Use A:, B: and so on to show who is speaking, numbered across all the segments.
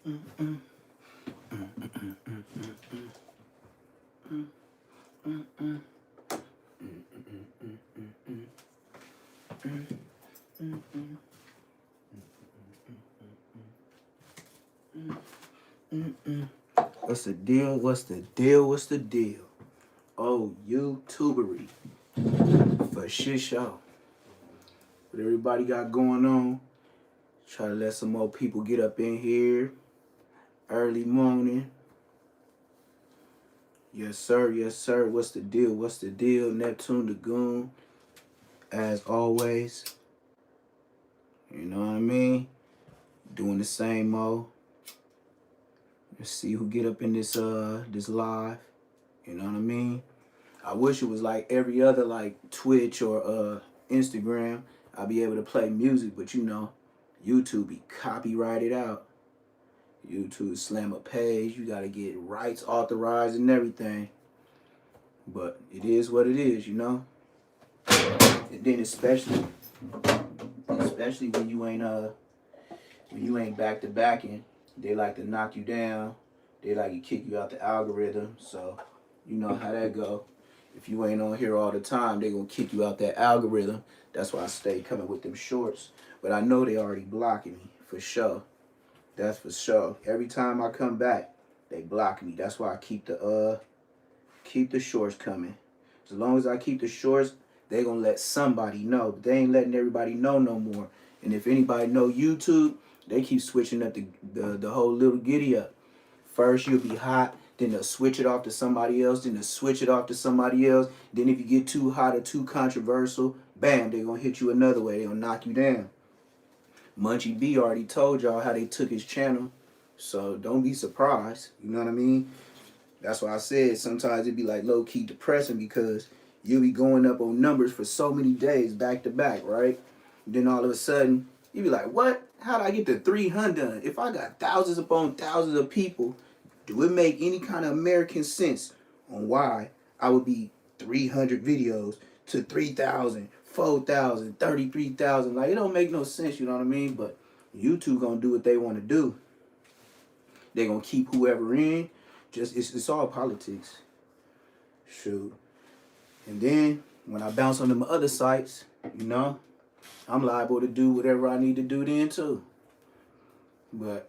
A: What's the deal? What's the deal? What's the deal? Oh, YouTubery. For shit show. What everybody got going on? Try to let some more people get up in here. Early morning. Yes, sir. Yes, sir. What's the deal? What's the deal? Neptune the Goon. As always. You know what I mean? Doing the same old. Let's see who get up in this live. You know what I mean? I wish it was like every other like Twitch or Instagram. I'd be able to play music, but you know, YouTube be copyrighted out. YouTube slam a page, you gotta get rights authorized and everything. But it is what it is, you know. And then especially when you ain't back to backing, they like to knock you down. They like to kick you out the algorithm. So you know how that go. If you ain't on here all the time, they gonna kick you out that algorithm. That's why I stay coming with them shorts. But I know they already blocking me for sure. That's for sure. Every time I come back, they block me. That's why I keep the shorts coming. As long as I keep the shorts, they gonna let somebody know. But they ain't letting everybody know no more. And if anybody know YouTube, they keep switching up the whole little giddy up. First you'll be hot, then they'll switch it off to somebody else, then they'll switch it off to somebody else. Then if you get too hot or too controversial, bam, they're gonna hit you another way. They're gonna knock you down. Munchie B already told y'all how they took his channel. So don't be surprised. You know what I mean? That's why I said sometimes it'd be like low-key depressing because you'll be going up on numbers for so many days back to back, right? Then all of a sudden, you'd be like, what? How'd I get to 300? If I got thousands upon thousands of people, do it make any kind of American sense on why I would be 300 videos to 3,000, 4,000, 33,000? Like, it don't make no sense, you know what I mean? But YouTube gonna do what they want to do. They gonna keep whoever in. Just it's all politics. Shoot. And then when I bounce on them other sites, you know, I'm liable to do whatever I need to do then too. But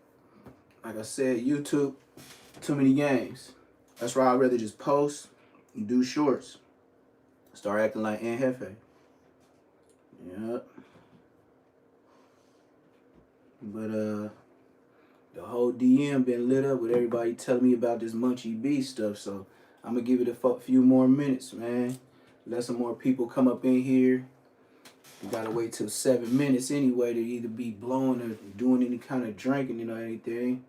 A: like I said, YouTube, too many games. That's why I'd rather just post and do shorts. Start acting like Aunt Hefe. Yep. But the whole DM been lit up with everybody telling me about this Munchie B stuff, so I'm gonna give it a few more minutes, man. Let some more people come up in here. You gotta wait till 7 minutes anyway to either be blowing or doing any kind of drinking or anything.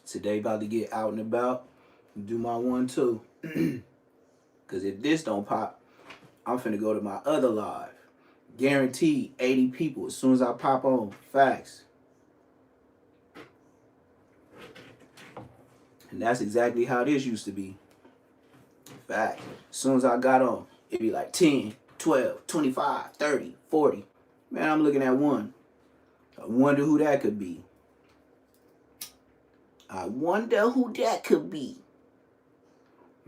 A: Today about to get out and about and do my 1 too. Cause if this don't pop, I'm finna go to my other live. Guaranteed 80 people as soon as I pop on. Facts. And that's exactly how this used to be. Fact. As soon as I got on, it'd be like 10, 12, 25, 30, 40. Man, I'm looking at one. I wonder who that could be. I wonder who that could be.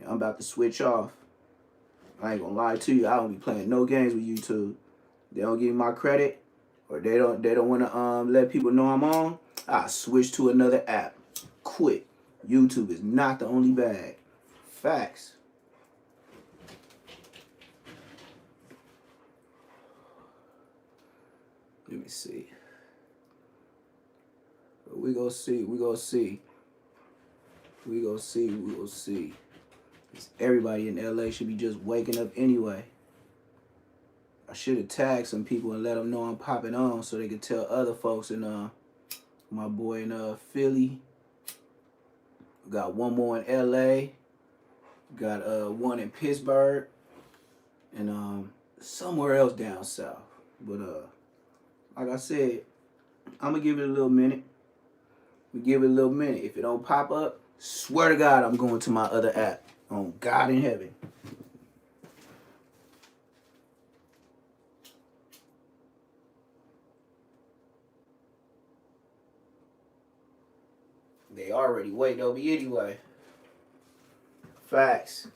A: I'm about to switch off. I ain't gonna lie to you. I don't be playing no games with YouTube. They don't give me my credit, or they don't want to let people know I'm on. I switch to another app. Quit. YouTube is not the only bag. Facts. Let me see. We gonna see. We gonna see. We gonna see. We gonna see. Everybody in LA should be just waking up anyway. I should have tagged some people and let them know I'm popping on so they could tell other folks. And my boy in Philly. We got one more in LA. Got one in Pittsburgh. And somewhere else down south. But like I said, I'm gonna give it a little minute. We give it a little minute. If it don't pop up, swear to God I'm going to my other app. On God in heaven. They already waiting on me anyway. Facts.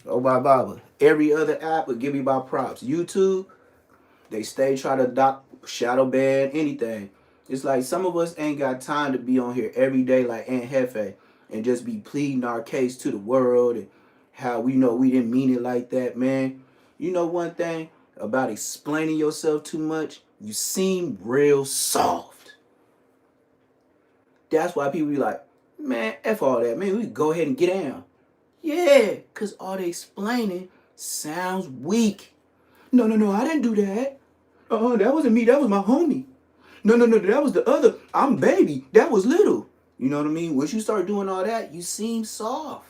A: Oh my baba. Every other app would give me my props. YouTube, they stay trying to shadow ban anything. It's like some of us ain't got time to be on here every day like Aunt Hefe and just be pleading our case to the world and how we know we didn't mean it like that, man. You know one thing about explaining yourself too much? You seem real soft. That's why people be like, man, F all that, man. We go ahead and get down. Yeah, because all they explaining sounds weak. No, no, no, I didn't do that. That wasn't me. That was my homie. No, no, no, that was the other. I'm baby. That was little. You know what I mean? Once you start doing all that, you seem soft.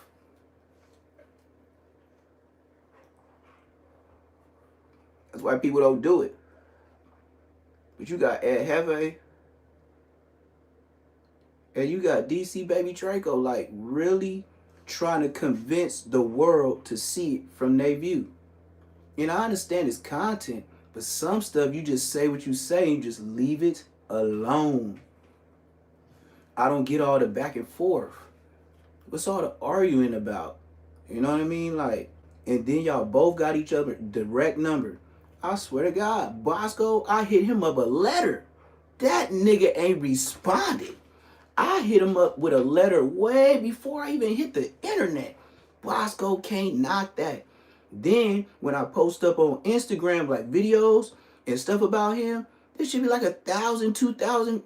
A: That's why people don't do it. But you got Ed Heve and you got DC Baby Draco, like really trying to convince the world to see it from their view. And I understand it's content, but some stuff you just say what you say and you just leave it alone. I don't get all the back and forth. What's all the arguing about? You know what I mean? Like, and then y'all both got each other direct number. I swear to God, Bosco, I hit him up a letter. That nigga ain't responded. I hit him up with a letter way before I even hit the internet. Bosco can't knock that. Then when I post up on Instagram like videos and stuff about him, there should be like 1,000, 2,000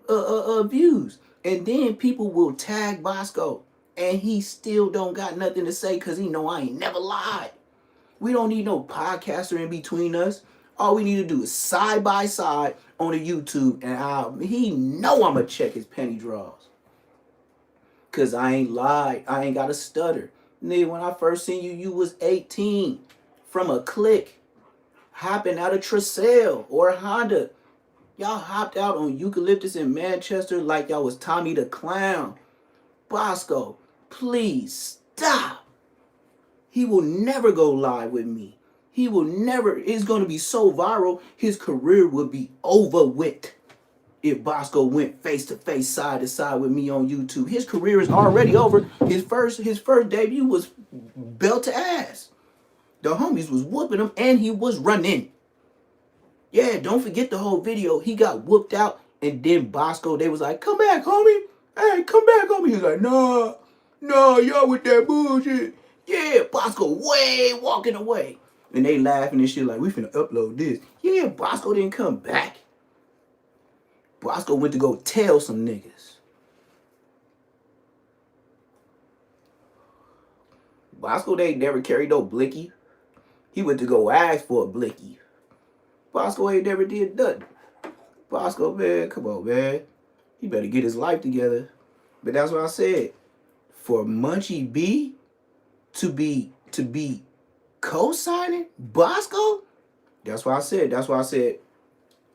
A: views. And then people will tag Bosco. And he still don't got nothing to say because he know I ain't never lied. We don't need no podcaster in between us. All we need to do is side by side on the YouTube, and he know I'ma check his penny draws. Cause I ain't lied. I ain't got a stutter. Nigga, when I first seen you, you was 18 from a clique, hopping out of Tercel or Honda. Y'all hopped out on Eucalyptus in Manchester like y'all was Tommy the Clown. Bosco, please stop. He will never go live with me. He will never. It's going to be so viral, his career will be over with. If Bosco went face to face, side to side with me on YouTube, his career is already over. His first debut was belt to ass. The homies was whooping him and he was running. Yeah, don't forget the whole video. He got whooped out and then Bosco, they was like, come back, homie. Hey, come back, homie. He was like, nah, y'all with that bullshit. Yeah, Bosco way walking away. And they laughing and shit like, we finna upload this. Yeah, Bosco didn't come back. Bosco went to go tell some niggas. Bosco, they never carried no blicky. He went to go ask for a blicky. Bosco ain't never did nothing. Bosco, man, come on, man. He better get his life together. But that's what I said. For Munchie B to be co-signing Bosco, that's what I said.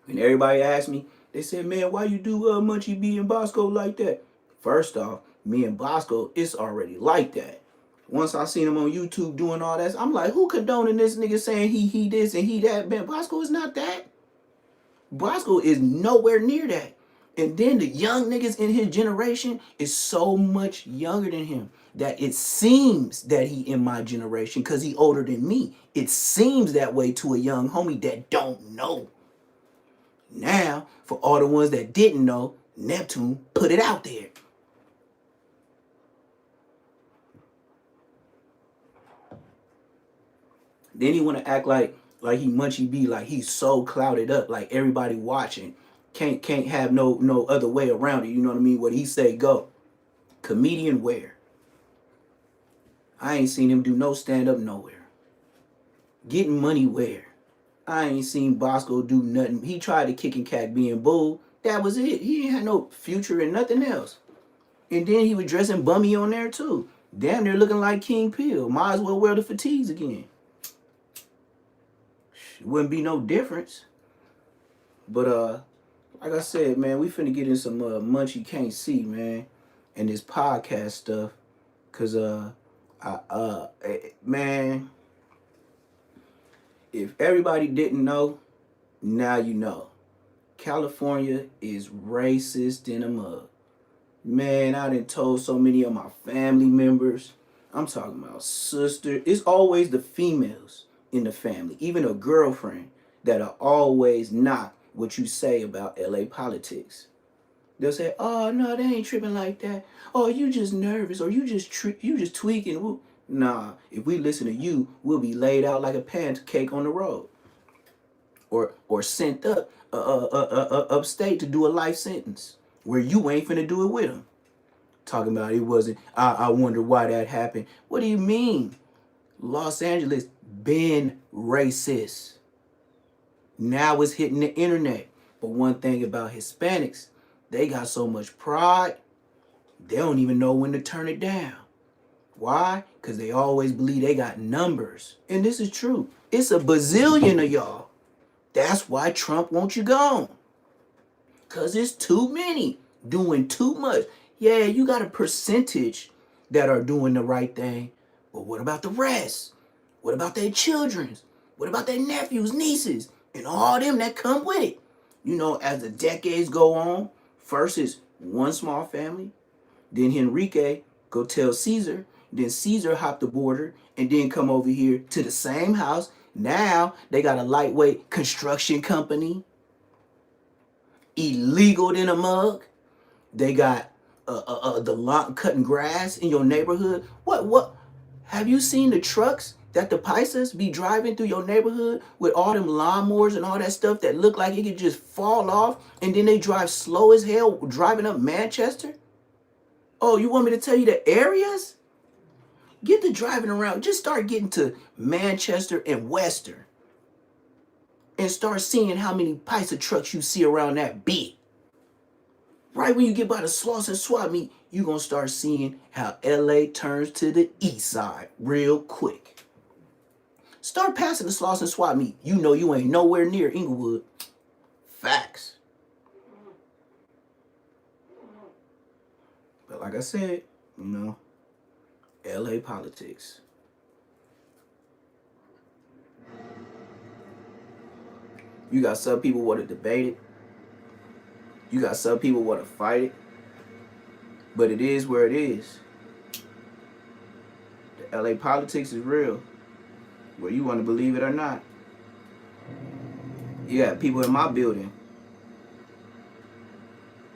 A: When everybody asked me, they said, man, why you do Munchie B and Bosco like that? First off, me and Bosco, it's already like that. Once I seen him on YouTube doing all that, I'm like, who condoning this nigga saying he this and he that? Man, Bosco is not that. Bosco is nowhere near that. And then the young niggas in his generation is so much younger than him that it seems that he in my generation because he older than me. It seems that way to a young homie that don't know. Now, for all the ones that didn't know, Neptune put it out there. Then he want to act like he Munchie B, like he's so clouded up, like everybody watching. Can't have no other way around it. You know what I mean? What he say go. Comedian where? I ain't seen him do no stand-up nowhere. Getting money where? I ain't seen Bosco do nothing. He tried to kick and cat being bull. That was it. He ain't had no future and nothing else. And then he was dressing bummy on there too. Damn near looking like King Peel. Might as well wear the fatigues again. It wouldn't be no difference. But like I said, man, we finna get in some Munchie Can't See, man, and this podcast stuff. Cause man, if everybody didn't know, now you know. California is racist in a mug. Man, I done told so many of my family members. I'm talking about sister. It's always the females in the family, even a girlfriend, that are always not what you say about LA politics. They'll say, "Oh no, they ain't tripping like that. Oh, you just nervous, or you just tweaking." Nah, if we listen to you, we'll be laid out like a pancake on the road, or sent up upstate to do a life sentence where you ain't finna do it with them. Talking about it wasn't. I wonder why that happened. What do you mean? Los Angeles been racist. Now it's hitting the internet. But one thing about Hispanics, they got so much pride, they don't even know when to turn it down. Why? Because they always believe they got numbers. And this is true. It's a bazillion of y'all. That's why Trump wants you gone. Because it's too many doing too much. Yeah, you got a percentage that are doing the right thing. But what about the rest? What about their children? What about their nephews, nieces, and all them that come with it? You know, as the decades go on, first is one small family, then Henrique go tell Caesar, then Caesar hop the border and then come over here to the same house. Now they got a lightweight construction company, illegal in a mug. They got the lot cutting grass in your neighborhood. What? Have you seen the trucks that the Paisas be driving through your neighborhood with all them lawnmowers and all that stuff that look like it could just fall off, and then they drive slow as hell driving up Manchester? Oh, you want me to tell you the areas? Get to driving around. Just start getting to Manchester and Western and start seeing how many Paisa trucks you see around that big. Right when you get by the Slauson Swap Meet, you're going to start seeing how LA turns to the east side real quick. Start passing the Slauson Swap Meet. You know you ain't nowhere near Inglewood. Facts. But like I said, you know, LA politics. You got some people want to debate it. You got some people want to fight it. But it is where it is. The LA politics is real, whether you want to believe it or not. You got people in my building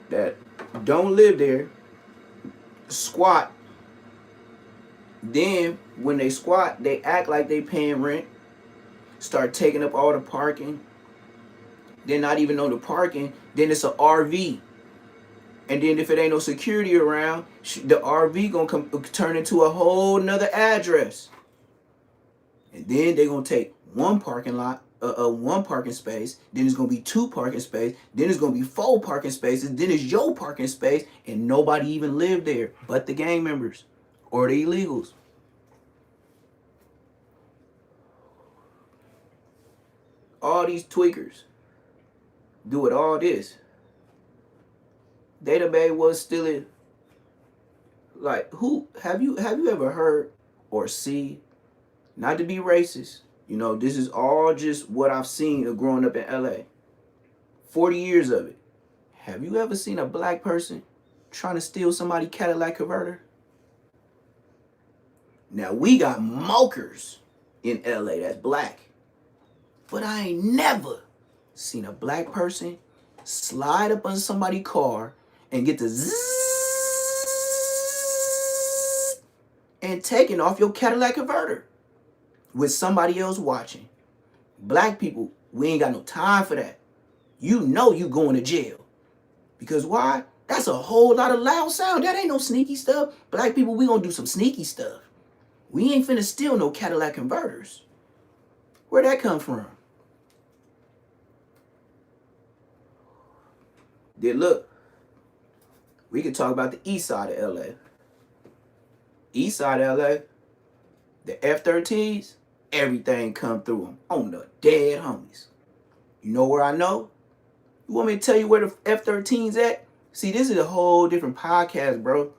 A: that don't live there, squat. Then when they squat, they act like they paying rent, start taking up all the parking. They're not even on the parking. Then it's an RV. And then if it ain't no security around, the RV gonna turn into a whole nother address. And then they're gonna take one parking lot, one parking space. Then it's gonna be two parking spaces. Then it's gonna be four parking spaces. Then it's your parking space, and nobody even lived there but the gang members or the illegals. All these tweakers doing all this. Data Bay was still in. Like, who have you ever heard or see? Not to be racist, you know, this is all just what I've seen of growing up in LA. 40 years of it. Have you ever seen a black person trying to steal somebody's Cadillac converter? Now we got mokers in LA that's black, but I ain't never seen a black person slide up on somebody's car and get the zzz and taking off your Cadillac converter with somebody else watching. Black people, we ain't got no time for that. You know you going to jail. Because why? That's a whole lot of loud sound. That ain't no sneaky stuff. Black people, we gonna do some sneaky stuff. We ain't finna steal no Cadillac converters. Where'd that come from? Then look, we can talk about the east side of LA. East side of LA, the F-13s, everything come through them on the dead homies. You know where I know? You want me to tell you where the F-13's at? See, this is a whole different podcast, bro.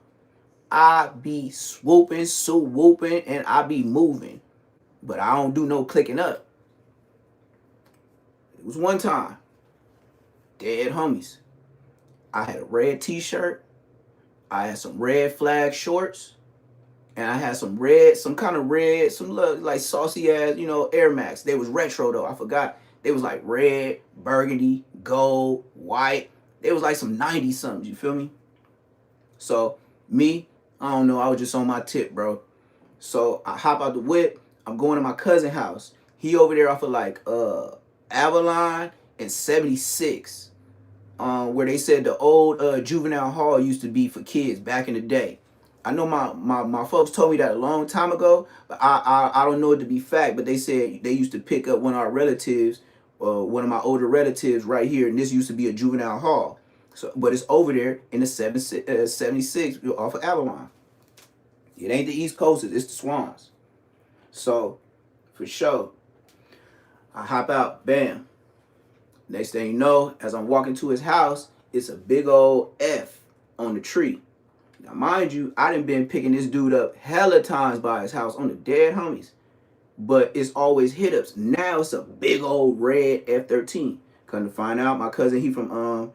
A: I be swooping, so whooping, and I be moving. But I don't do no clicking up. It was one time, dead homies. I had a red t-shirt. I had some red flag shorts, and I had some kind of red, some like saucy ass, Air Max. They was retro though. I forgot. They was like red, burgundy, gold, white. They was like some 90 something. You feel me? So me, I don't know. I was just on my tip, bro. So I hop out the whip. I'm going to my cousin's house. He over there off of like Avalon and 76. Where they said the old juvenile hall used to be for kids back in the day. I know my folks told me that a long time ago, but I don't know it to be fact. But they said they used to pick up one of our relatives, one of my older relatives right here, and this used to be a juvenile hall. So, but it's over there in the 76 off of Avalon. It ain't the East Coast, it's the Swans. So, for sure, I hop out, bam. Next thing you know, as I'm walking to his house, it's a big old F on the tree. Now, mind you, I done been picking this dude up hella times by his house on the dead homies. But it's always hit ups. Now it's a big old red F-13. Come to find out, my cousin, he from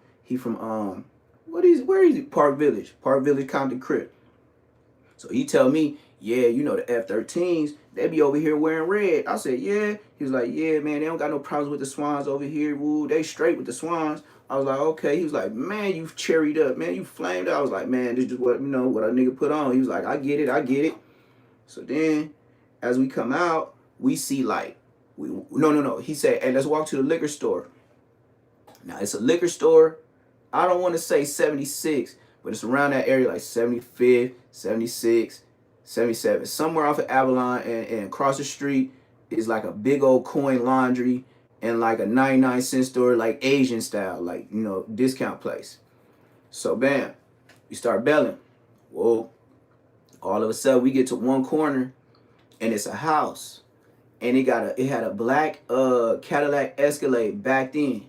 A: where is he? Park Village, Compton Crib. So he tell me, yeah, the F-13s, they be over here wearing red. I said, yeah. He was like, yeah, man, they don't got no problems with the Swans over here. Woo, they straight with the Swans. I was like, okay. He was like, man, you cherried up, man, you flamed up. I was like, man, this is what, what a nigga put on. He was like, I get it. So then, as we come out, we see like, no. He said, hey, let's walk to the liquor store. Now, it's a liquor store. I don't want to say 76, but it's around that area, like 75, 76, 77. Somewhere off of Avalon, and across the street is like a big old coin laundry and like a 99-cent store, like Asian style, like, discount place. So, bam, we start belling. Whoa. All of a sudden, we get to one corner, and it's a house. And it had a black Cadillac Escalade back then.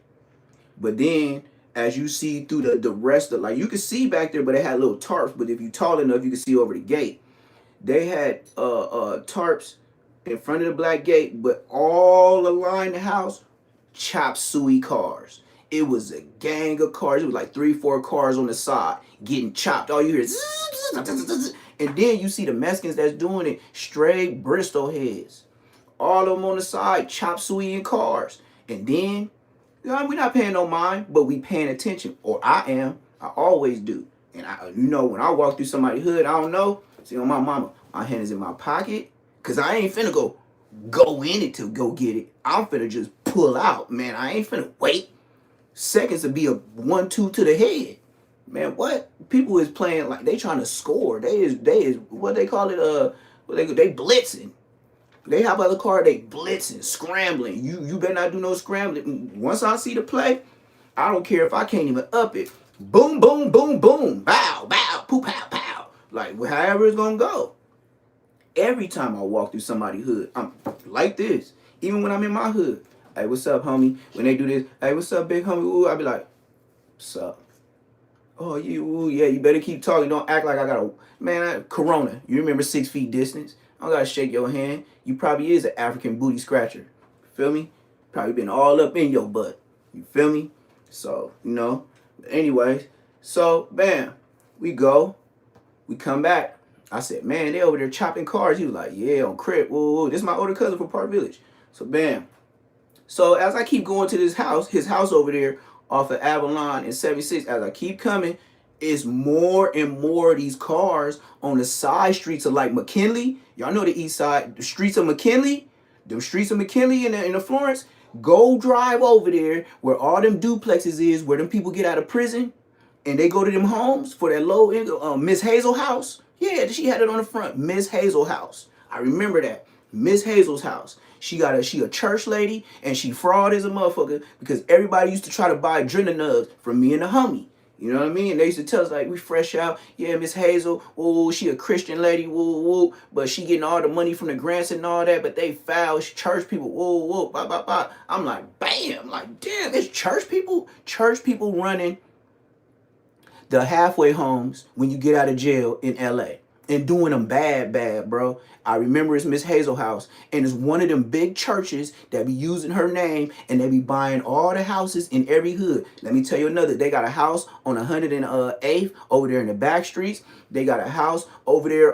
A: But then, as you see through the rest of, like, you could see back there, but it had little tarps. But if you tall enough, you could see over the gate. They had tarps in front of the black gate, but all along the house, chop suey cars. It was a gang of cars. It was like 3-4 cars on the side getting chopped. All you hear is and then you see the Mexicans that's doing it, straight Bristol heads. All of them on the side, chop suey in cars. And then, we're not paying no mind, but we paying attention. Or I am. I always do. And when I walk through somebody's hood, I don't know. See, on my mama, my hand is in my pocket. Because I ain't finna go in it to go get it. I'm finna just pull out, man. I ain't finna wait seconds to be a 1-2 to the head. Man, what? People is playing like they trying to score. They is what they call it, they blitzing. They hop out of the car, they blitzing, scrambling. You better not do no scrambling. Once I see the play, I don't care if I can't even up it. Boom, boom, boom, boom. Bow, bow, poop, pow, pow. Like, however it's gonna go. Every time I walk through somebody's hood, I'm like this. Even when I'm in my hood. Hey, what's up, homie? When they do this, hey, what's up, big homie? Ooh, I be like, what's up? Oh, you better keep talking. Don't act like I got Corona. You remember 6 feet distance? I don't gotta shake your hand. You probably is an African booty scratcher. Feel me? Probably been all up in your butt. You feel me? So, anyways. So, bam. We go. We come back. I said, man, they over there chopping cars. He was like, yeah, on Crip. Whoa. This is my older cousin from Park Village. So, bam. So, as I keep going to his house over there off of Avalon and 76, as I keep coming, it's more and more of these cars on the side streets of like McKinley. Y'all know the east side, the streets of McKinley. The streets of McKinley in the Florence. Go drive over there where all them duplexes is, where them people get out of prison. And they go to them homes for that low income, Miss Hazel house. Yeah, she had it on the front. Miss Hazel house. I remember that. Miss Hazel's house. She a church lady, and she fraud as a motherfucker because everybody used to try to buy adrenaline from me and the homie. You know what I mean? And they used to tell us, like, we fresh out. Yeah, Miss Hazel, woo, she a Christian lady, woo, woo. But she getting all the money from the grants and all that, but they foul church people, woo, woo, blah, blah, blah. I'm like, bam. Like, damn, it's church people running the halfway homes when you get out of jail in LA. and doing them bad, bro. I remember it's Miss Hazel House, and it's one of them big churches that be using her name, and they be buying all the houses in every hood. Let me tell you another. They got a house on 108th over there in the back streets. They got a house over there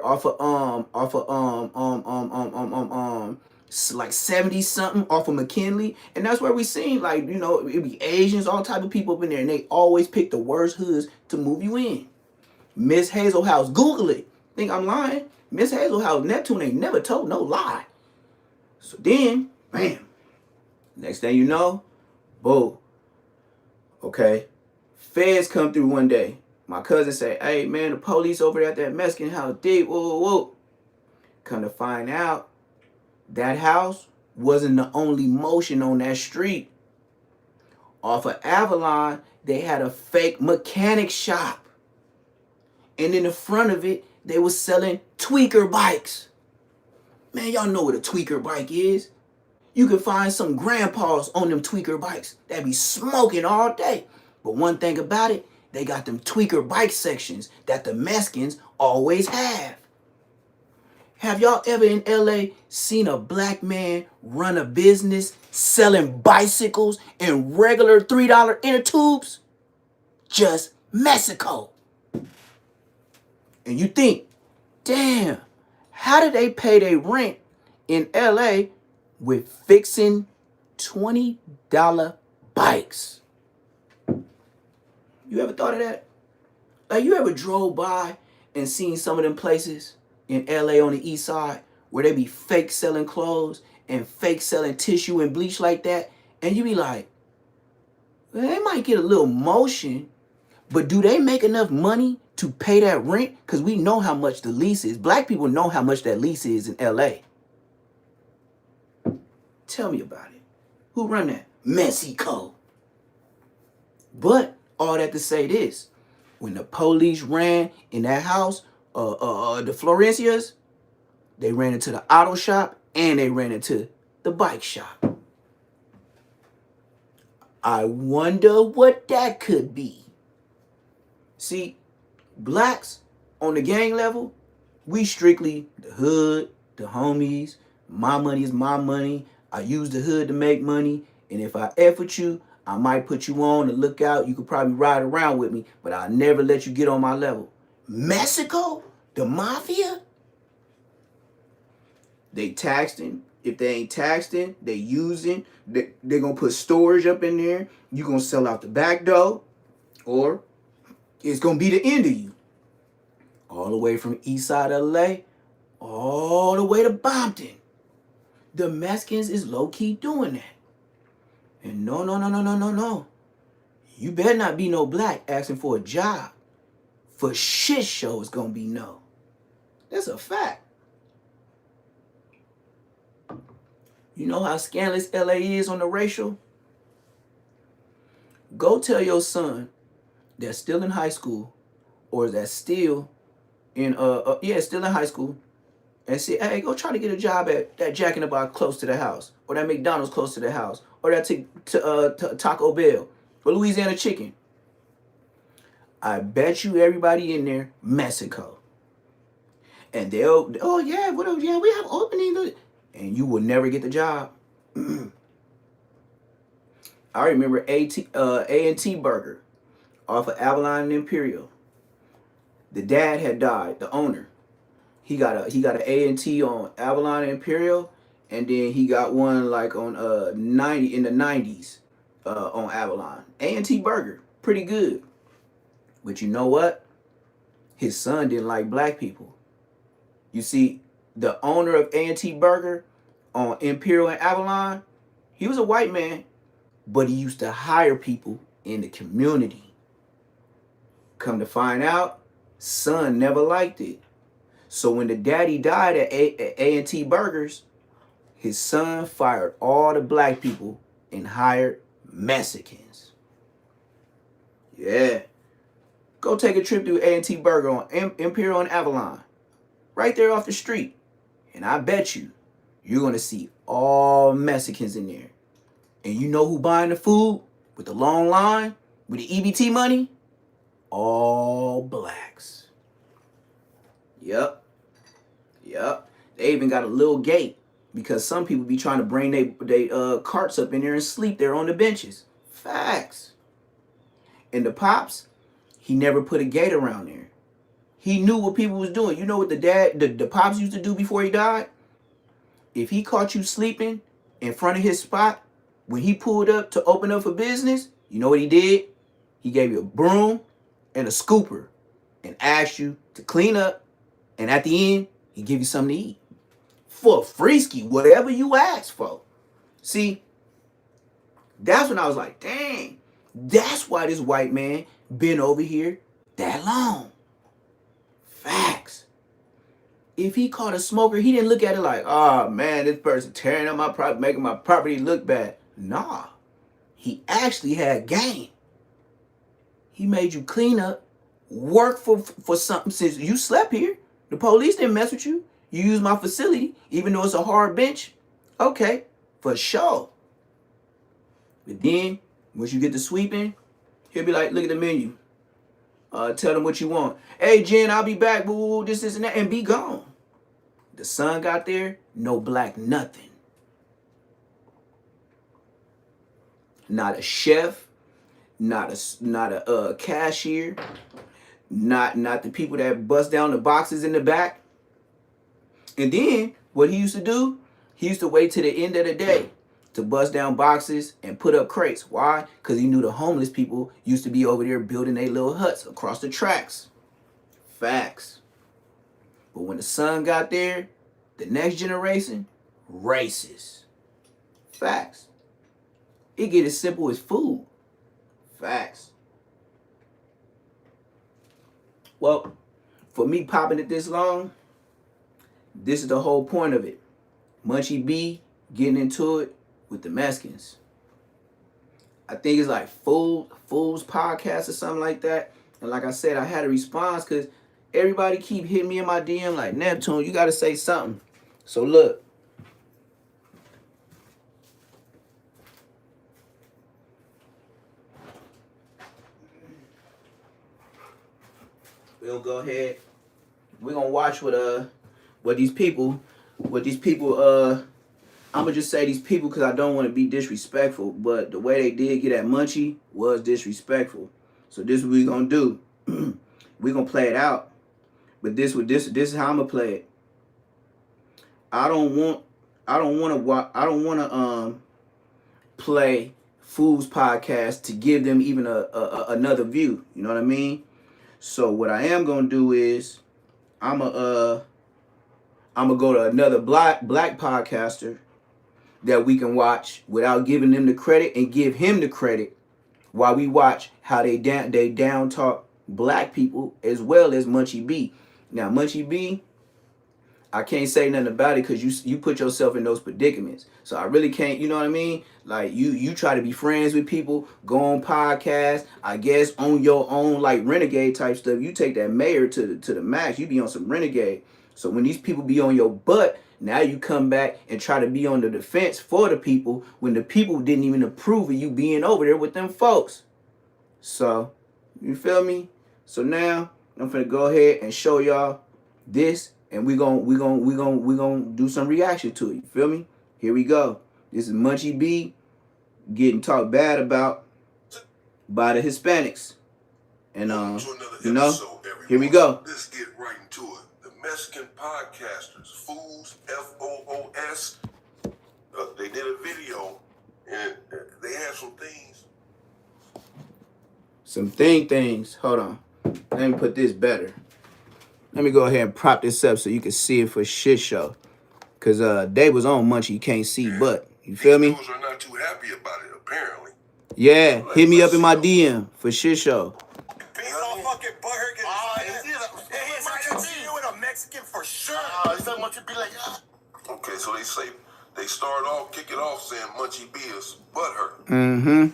A: like 70 something off of McKinley, and that's where we seen, like, you know, it be Asians, all type of people up in there, and they always pick the worst hoods to move you in. Miss Hazel House, Google it. Think I'm lying? Miss Hazel House, Neptune ain't never told no lie. So then, bam. Next thing you know, boom. Okay. Feds come through one day. My cousin say, hey man, the police over there at that Mexican house, deep, whoa. Come to find out, that house wasn't the only motion on that street. Off of Avalon, they had a fake mechanic shop. And in the front of it, they was selling tweaker bikes. Man, y'all know what a tweaker bike is. You can find some grandpas on them tweaker bikes that be smoking all day. But one thing about it, they got them tweaker bike sections that the Mexicans always have. Have y'all ever in LA seen a black man run a business selling bicycles in regular $3 inner tubes? Just Mexico. And you think, damn, how did they pay their rent in LA with fixing $20 bikes? You ever thought of that? Like, you ever drove by and seen some of them places in LA on the east side where they be fake selling clothes and fake selling tissue and bleach like that? And you be like, well, they might get a little motion, but do they make enough money to pay that rent? Because we know how much the lease is. Black people know how much that lease is in LA. Tell me about it. Who run that? Mexico. But all that to say this, when the police ran in that house, the Florencias, they ran into the auto shop and they ran into the bike shop. I wonder what that could be. See, blacks on the gang level, we strictly the hood, the homies, my money is my money. I use the hood to make money. And if I F with you, I might put you on to look out. You could probably ride around with me, but I'll never let you get on my level. Mexico? The mafia? They taxing. If they ain't taxing, they using. They're going to put storage up in there. You're going to sell out the back door. Or it's going to be the end of you. All the way from east side of LA, all the way to Bompton. The Mexicans is low-key doing that. And no. You better not be no black asking for a job. For shit show, it's going to be no. That's a fact. You know how scandalous LA is on the racial? Go tell your son that's still in high school, or that's still in still in high school, and say, hey, go try to get a job at that Jack in the Box close to the house, or that McDonald's close to the house, or that Taco Bell, or Louisiana Chicken. I bet you everybody in there, Mexico. And they'll, oh yeah, we have openings. And you will never get the job. I remember A&T Burger off of Avalon and Imperial. The dad had died, the owner. He got an A&T on Avalon and Imperial, and then he got one like on 90 in the 90s on Avalon. A&T Burger, pretty good. But you know what? His son didn't like black people. You see, the owner of A&T Burger on Imperial and Avalon, he was a white man, but he used to hire people in the community. Come to find out, son never liked it. So when the daddy died at A&T Burgers, his son fired all the black people and hired Mexicans. Yeah. Go take a trip to A&T Burger on Imperial and Avalon. Right there off the street. And I bet you're going to see all Mexicans in there. And you know who buying the food with the long line, with the EBT money? All blacks. Yep. Yep. They even got a little gate because some people be trying to bring they carts up in there and sleep there on the benches. Facts. And the pops, he never put a gate around there. He knew what people was doing. You know what the pops used to do before he died? If he caught you sleeping in front of his spot, when he pulled up to open up for business, you know what he did? He gave you a broom and a scooper and asked you to clean up. And at the end, he give you something to eat. For a frisky, whatever you ask for. See, that's when I was like, dang, that's why this white man been over here that long. Facts. If he caught a smoker, he didn't look at it like, oh man, this person tearing up my property, making my property look bad. Nah, he actually had game. He made you clean up, work for something since you slept here. The police didn't mess with you. You use my facility, even though it's a hard bench. Okay, for sure. But then, once you get to sweeping, he'll be like, look at the menu. Tell them what you want. Hey, Jen, I'll be back. Boo, this, and that, and be gone. The son got there, no black nothing. Not a chef, not a cashier, not the people that bust down the boxes in the back. And then what he used to do, he used to wait to the end of the day to bust down boxes and put up crates. Why? Because he knew the homeless people used to be over there building their little huts across the tracks. Facts. But when the son got there, the next generation, racist. Facts. It get as simple as food. Facts. Well, for me popping it this long, this is the whole point of it. Munchie B getting into it with the Mexicans. I think it's like Fool's Podcast or something like that. And like I said, I had a response because everybody keep hitting me in my DM like, Neptune, you got to say something. So look. We'll go ahead. We're going to watch what these people, I'm going to just say these people because I don't want to be disrespectful, but the way they did get at Munchie was disrespectful. So this is what we're going to do. We're going to play it out. But this is how I'm going to play it. I don't want to play Fool's Podcast to give them even another view. You know what I mean? So what I am going to do is I'm going to go to another black podcaster that we can watch without giving them the credit and give him the credit while we watch how they down talk black people as well as Munchie B. Now, Munchie B, I can't say nothing about it because you put yourself in those predicaments. So I really can't, you know what I mean? Like you try to be friends with people, go on podcasts, I guess on your own like renegade type stuff. You take that mayor to the max, you be on some renegade. So when these people be on your butt, now you come back and try to be on the defense for the people when the people didn't even approve of you being over there with them folks. So, you feel me? So now I'm finna go ahead and show y'all this, and we gonna do some reaction to it. You feel me? Here we go. This is Munchie B getting talked bad about by the Hispanics. And you know, here we go.
B: Let's get right into it. The Mexican podcasters, Fools, F-O-O-S, they did a video and they had some things.
A: Some things. Hold on. Let me put this better. Let me go ahead and prop this up so you can see it for shit show. Cause they was on Munchie, you can't see but. You feel me?
B: Those are not too happy about it, apparently.
A: Yeah, like, hit me up in my DM for shit show.
B: He's all fucking butthurt. You with a Mexican for sure. Is that Munchie B like? Okay, so they start off, kick it off saying Munchie B is butthurt.
A: Mm-hmm.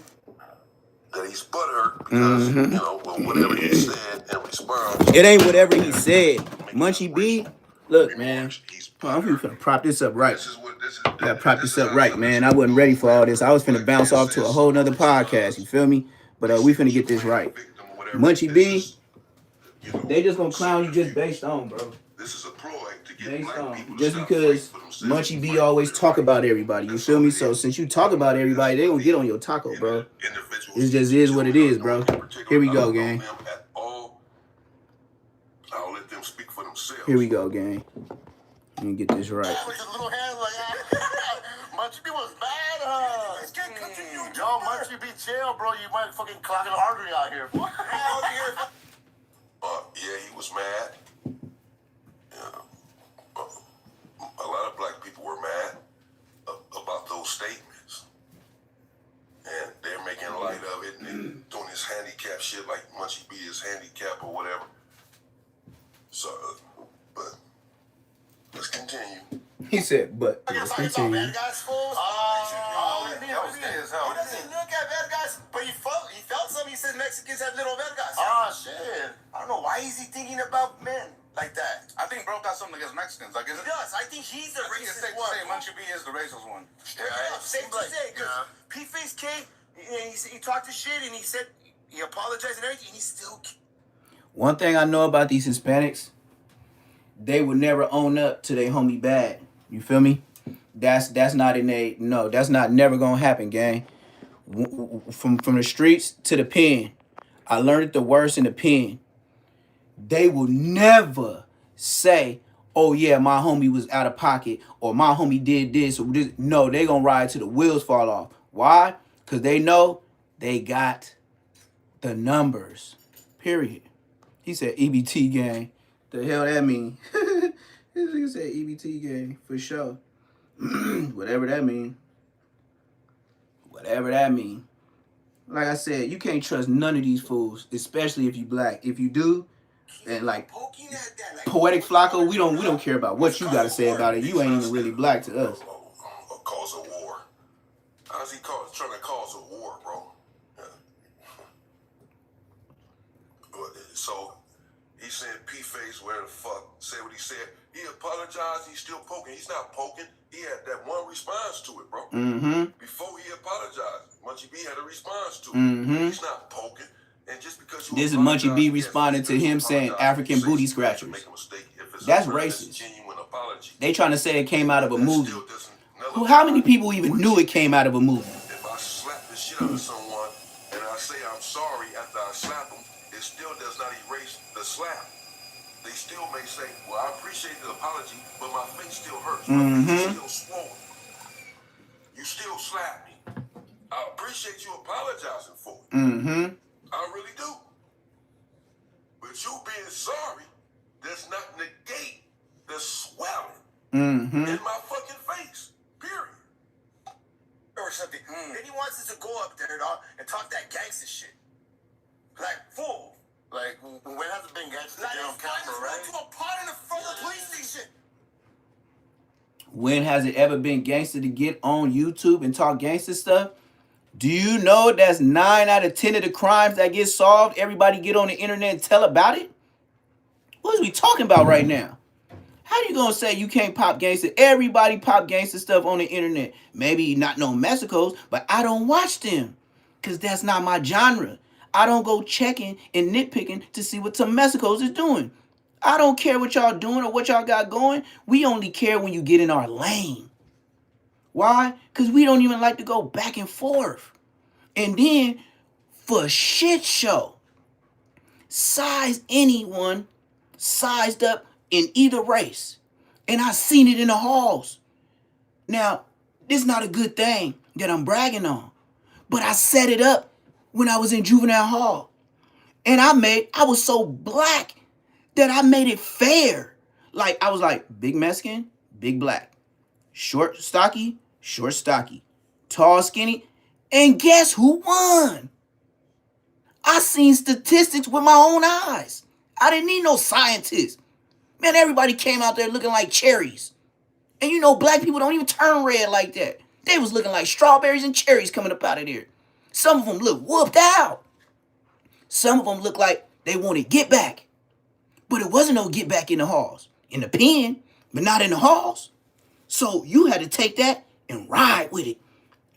B: That he's butthurt because, you know, well, whatever he said in response.
A: It ain't whatever he said. Munchie B, look, man. I'm finna prop this up right. Gotta prop this up right, man. I wasn't ready for all this. I was finna bounce off to a whole nother podcast, you feel me? But we finna get this right. Munchie B, they just gonna clown you just based on, bro.
B: This is a ploy to get black people to
A: just
B: stop
A: because
B: fighting for themselves.
A: Munchie B always talk about everybody, you feel me? So since you talk about everybody, they gonna get on your taco, bro. It just is what it is, bro. Here we go, gang.
B: I'll let them speak for themselves.
A: Here we go, gang. Let me get this right.
B: With his little hands like, Munchie B was bad, huh? Yo, Munchie B, chill, bro. You might fucking clog an artery out here. Yeah, he was mad. Yeah. A lot of black people were mad about those statements. And they're making light of it and doing this handicap shit like Munchie B is handicapped or whatever. So, but let's continue.
A: He said, but let's continue.
B: Bad guys, fools. What doesn't look at bad guys? But he felt something. He says Mexicans have little bad guys. Oh shit! I don't know why is he thinking about men like that. I think bro got something against Mexicans. Like, is it? Yes, I think he's the racist one. Say Munchie B is the racist one. Yeah, safe to say. Because P-Face K, he talked his shit and he said he apologized and everything. And he still.
A: One thing I know about these Hispanics, they would never own up to their homie bad. You feel me? That's not in a no. That's not never gonna happen, gang. From the streets to the pen, I learned it the worst in the pen. They will never say, "Oh yeah, my homie was out of pocket," or "My homie did this," or this. No, they gonna ride till the wheels fall off. Why? Because they know they got the numbers. Period. He said EBT gang. The hell that mean? This nigga said EBT gang for sure. Whatever that mean. Whatever that mean. Like I said, you can't trust none of these fools, especially if you black. If you do, and like Poetic Flacco, we don't care about what you gotta say about it. You ain't even really black to us.
B: Cause a war. How's he trying to cause a war, bro? So he said P-Face, where the fuck, said what he said. He apologized, he's still poking. He's not poking. He had that one response to it, bro. Before he apologized, Munchie B had a response to it. He's not poking. And just because you
A: this is Munchie B responding to him saying African booty scratchers. That's racist. They trying to say it came out of a movie. How many people even knew it came out of a movie?
B: If I slap the shit out of someone and I say I'm sorry after I slap them, it still does not erase the slap. They still may say, well, I appreciate the apology, but my face still hurts. My face is still swollen. You still slap me. I appreciate you apologizing for it. I really do. But you being sorry does not negate the swelling in my fucking face. Period. Or something. Then he wants us to go up there, dog, and talk that gangster shit. Like, fool. Like, when has it been gangster to get on camera, right? To a pot in the front of the police station.
A: When has it ever been gangster to get on YouTube and talk gangster stuff? Do you know that's 9 out of 10 of the crimes that get solved, everybody get on the internet and tell about it? What is we talking about right now? How you gonna say you can't pop gangster? Everybody pop gangster stuff on the internet. Maybe not no Mexicos, but I don't watch them. Because that's not my genre. I don't go checking and nitpicking to see what some Mexicos is doing. I don't care what y'all doing or what y'all got going. We only care when you get in our lane. Why? Because we don't even like to go back and forth. And then, for shit show, size anyone sized up in either race. And I seen it in the halls. Now, this is not a good thing that I'm bragging on. But I set it up when I was in juvenile hall. And I was so black that I made it fair. Like, I was like, big Mexican, big black. Short, stocky, short, stocky. Tall, skinny. And guess who won? I seen statistics with my own eyes. I didn't need no scientists. Man, everybody came out there looking like cherries. And you know, black people don't even turn red like that. They was looking like strawberries and cherries coming up out of there. Some of them look whooped out. Some of them look like they wanted get back. But it wasn't no get back in the halls. In the pen, but not in the halls. So you had to take that and ride with it.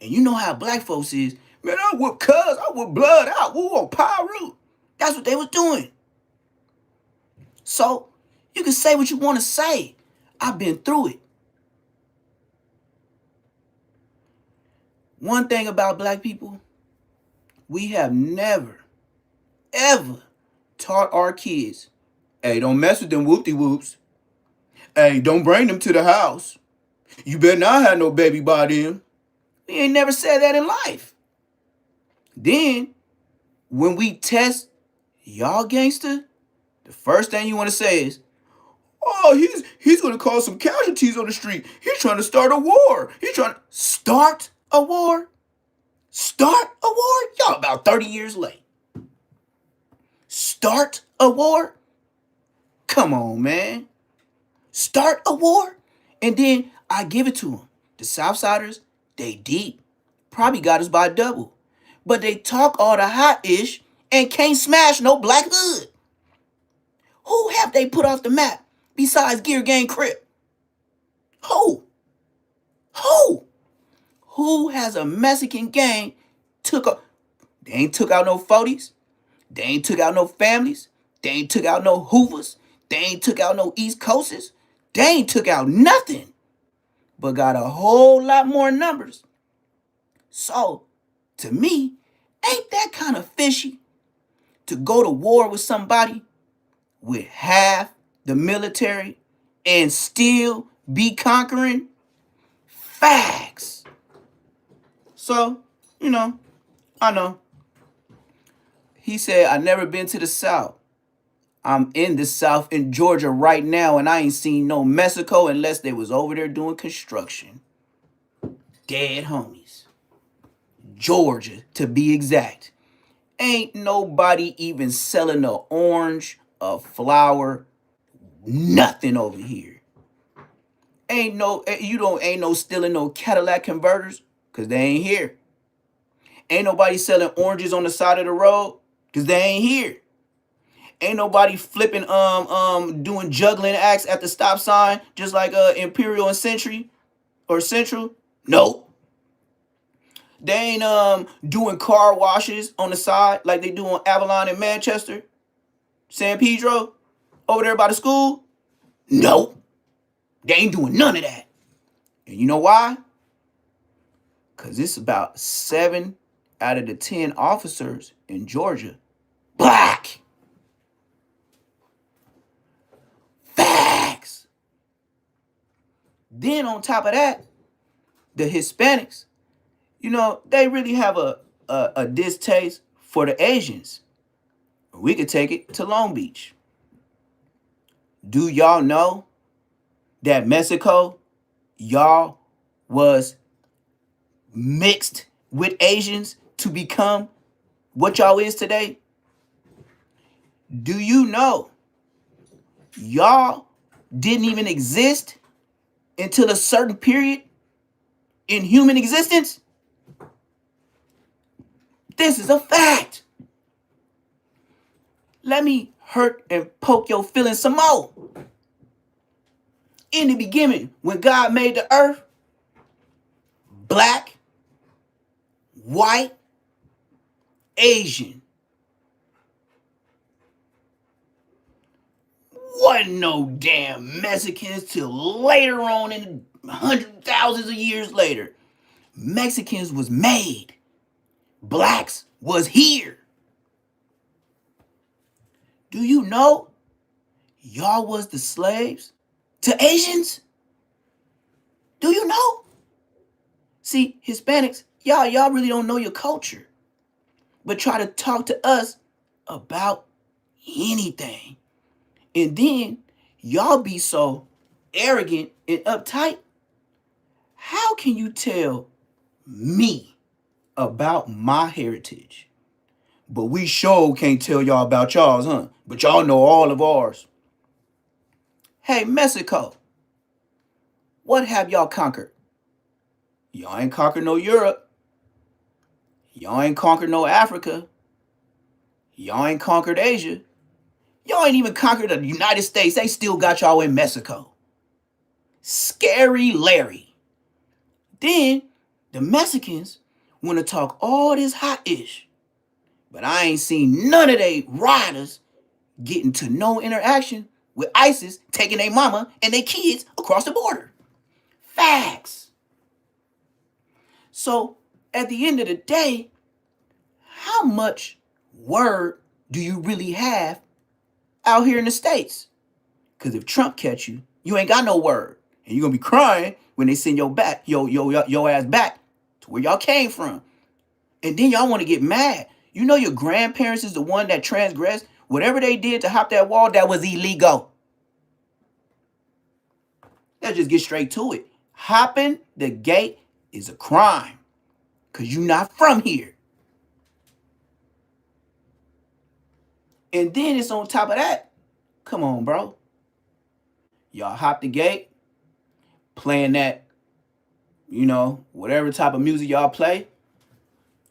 A: And you know how black folks is. Man, I whoop cuz, I whoop blood out. Woo, on Pyro. That's what they was doing. So, You can say what you want to say. I've been through it. One thing about black people, we have never, ever taught our kids, hey, don't mess with them whoop-de-whoops. Hey, don't bring them to the house. You better not have no baby by them. We ain't never said that in life. Then, when we test y'all gangster, the first thing you want to say is, oh, he's going to cause some casualties on the street. He's trying to start a war. He's trying to start a war? Start a war? Y'all about 30 years late. Start a war? Come on, man. Start a war? And then I give it to them. The Southsiders, they deep. Probably got us by double. But they talk all the hot-ish and can't smash no black hood. Who have they put off the map besides Gear Gang Crip? Who? Who has a Mexican gang They ain't took out no 40s. They ain't took out no families. They ain't took out no Hoovers. They ain't took out no East Coasters. They ain't took out nothing. But got a whole lot more numbers. So, to me, ain't that kind of fishy to go to war with somebody with half the military and still be conquering? Facts. So, I know. He said, I never been to the South. I'm in the South in Georgia right now, and I ain't seen no Mexico unless they was over there doing construction. Dead homies. Georgia, to be exact. Ain't nobody even selling an orange, a flower, nothing over here. Ain't no stealing no Cadillac converters, cause they ain't here. Ain't nobody selling oranges on the side of the road, cause they ain't here. Ain't nobody flipping doing juggling acts at the stop sign just like Imperial and Century or Central. Nope. They ain't doing car washes on the side like they do on Avalon in Manchester, San Pedro, over there by the school. Nope. They ain't doing none of that. And you know why? Cause it's about 7 out of the 10 officers in Georgia black. Facts. Then on top of that, the Hispanics, they really have a distaste for the Asians. We could take it to Long Beach. Do y'all know that Mexico, y'all was mixed with Asians to become what y'all is today? Do you know y'all didn't even exist until a certain period in human existence? This is a fact. Let me hurt and poke your feelings some more. In the beginning, when God made the earth, black, white, Asian. Wasn't no damn Mexicans till later on in hundreds, thousands of years later. Mexicans was made. Blacks was here. Do you know y'all was the slaves to Asians? Do you know? See, Hispanics, y'all really don't know your culture, but try to talk to us about anything. And then y'all be so arrogant and uptight. How can you tell me about my heritage, but we sure can't tell y'all about y'all's, huh? But y'all know all of ours. Hey, Mexico, what have y'all conquered? Y'all ain't conquered no Europe. Y'all ain't conquered no Africa. Y'all ain't conquered Asia. Y'all ain't even conquered the United States. They still got y'all in Mexico. Scary Larry. Then the Mexicans want to talk all this hot-ish. But I ain't seen none of they riders getting to no interaction with ISIS taking their mama and their kids across the border. Facts. So at the end of the day, how much word do you really have out here in the States? Because if Trump catch you, you ain't got no word. And you're going to be crying when they send your ass back to where y'all came from. And then y'all want to get mad. You know your grandparents is the one that transgressed. Whatever they did to hop that wall, that was illegal. Let's just get straight to it. Hopping the gate is a crime. Because you're not from here. And then it's on top of that. Come on, bro. Y'all hop the gate, playing that, whatever type of music y'all play.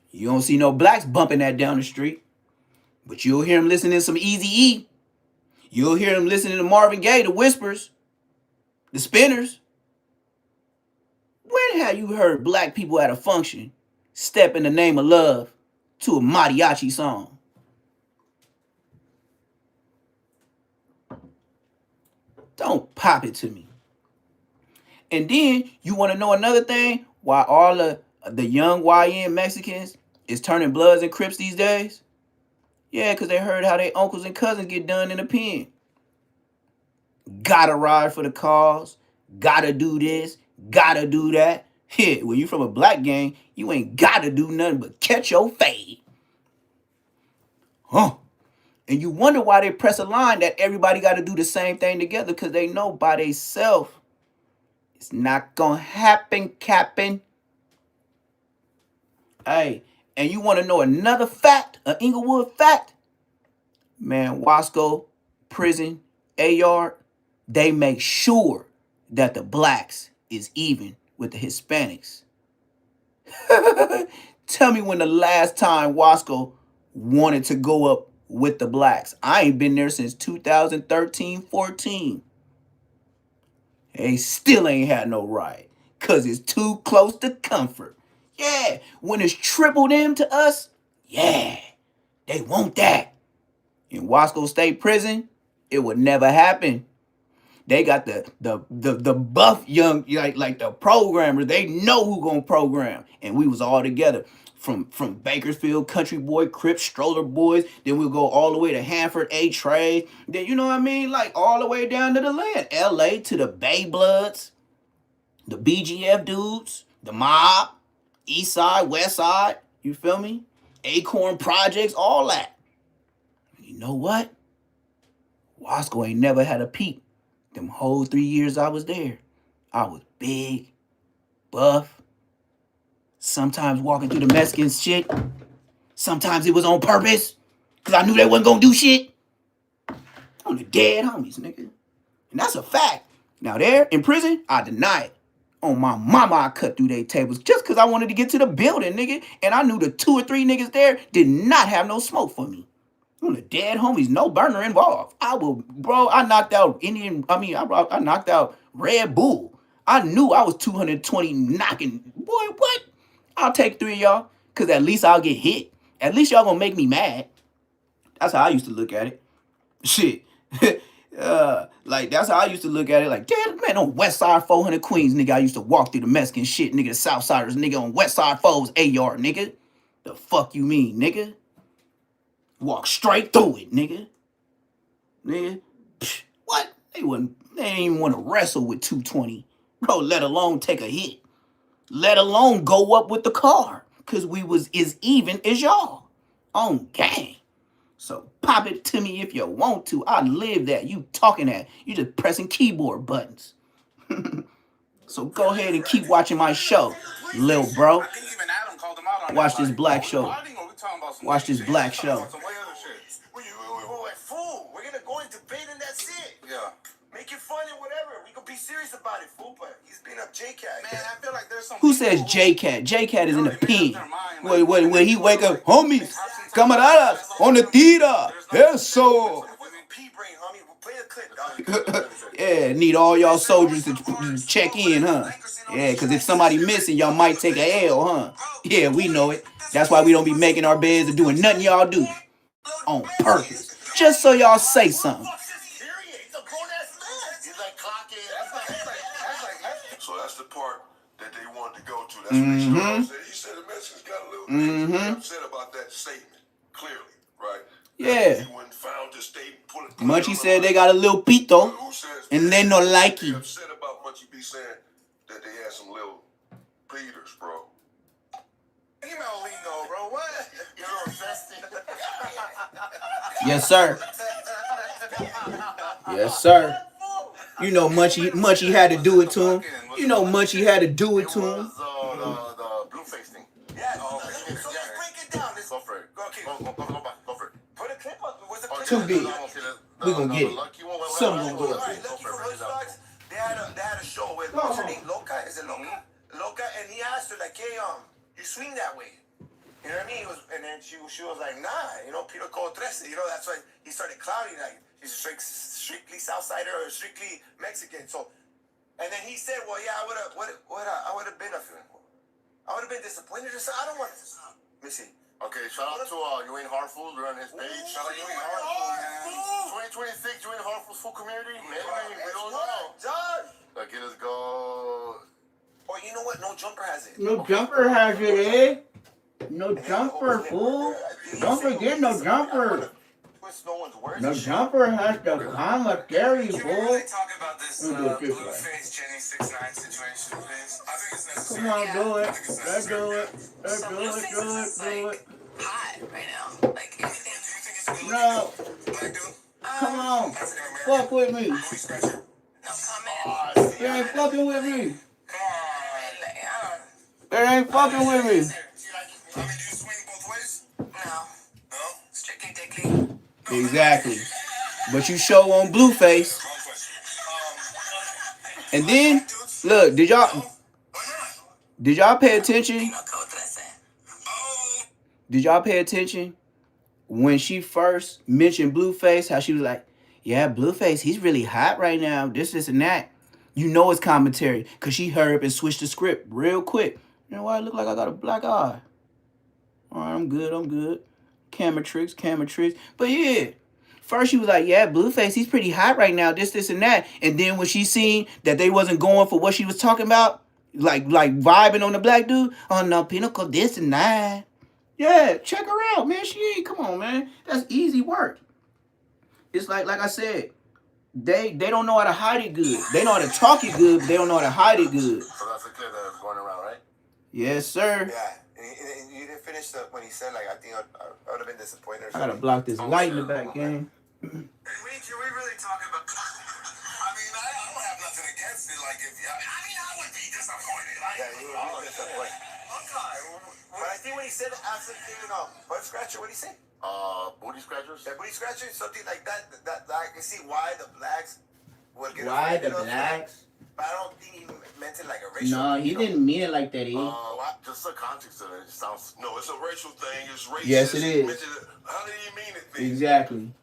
A: You don't see no blacks bumping that down the street. But you'll hear them listening to some Eazy-E. You'll hear them listening to Marvin Gaye, the Whispers, the Spinners. When have you heard black people at a function step in the name of love to a mariachi song? Don't pop it to me. And then you want to know another thing? Why all the young YN Mexicans is turning Bloods and Crips these days? Yeah, because they heard how their uncles and cousins get done in the pen. Gotta ride for the cause. Gotta do this. Gotta do that. Yeah, when you from a black gang, you ain't gotta do nothing but catch your fade. Huh. And you wonder why they press a line that everybody got to do the same thing together, because they know by themselves it's not going to happen, Captain. Hey, and you want to know another fact, an Inglewood fact? Man, Wasco, prison, A-Yard, they make sure that the blacks is even with the Hispanics. Tell me when the last time Wasco wanted to go up with the blacks. I ain't been there since 2013-14. They still ain't had no right, because it's too close to comfort. Yeah, when it's triple them to us, yeah, they want that. In Wasco State Prison, it would never happen. They got the buff young, like the programmers. They know who gonna program. And we was all together. From Bakersfield, Country Boy, Crips, Stroller Boys. Then we'll go all the way to Hanford, A-Trade. Then, you know what I mean? Like all the way down to the land. L.A. to the Bay Bloods. The BGF dudes. The Mob. East Side, West Side. You feel me? Acorn Projects, all that. You know what? Wasco ain't never had a peep. Them whole 3 years I was there. I was big, buff. Sometimes walking through the Mexican shit. Sometimes it was on purpose. Because I knew they wasn't going to do shit. On the dead homies, nigga. And that's a fact. Now there, in prison, I deny it. On my mama, I cut through their tables just because I wanted to get to the building, nigga. And I knew the 2 or 3 niggas there did not have no smoke for me. On the dead homies, no burner involved. I knocked out I knocked out Red Bull. I knew I was 220 knocking. Boy, what? I'll take 3 of y'all, because at least I'll get hit. At least y'all gonna make me mad. That's how I used to look at it. Shit. Like, that's how I used to look at it. Like, damn, man, on West Side 400 Queens, nigga, I used to walk through the Mexican shit, nigga, the Southsiders, nigga, on West Side 4's A-Yard, nigga. The fuck you mean, nigga? Walk straight through it, nigga. Nigga. Psh, what? They didn't even want to wrestle with 220. Bro, let alone take a hit. Let alone go up with the car. Because we was as even as y'all. On gang. So pop it to me if you want to. I live that. You talking that. You just pressing keyboard buttons. So go ahead and keep watching my show, lil bro. Watch this black show. Watch this black show.
B: Fool, we're gonna go into debate and that's it. Yeah. Make it funny, whatever. We could be serious about it, fool, but he's being up J-Cat. Man, I feel like there's some...
A: Who says J-Cat? J-Cat is in the pen. When he wake up, homies, camaradas, on the theater. Eso. Yeah, need all y'all soldiers to check in, huh? Yeah, because if somebody missing, y'all might take a L, huh? Yeah, we know it. That's why we don't be making our beds or doing nothing y'all do. On purpose. Just so y'all say something.
B: So that's the part that they wanted to go to. That's what he started saying. He said the Mexicans got a little upset about that statement, clearly, right?
A: Yeah.
B: He went found the statement,
A: Munchie said they got a little pito, and they no like it.
B: Upset about Munchie B saying that they had some little Peters, bro. You know we know, bro. What? You're investing.
A: Yes, sir. Yes, sir. You know Munchie had to do it to him. You know Munchie had to do it to him.
B: The blue face thing. Yeah. So let's break it down. Go for it. Okay. Go back. Go for it. Put a clip up. What's the clip?
A: Too big. We gonna get it. Some gonna go up.
B: Lucky for Woodstocks, they had a show with what's her name? Loca? Is it Loca? Loca, and he asked her like, hey, you swing that way. You know what I mean? And then she was like, nah, Pito Code 13. That's why he started clouding like he's strictly Southsider or strictly Mexican. So, and then he said, well, yeah, I would have been disappointed or something. I don't want to. Let me see. Okay, shout out to Ewing Hartful. We're on his page. Shout out to Ewing Hartful. 2026 Ewing Hartful's full community. Maybe we don't know. Like, let us go. Oh, you know what? No Jumper has it.
A: No Jumper has it, eh? No Jumper, fool. Don't forget No Jumper. No Jumper has the commentary, fool.
C: Can we really talk about this Blueface Jenny 6ix9ine situation, please? I think it's necessary.
A: Come on, do it. Let's do it. Let's do it. Do it.
C: Hot right now. Like, do you think it's a
A: No.
C: black dude?
A: Come on. Fuck with me.
C: No comment.
A: You ain't fucking with me.
C: Come on.
A: It ain't fucking with me.
C: I mean, do you swing both ways? No. No? Strictly dickly.
A: Exactly. But you show on Blueface. And then, look, did y'all pay attention? Did y'all pay attention when she first mentioned Blueface? How she was like, yeah, Blueface, he's really hot right now. This, and that. You know it's commentary. Because she hurried up and switched the script real quick. You know why I look like I got a black eye? All right, I'm good. Camera tricks. But yeah, first she was like, yeah, Blueface, he's pretty hot right now. This, and that. And then when she seen that they wasn't going for what she was talking about, like vibing on the black dude, oh no, Pinnacle, this and that. Yeah, check her out, man. Come on, man. That's easy work. It's like I said, they don't know how to hide it good. They know how to talk it good, but they don't know how to hide it good.
B: So that's the clip that's going around, right?
A: Yes, sir.
B: Yeah. And you didn't finish when he said, like, I think I would have been disappointed.
A: I gotta block this light in the back, gang.
C: Can we really talk about... I mean, I don't have nothing against it. Like, I would be disappointed.
B: Yeah, you would be disappointed.
C: Okay.
B: But I think when he said after butt scratcher, what did he say? Booty scratchers? Yeah, booty scratchers, something like that. That I can see why the blacks would get
A: Why the blacks?
B: But I don't think he meant it like a racial
A: thing. No, he didn't mean it like that,
B: just the context of it sounds... No, it's a racial thing. It's racist.
A: Yes, it is.
B: How did he mean it?
A: Exactly.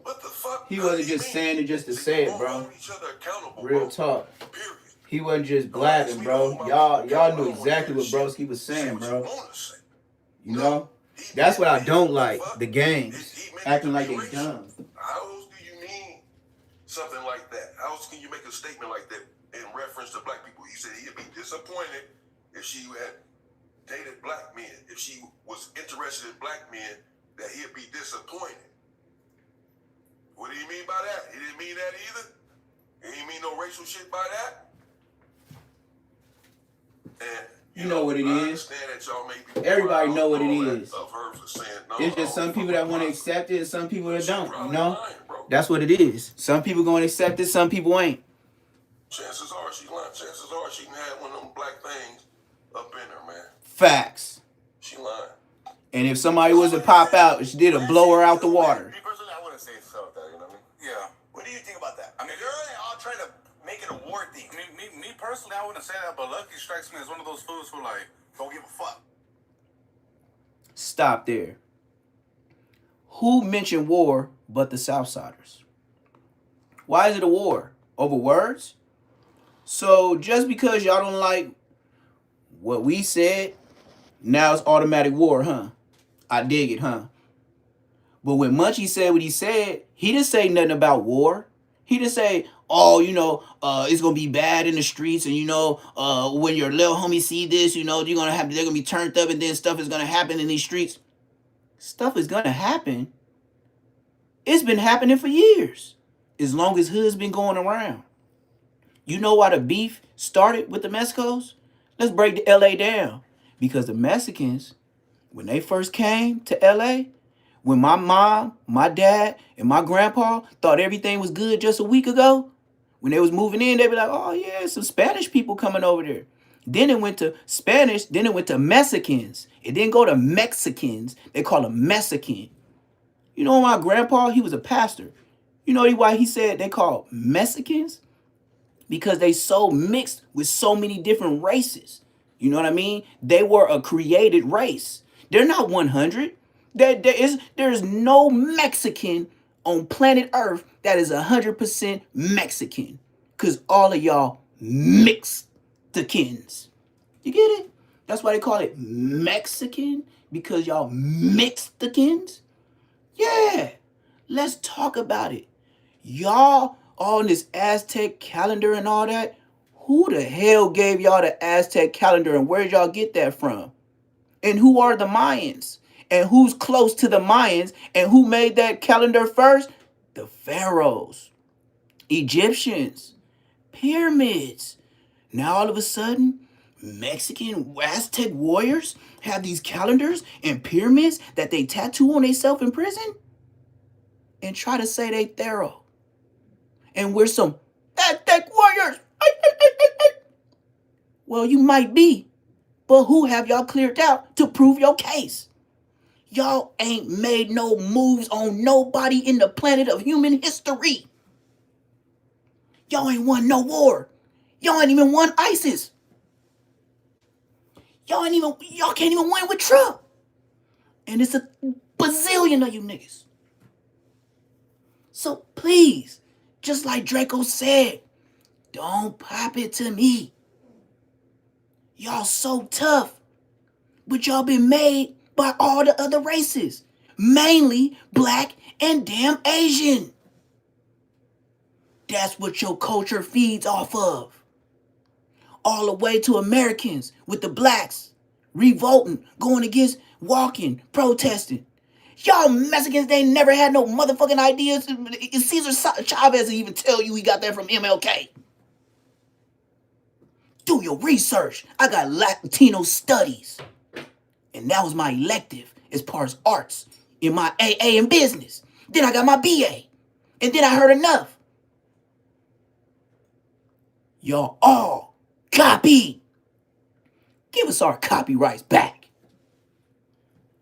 B: What the fuck?
A: He wasn't just saying it just to say it, bro.
B: Each other accountable,
A: Real talk.
B: Period.
A: He wasn't just blabbing, bro. Y'all knew exactly what Broski was saying, bro. You know? That's what I don't like. The games. Acting like they dumb.
B: How else do you mean something like that? How else can you make a statement like that in reference to black people? He said he'd be disappointed if she had dated black men. If she was interested in black men, that he'd be disappointed. What do you mean by that? He didn't mean that either? He didn't mean no racial shit by that? And
A: you know what it is.
B: That y'all may be
A: everybody know what it is.
B: Of her for saying, no,
A: it's just some people that want to accept it and some people that don't, you know? That's what it is. Some people going to accept it, some people ain't.
B: Chances are she lying. Chances are she had one of them black things up in her, man.
A: Facts.
B: She lying.
A: And if somebody was to pop out, she did a blow her out the water.
B: Me personally, I wouldn't say so, that, you know what I mean? Yeah. What do you think about that? I mean, they're all trying to make it a war thing.
C: Me personally, I wouldn't say that, but Lucky strikes me as one of those fools who, like,
B: don't give a fuck.
A: Stop there. Who mentioned war but the Southsiders? Why is it a war? Over words? So just because y'all don't like what we said, now it's automatic war, huh? I dig it, huh? But when Munchie said what he said, he didn't say nothing about war. He didn't say, oh, it's gonna be bad in the streets, and when your little homie see this, they're gonna be turned up, and then stuff is gonna happen in these streets. Stuff is gonna happen. It's been happening for years, as long as hood's been going around. You know why the beef started with the Mexicos? Let's break the LA down. Because the Mexicans, when they first came to LA, when my mom, my dad, and my grandpa thought everything was good just a week ago, when they was moving in, they be like, oh yeah, some Spanish people coming over there. Then it went to Spanish, then it went to Mexicans. It didn't go to Mexicans. They call them Mexican. You know my grandpa, he was a pastor. You know why he said they called Mexicans? Because they so mixed with so many different races. You know what I mean? They were a created race. They're not 100. There's no Mexican on planet Earth that is 100% Mexican. Because all of y'all Mexicans. You get it? That's why they call it Mexican. Because y'all Mexicans. Yeah. Let's talk about it. Y'all on this Aztec calendar and all that. Who the hell gave y'all the Aztec calendar, and where did y'all get that from? And who are the Mayans? And who's close to the Mayans? And who made that calendar first? The pharaohs, Egyptians, pyramids. Now all of a sudden, Mexican Aztec warriors have these calendars and pyramids that they tattoo on themselves in prison and try to say they pharaoh. And we're some Aztec warriors. Well, you might be, but who have y'all cleared out to prove your case? Y'all ain't made no moves on nobody in the planet of human history. Y'all ain't won no war. Y'all ain't even won ISIS. Y'all can't even win with Trump. And it's a bazillion of you niggas. So please, just like Draco said, don't pop it to me. Y'all so tough, but y'all been made by all the other races, mainly black and damn Asian. That's what your culture feeds off of. All the way to Americans with the blacks revolting, going against, walking, protesting. Y'all Mexicans, they never had no motherfucking ideas. Cesar Chavez even tell you he got that from MLK. Do your research. I got Latino studies. And that was my elective as far as arts in my AA in business. Then I got my BA. And then I heard enough. Y'all all copy. Give us our copyrights back.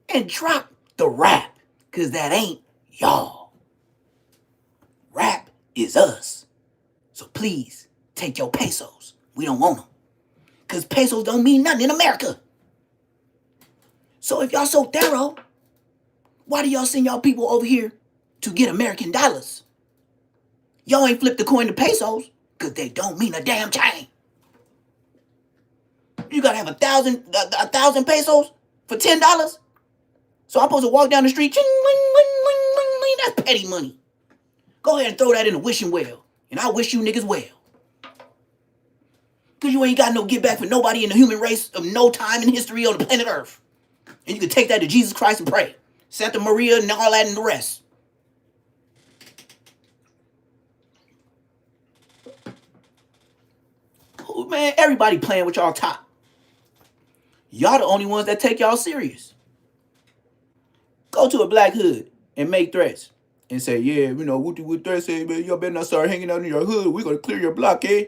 A: And drop the rap. Because that ain't y'all. Rap is us. So please take your pesos. We don't want them. Because pesos don't mean nothing in America. So if y'all so thorough, why do y'all send y'all people over here to get American dollars? Y'all ain't flipped the coin to pesos because they don't mean a damn thing. You gotta have 1,000 pesos for $10? So I'm supposed to walk down the street, ching, ling, ling, ling, ling, ling. That's petty money. Go ahead and throw that in the wishing well. And I wish you niggas well. Because you ain't got no get back for nobody in the human race of no time in history on the planet Earth. And you can take that to Jesus Christ and pray. Santa Maria and all that and the rest. Oh, man, everybody playing with y'all top. Y'all the only ones that take y'all serious. Go to a black hood and make threats. And say, yeah, what threats say, man, y'all better not start hanging out in your hood. We're going to clear your block, eh?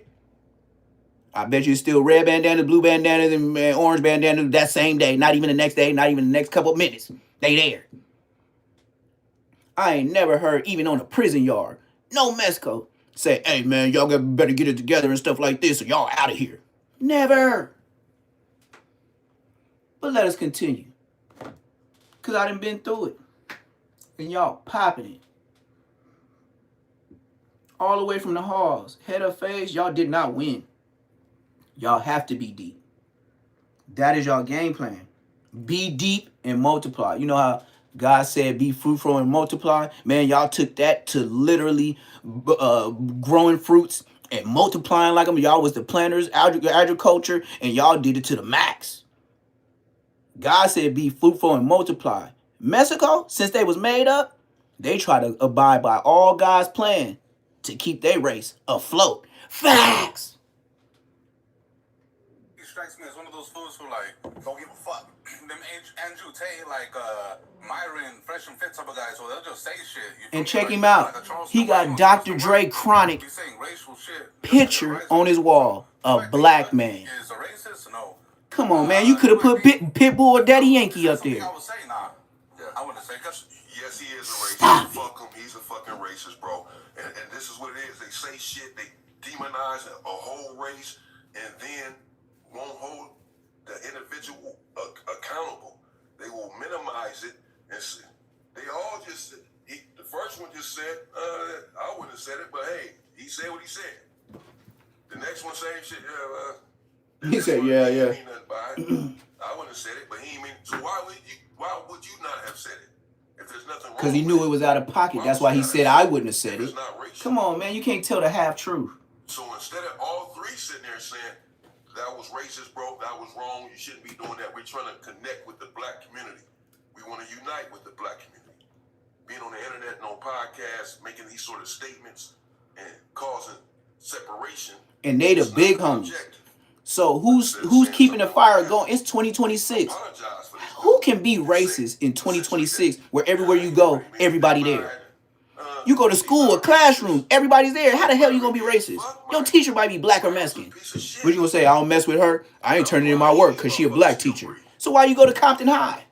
A: I bet you it's still red bandanas, blue bandanas, and orange bandanas that same day. Not even the next day, not even the next couple of minutes. They there. I ain't never heard, even on a prison yard, no Mexico, say, hey, man, y'all better get it together and stuff like this or y'all out of here. Never. But let us continue. Because I done been through it. And y'all popping it. All the way from the halls, head up face, y'all did not win. Y'all have to be deep. That is y'all game plan. Be deep and multiply. You know how God said, be fruitful and multiply. Man, y'all took that to literally growing fruits and multiplying like them. Y'all was the planters, agriculture, and y'all did it to the max. God said, be fruitful and multiply. Mexico, since they was made up, they try to abide by all God's plan to keep their race afloat. Facts.
C: He strikes me as one of those fools who like don't give a fuck. Them Andrew Tate, like Myron, Fresh and Fit type of guys, so they'll just say shit.
A: And check him out. He got Dr. Dre chronic picture on his wall. A black man.
C: Is a racist? No.
A: Come on, man. You could have put Pitbull or Daddy Yankee up there.
C: I would say nah. Yeah, I wouldn't say because
B: yes, he is a racist.
A: Stop
B: Fuck him. He's a fucking racist, bro. And this is what it is. They say shit. They demonize a whole race, and then won't hold the individual accountable. They will minimize it, and they all just. The first one just said, "I wouldn't have said it," but hey, he said what he said. The next one same shit.
A: He said, "Yeah, yeah."
B: Mean nothing by it. I wouldn't have said it, but he ain't mean. So why would you not have said it? If there's nothing wrong.
A: Because he knew it was out of pocket. That's why he said I wouldn't have said it. Come on, man. You can't tell the half truth.
B: So instead of all three sitting there saying, that was racist, bro, that was wrong, you shouldn't be doing that, we're trying to connect with the black community. We want to unite with the black community. Being on the internet and on podcasts, making these sort of statements and causing separation.
A: And they the big homies. So who's keeping the fire going? It's 2026. Who can be racist in 2026 where everywhere you go, everybody there? You go to school, a classroom, everybody's there. How the hell you gonna be racist? Your teacher might be black or Mexican. What you gonna say? I don't mess with her? I ain't turning in my work because she a black teacher. So why you go to Compton High?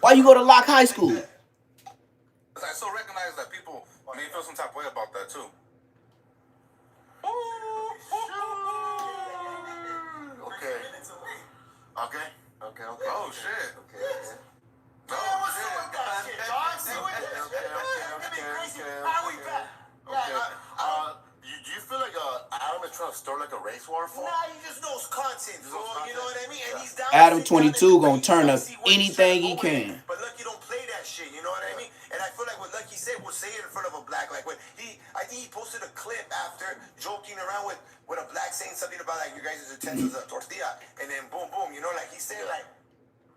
A: Why you go to Locke High School?
C: I still recognize that people may feel some type of way about that too. Okay. Oh shit. Okay. Do you feel like Adam is trying to start like a race war for? Nah, he just knows content, bro. You know what I mean? And he's down.
A: Adam 22 gonna turn up anything he can.
C: But Lucky don't play that shit. You know what I mean? And I feel like what Lucky said, we'll say it in front of a black. Like when I think he posted a clip after joking around with a black saying something about like you guys' utensils a tortilla, and then boom, boom. You know, like he said like.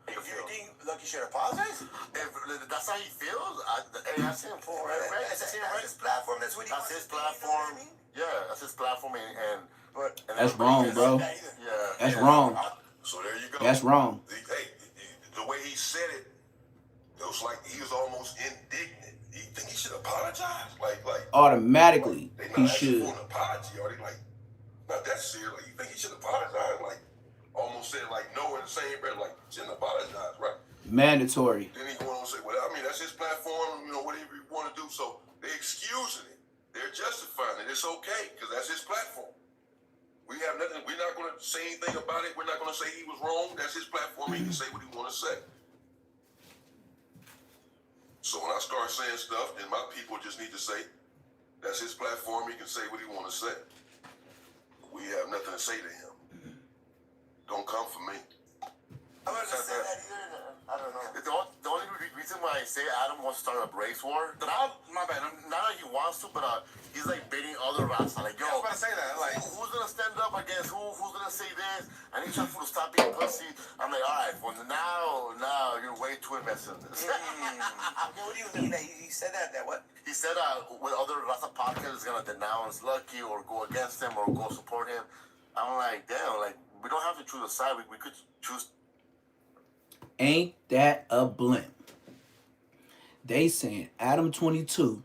C: If you think Lucky should apologize, if that's how he feels, that's him. Right? That's his platform. That's what he wants. That's his platform. Yeah, that's his platform. And
A: that's wrong, bro.
C: Yeah,
A: that's wrong.
B: So there you go.
A: That's wrong.
B: The way he said it, it was like he was almost indignant. You think he should apologize? Like
A: automatically,
B: he
A: should.
B: For an apology, or they like not that serious. Like you think he should apologize? Like. Almost said like no in the same breath, like shouldn't apologize, right?
A: Mandatory.
B: Then he went on to say, well, I mean that's his platform, you know, whatever you want to do. So they're excusing it, they're justifying it. It's okay because that's his platform. We have nothing. We're not going to say anything about it. We're not going to say he was wrong. That's his platform. He can say what he want to say. So when I start saying stuff, then my people just need to say that's his platform. He can say what he want to say. We have nothing to say to him. Don't come for me.
C: I don't say that either. I don't know. The only reason why I say Adam wants to start a race war, my bad. Not that he wants to, but he's like baiting other rats. Like, yo, I was about to say that. Like, who's gonna stand up against who? Who's gonna say this? I need some to stop being pussy. I'm like, all right, well now you're way too invested in this. What do you mean? He said that what? He said with other Raza podcasts is gonna denounce Lucky or go against him or go support him. I'm like, damn, like. We don't have to choose a side. We could choose.
A: Ain't that a blimp? They saying Adam 22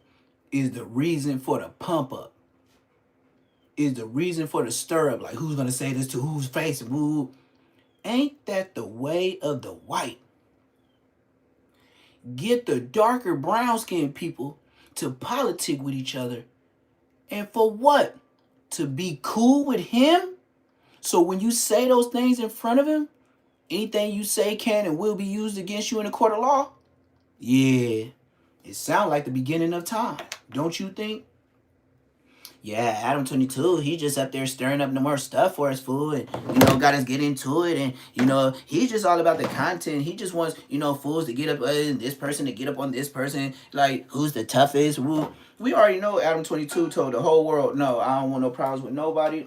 A: is the reason for the pump up. Is the reason for the stir up. Like who's gonna say this to whose face? Woo. Ain't that the way of the white? Get the darker brown skinned people to politic with each other. And for what? To be cool with him? So when you say those things in front of him, anything you say can and will be used against you in a court of law? Yeah, it sounds like the beginning of time, don't you think? yeah, Adam 22, he just up there stirring up no more stuff for us, fool, and, you know, got us get into it, and, you know, he's just all about the content. He just wants, you know, fools to get up, this person to get up on this person, like, who's the toughest, woo. We already know Adam 22 told the whole world, no, I don't want no problems with nobody,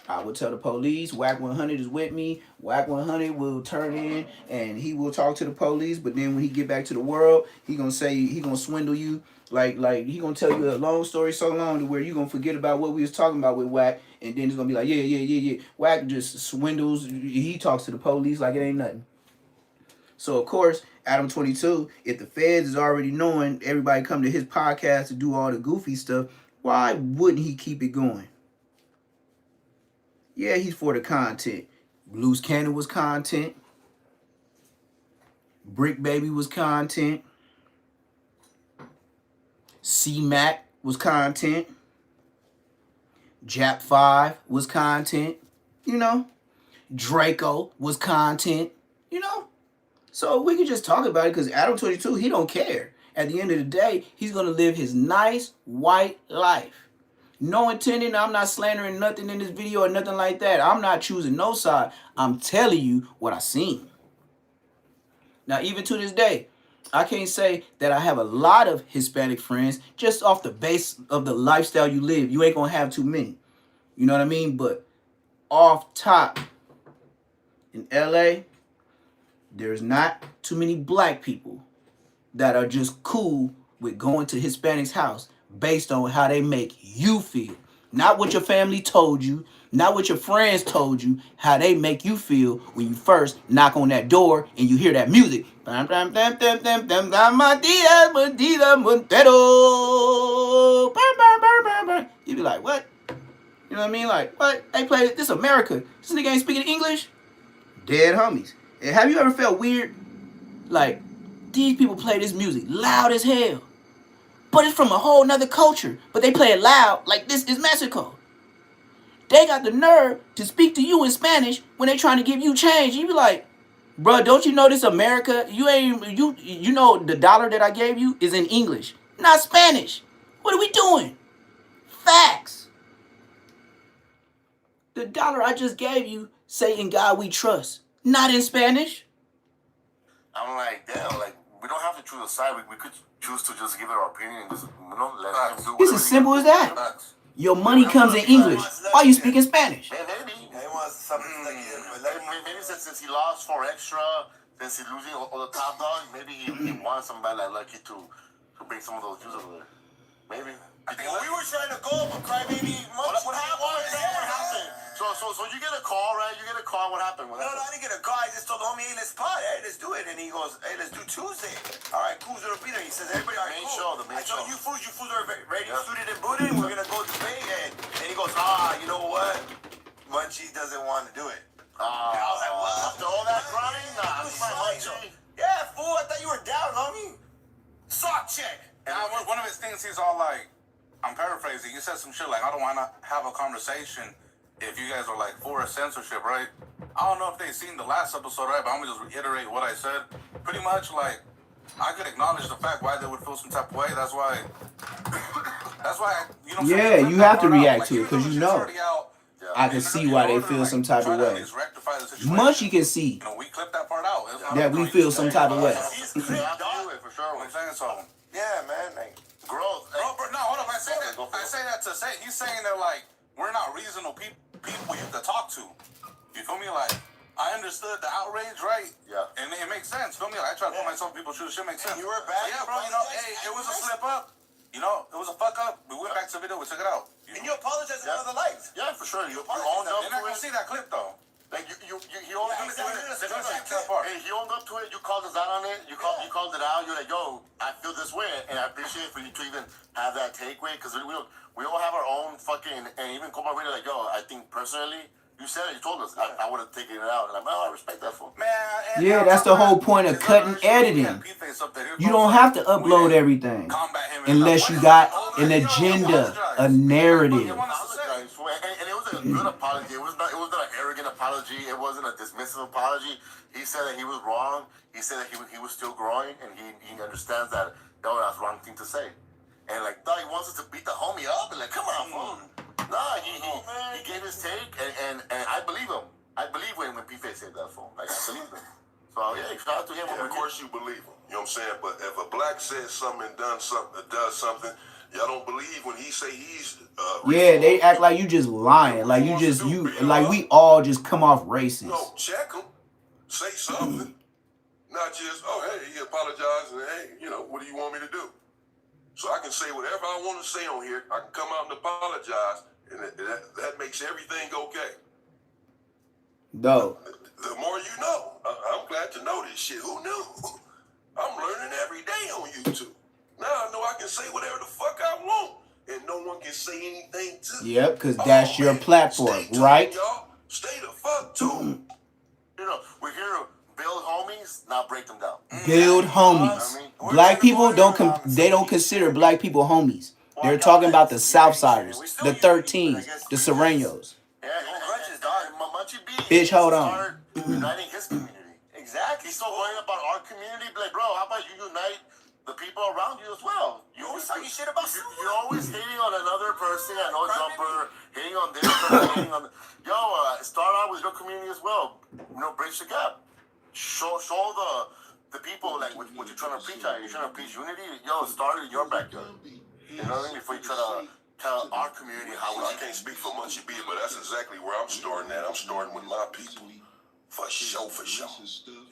A: I will tell the police, Whack 100 is with me. Whack 100 will turn in and he will talk to the police, but then when he get back to the world, he gonna say, he gonna swindle you. Like he gonna tell you a long story so long to where you gonna forget about what we was talking about with Whack, and then it's gonna be like, yeah. Whack just swindles, he talks to the police like it ain't nothing. So of course, Adam 22, if the feds is already knowing everybody come to his podcast to do all the goofy stuff, why wouldn't he keep it going? Yeah, he's for the content. Loose Cannon was content. Brick Baby was content. C-Mac was content. Jap 5 was content. You know? Draco was content. You know? So we can just talk about it because Adam 22, he don't care. At the end of the day, he's going to live his nice white life. No intending, I'm not slandering nothing in this video or nothing like that. I'm not choosing no side. I'm telling you what I seen. Now, even to this day, I can't say that I have a lot of Hispanic friends just off the base of the lifestyle you live. You ain't going to have too many. You know what I mean? But off top, in LA, there's not too many black people that are just cool with going to Hispanics' house based on how they make you feel. Not what your family told you, not what your friends told you, how they make you feel when you first knock on that door and you hear that music. You be like, what? You know what I mean? Like, what? They play this America. This nigga ain't speaking English? Dead homies. And have you ever felt weird? Like, these people play this music loud as hell. But it's from a whole nother culture. But they play it loud like this is Mexico. They got the nerve to speak to you in Spanish when they trying to give you change. You be like, bro, don't you know this America? You know the dollar that I gave you is in English, not Spanish. What are we doing? Facts. The dollar I just gave you say in God we trust, not in Spanish.
C: I'm like, damn, like, we don't have to choose a side. We could choose to just give it our opinion and just, you know, let him do whatever.
A: It's as simple as that. Your money comes in English. Why you speaking Spanish?
C: Maybe since he lost 4 extra, since he's losing all the top dog, maybe he wants somebody like Lucky to bring some of those Jews over there. Maybe. We were trying to go, but Crybaby, what happened? So you get a call, right? You get a call. What happened? No, I didn't get a call. I just told the homie, hey, let's pot. Hey, let's do it. And he goes, hey, let's do Tuesday. All right, cool. It'll be there. He says, everybody, all right, cool. The main show. I told you fools are ready, suited and booted. We're going to go debate. And he goes, you know what? Munchie doesn't want to do it. And I was like, what? After all that crying? Nah, I'm Munchie. Yeah, fool. I thought you were down, homie. Sock check.
D: And one of his things, he's all like, I'm paraphrasing. He said some shit like, I don't want to have a conversation if you guys are like for a censorship, right? I don't know if they've seen the last episode, right? But I'm gonna just reiterate what I said. Pretty much, like, I could acknowledge the fact why they would feel some type of way. That's why, you know.
A: Yeah, you have to react to it because you know. I can see why they feel some type of way. Munchie can see
D: we clipped that part out.
A: that we feel some type of way.
C: He's clipped it for sure.
D: I'm saying so.
C: Yeah, man. Like, growth.
D: Bro, no, hold up. I say that to say he's saying that like we're not reasonable people you could talk to. You feel me? Like, I understood the outrage, right?
C: Yeah.
D: And it makes sense. Feel me? Like, I try to put myself in people's shoes. Shit makes sense.
C: And you were bad.
D: Yeah, bro. You know, hey, it was a slip up. You know, it was a fuck up. We went back to the video. We took it out.
C: And you apologized in one of the lights. Yeah, for sure. You owned up to it.
D: And I can see that clip though.
C: Like he owned up to it. He owned up to it. You called us out on it. You called it out. You're like, yo, I feel this way, and I appreciate for you to even have that takeaway because we all have our own fucking, and even Coma really like, yo, I think personally. You said it. You told us. I would have taken it out. And I'm like, I respect that for.
D: Man,
A: yeah, that's the whole point of cutting editing. You don't have to upload everything unless you got an agenda, a narrative.
C: And it was a good apology. It was not an arrogant apology. It wasn't a dismissive apology. He said that he was wrong. He said that he was still growing, and he understands that, that's the wrong thing to say. and like thought he wants us to beat the homie up, and like, come on, fool. Nah, he gave his take, and I believe him. I believe when P-Face said that, fool. Like, I believe him. So yeah, shout out to him.
B: Yeah, of course you believe him. You know what I'm saying? But if a black says something and does something, y'all don't believe when he say he's
A: yeah, they act like you just lying, like like we all just come off racist.
B: No, check him, say something, not just hey, he apologized and hey, what do you want me to do? So I can say whatever I want to say on here. I can come out and apologize, and that makes everything okay.
A: No.
B: The more you know. I'm glad to know this shit. Who knew? I'm learning every day on YouTube. Now I know I can say whatever the fuck I want, and no one can say anything to me.
A: Yep, because that's your platform, right?
B: Y'all. Stay the fuck tuned.
C: We're here to build homies, not break them down.
A: Build homies. Black people don't consider black people homies. They're talking about the Southsiders, the 13s, the Serenos.
C: Yeah, Munchie B.
A: Bitch, hold on.
C: Uniting his community. Exactly. He's so worried about our community. Be like, bro, how about you unite the people around you as well? You always talking shit about someone. You're always hating on another person at No Jumper, hating on this person, hating on start out with your community as well. Bridge the gap. Show the people like what you're trying to preach at. You're trying to preach unity. Start in your backyard. You know what I mean? Before you try to tell our community how we.
B: I can't speak for Munchie B, but that's exactly where I'm starting at. I'm starting with my people. For sure.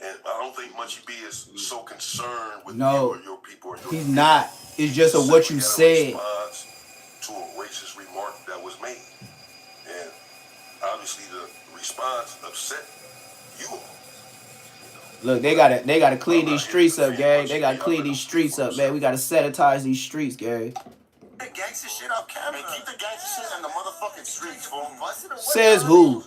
B: And I don't think Munchie B is so concerned with you or your people. Or your
A: he's not. It's just what you said.
B: Response to a racist remark that was made. And obviously the response upset you all.
A: Look, they gotta clean these streets up, gang. They gotta clean these streets up, man. We gotta sanitize these streets, gang.
C: That gangster shit off camera. Man, keep the gangster shit in the motherfucking streets, fool.
A: Says who?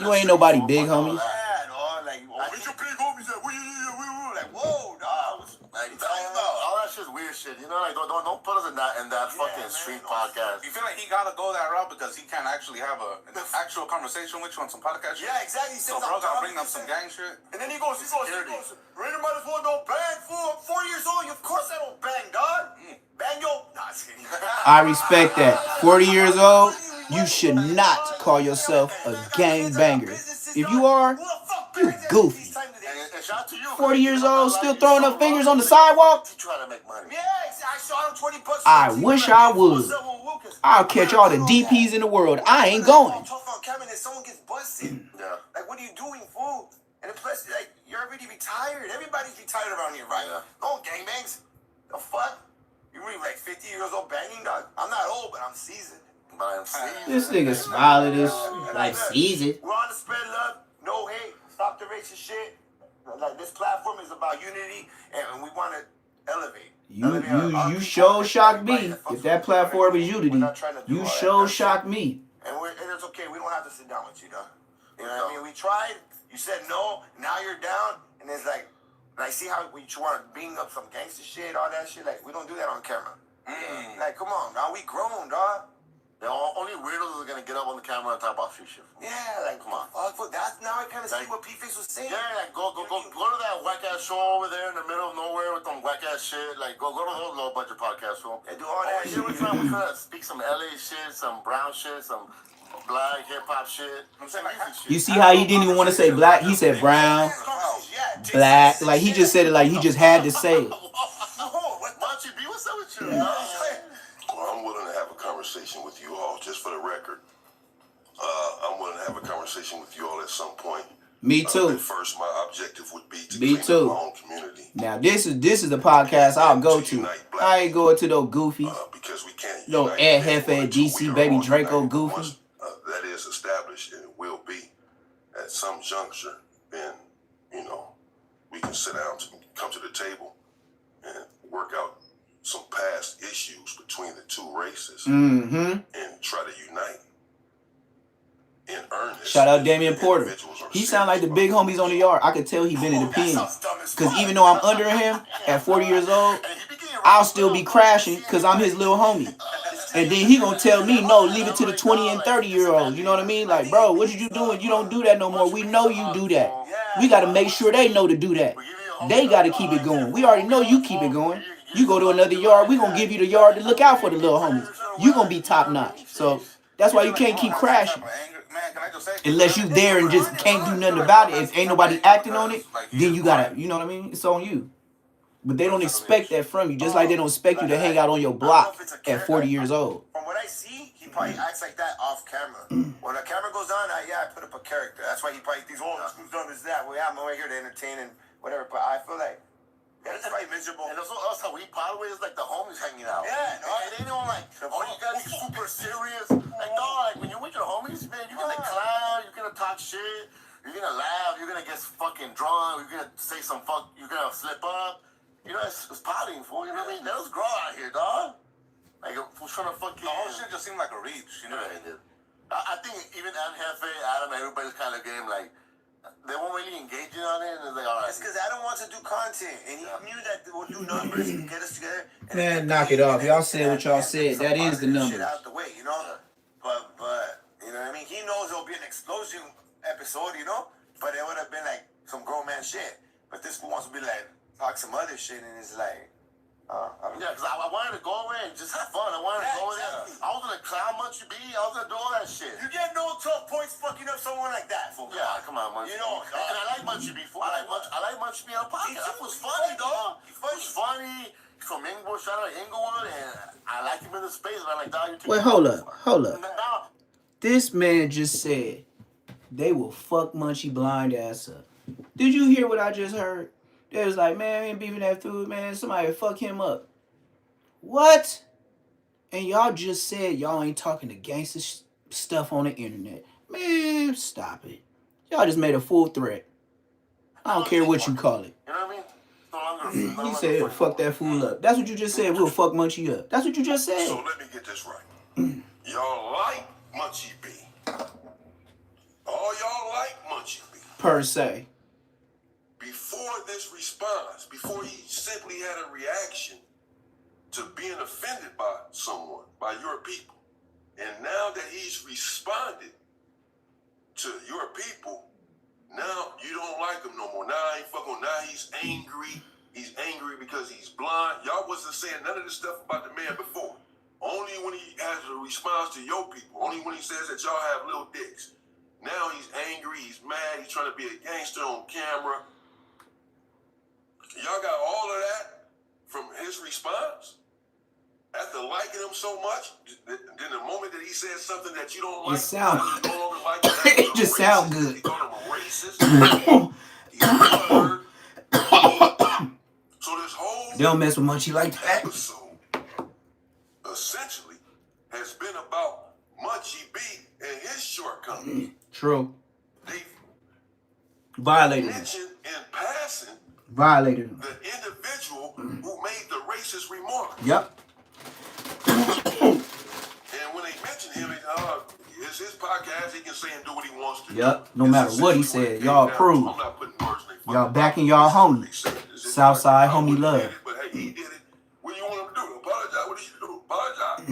A: You ain't nobody big, homie.
C: Where's your big homies at? Like, whoa, dog. All that shit's weird shit. Like, don't put us in that fucking street podcast.
D: You feel like he gotta go that route because he can't actually have an actual conversation with you on some podcast shit?
C: Yeah, exactly.
D: So bro gotta bring up some gang shit.
C: And then he goes, Raider might as well don't bang, fool. I'm 4 years old. Of course I don't bang, dog. Bang yo. Nah,
A: I respect that. 40 years old, you should not call yourself a gang banger. If you are, you goofy. 40 years old, still throwing up fingers on the sidewalk?
C: Yeah, I shot him $20.
A: I wish I would. I'll catch all the DPs in the world. I ain't going.
C: Someone gets busted. Yeah. Like, what are you doing, fool? And plus, like, you're already retired. Everybody's retired around here, right? Yeah. No gangbangs. The fuck? You really like 50 years old banging, dog? I'm not old, but I'm seasoned.
A: This nigga smiling this like seasoned.
C: We're on to spread love, no hate, stop the racist shit. Like, this platform is about unity, and we want to elevate.
A: You sure shocked me. If that platform is unity, you sure shocked me.
C: And it's okay. We don't have to sit down with you, dog. You know what I mean? We tried. You said no. Now you're down, and it's like. And I see how you want to bring up some gangster shit, all that shit. Like, we don't do that on camera. Like, come on, dog. We grown, dog. The only weirdos are going to get up on the camera and talk about street shit. Yeah, like, come on. Fuck, that's now I kind of see what P-Face was saying. Yeah, like, go to that whack-ass show over there in the middle of nowhere with some whack-ass shit. Like, go to those low-budget podcasts, fool. And do all that shit. We're trying to speak some LA shit, some brown shit, some black hip-hop shit. I'm saying, like,
A: you see how he didn't even want to say black? He said brown, black. Like, he just said it like he just had to say it.
C: Munchie B, what's up with you?
B: Well, I'm willing to have a conversation with you all, just for the record. I'm willing to have a conversation with you all at some point.
A: Me too.
B: At first, my objective would be to clean up my own community.
A: Now, this is the podcast I'll go to. I ain't going to no goofy.
B: Because we can't.
A: No Ed Hefe, DC Baby Draco goofy.
B: That is established, and it will be at some juncture. Then, we can sit down, come to the table, and work out some past issues between the two races, and try to unite in earnest.
A: Shout out Damian Porter. He sound like the big homies on the yard. I could tell he been in the pen. Because even though I'm under him at 40 years old, I'll still be crashing because I'm his little homie. And then he gonna tell me, no, leave it to the 20 and 30-year-olds. You know what I mean? Like, bro, what you doing? You don't do that no more. We know you do that. We got to make sure they know to do that. They got to keep it going. We already know you keep it going. You go to another yard, we gonna give you the yard to look out for the little homies. You gonna be top notch. So that's why you can't keep crashing. Unless you there and just can't do nothing about it. If ain't nobody acting on it, then you gotta, you know what I mean? It's on you. But they don't expect that from you, just like they don't expect you to hang out on your block at 40 years old.
C: From what I see, he probably acts like that off camera. When the camera goes on, I put up a character. That's why he probably thinks, oh, who's done this, that. Well, yeah, I'm right here to entertain and whatever. But I feel like that's probably miserable. And also us, how we probably is like the homies hanging out. Yeah, no, it ain't all like, oh, you gotta be super serious. Like, dog, like when you're with your homies, man, you're gonna clown, you're gonna talk shit, you're gonna laugh, you're gonna get fucking drunk, you're gonna say some you're gonna slip up. You know, it's potting for, you know what I mean? Let us grow out here, dog. Like, we're trying to fucking...
D: The whole shit just seemed like a reach, you know what I mean?
C: I think even Jefe, Adam, everybody's kind of getting like, they weren't really engaging on it, and it's like, all right. It's because Adam wants to do content, and he knew that we'll do numbers and get us together.
A: Man, knock it off. Y'all said what y'all said. That is the number.
C: Out the way, you know? But, you know what I mean? He knows there'll be an explosion episode, you know? But it would have been like some grown man shit. But this one wants to be like, talk some other shit, and it's like, yeah, because I wanted to go away and just have fun. I wanted to go in there. I was gonna clown Munchie B. I was gonna do all that shit. You get no 12 points fucking up someone like that, fool. Yeah, come on, Munchie. You know, and I like Munchie B. I like Munchie B on podcast. That was funny, dog. He was funny. He's from Inglewood. Shout out to Inglewood, and I like him in the space. But I'm like, dog,
A: wait, hold up. This man just said they will fuck Munchie blind ass up. Did you hear what I just heard? They was like, man, we ain't beefing that food, man. Somebody fuck him up. What? And y'all just said y'all ain't talking the gangster stuff on the internet. Man, stop it. Y'all just made a full threat. I don't care what you call it.
C: You know what I mean?
A: He said, fuck that fool up. That's what you just said. We'll fuck Munchie up. That's what you just said.
B: So let me get this right. Y'all like Munchie B. All y'all like Munchie B.
A: Per se.
B: Before this response, before he simply had a reaction to being offended by someone, by your people, and now that he's responded to your people, now you don't like him no more. Now I ain't fucking. Now he's angry. He's angry because he's blind. Y'all wasn't saying none of this stuff about the man before. Only when he has a response to your people. Only when he says that y'all have little dicks. Now he's angry. He's mad. He's trying to be a gangster on camera. Y'all got all of that from his response? After liking him so much, then the moment that he says something that you don't like,
A: it just sounds good.
B: He called him a racist. He's so this whole
A: they don't mess with Munchie like that.
B: Episode essentially has been about Munchie B and his shortcomings.
A: True.
B: They
A: violated him.
B: Mentioned in passing.
A: Violated him.
B: The individual who made the racist remark.
A: Yep.
B: And when they mention him, it's his podcast. He can say and do what he wants to.
A: Yep. No matter what he said, y'all approve. Y'all backing y'all homie. Southside homie love.
B: But hey, he did it. What do you want him to do? Apologize. What did you do? Apologize.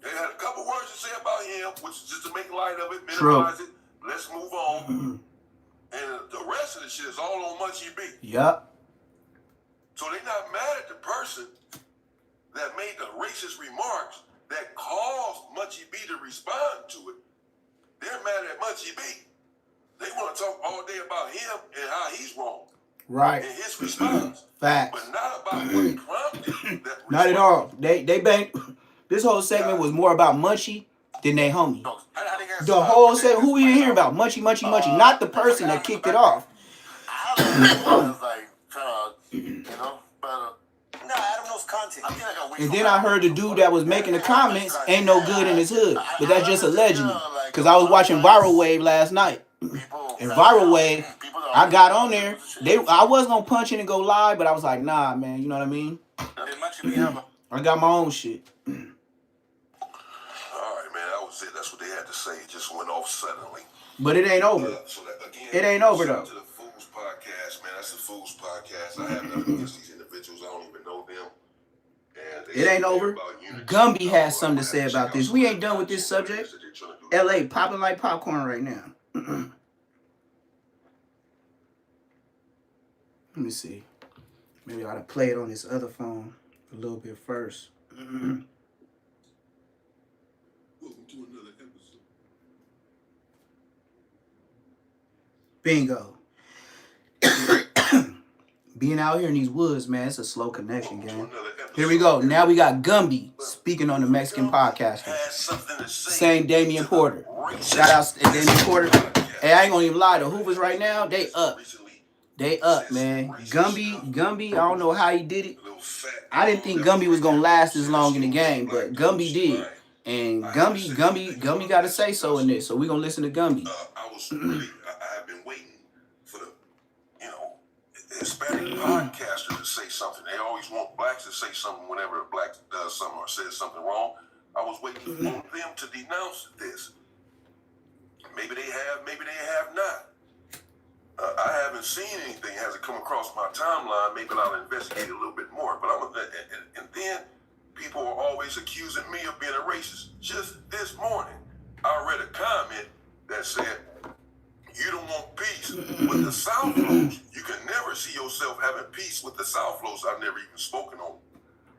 B: They had a couple words to say about him, which is just to make light of it, minimize it. Let's move on. And the rest of the shit is all on Munchie B.
A: Yep.
B: So they're not mad at the person that made the racist remarks that caused Munchie B to respond to it. They're mad at Munchie B. They want to talk all day about him and how he's wrong.
A: Right.
B: And his response.
A: Facts.
B: But not about what prompted that response.
A: Not at all. They banked. This whole segment was more about Munchie than they homie. The whole segment, who we didn't hear about? Munchie. Not the person that kicked it off. And then I heard the dude that was making the comments ain't no good in his hood. But that's just allegedly. Because I was watching Viral Wave last night. And Viral Wave, I got on there. I was going to punch in and go live, but I was like, nah, man. You know what I mean? I got my own shit.
B: All right, man. That was it. That's what they had to say. It just went off suddenly.
A: But it ain't over. It ain't over, though.
B: To the Fools Podcast, man. That's the Fools Podcast. I have nothing against these individuals. I don't even know them.
A: It ain't over. Gumby has something to say about this. We ain't done with this subject. LA popping like popcorn right now. Let me see. Maybe I ought to play it on this other phone. a little bit first.
B: Welcome to another episode.
A: Bingo. Being out here in these woods, man, it's a slow connection, gang. Here we go. Now we got Gumby speaking on the Mexican podcaster. Same Damian Porter. Shout out to Damian Porter. Hey, I ain't gonna even lie. The Hoovers right now, they up. They up, man. Gumby, I don't know how he did it. I didn't think Gumby was gonna last as long in the game, but Gumby did. And Gumby got to say so in this. So we gonna listen to Gumby.
B: I've been waiting for the, Hispanic podcaster to say something. They always want blacks to say something whenever a black does something or says something wrong. I was waiting on them to denounce this. Maybe they have not. I haven't seen anything. Has it come across my timeline? Maybe I'll investigate a little bit more. But and then people are always accusing me of being a racist. Just this morning, I read a comment that said, "You don't want peace with the South Flows. You can never see yourself having peace with the South Flows." I've never even spoken on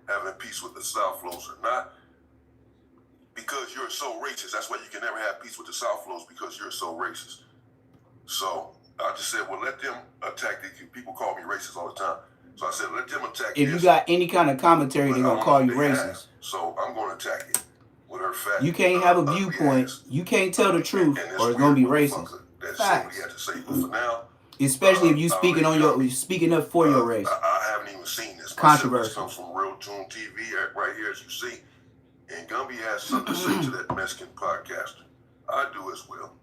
B: having peace with the South Flows or not, because you're so racist. That's why you can never have peace with the South Flows, because you're so racist. So I just said, well, let them attack these people. Call me racist all the time. So I said, let them attack.
A: If you got any kind of commentary, they're gonna call you racist.
B: So I'm gonna attack it with her fact.
A: You can't have a viewpoint. You can't tell the truth, or it's gonna be racist. Facts.
B: But for now,
A: especially if you speaking on your speaking up for your race.
B: I haven't even seen this.
A: Controversy.
B: This comes from Real Tune TV right here, as you see. And Gumby has something to say to that Mexican podcaster. I do as well.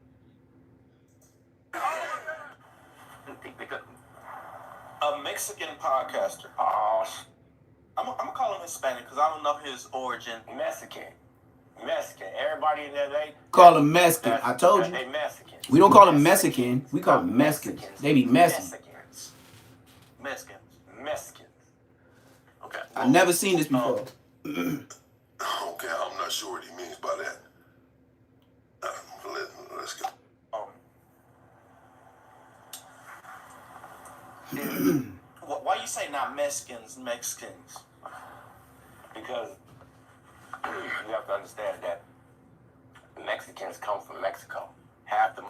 E: A Mexican podcaster. I'm gonna call him Hispanic because I don't know his origin.
F: Mexican. Everybody in LA
A: Call them Mexican. I told you.
F: They Mexicans.
A: We don't call them Mexican. We call them Mexicans. They be messy.
F: Mexicans.
E: Okay.
A: I never seen this before.
B: Okay, I'm not sure what he means by that. Let's go.
E: Why you say not Mexicans?
F: Because you have to understand that Mexicans come from Mexico. Half the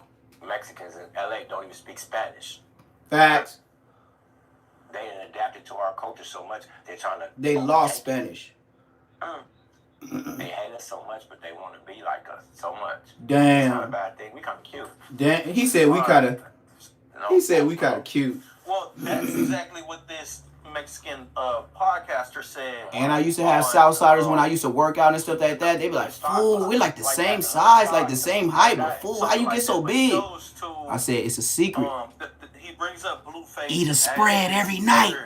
F: Mexicans in LA don't even speak Spanish.
A: Facts.
F: They ain't adapted to our culture so much. They're trying to.
A: They lost Spanish.
F: They hate us so much, but they want to be like us so much.
A: Damn.
F: It's not a bad thing. We kind of cute.
A: Damn. He said we kind of. He said we kind of cute.
E: Well, that's exactly what this Mexican podcaster said.
A: And I used to have Southsiders when I used to work out and stuff like that. They be like, "Fool, we're like the same size, like the same height, but fool, how you get so big?" I said, "It's a secret.
E: He brings up Blueface.
A: Eat a spread every night,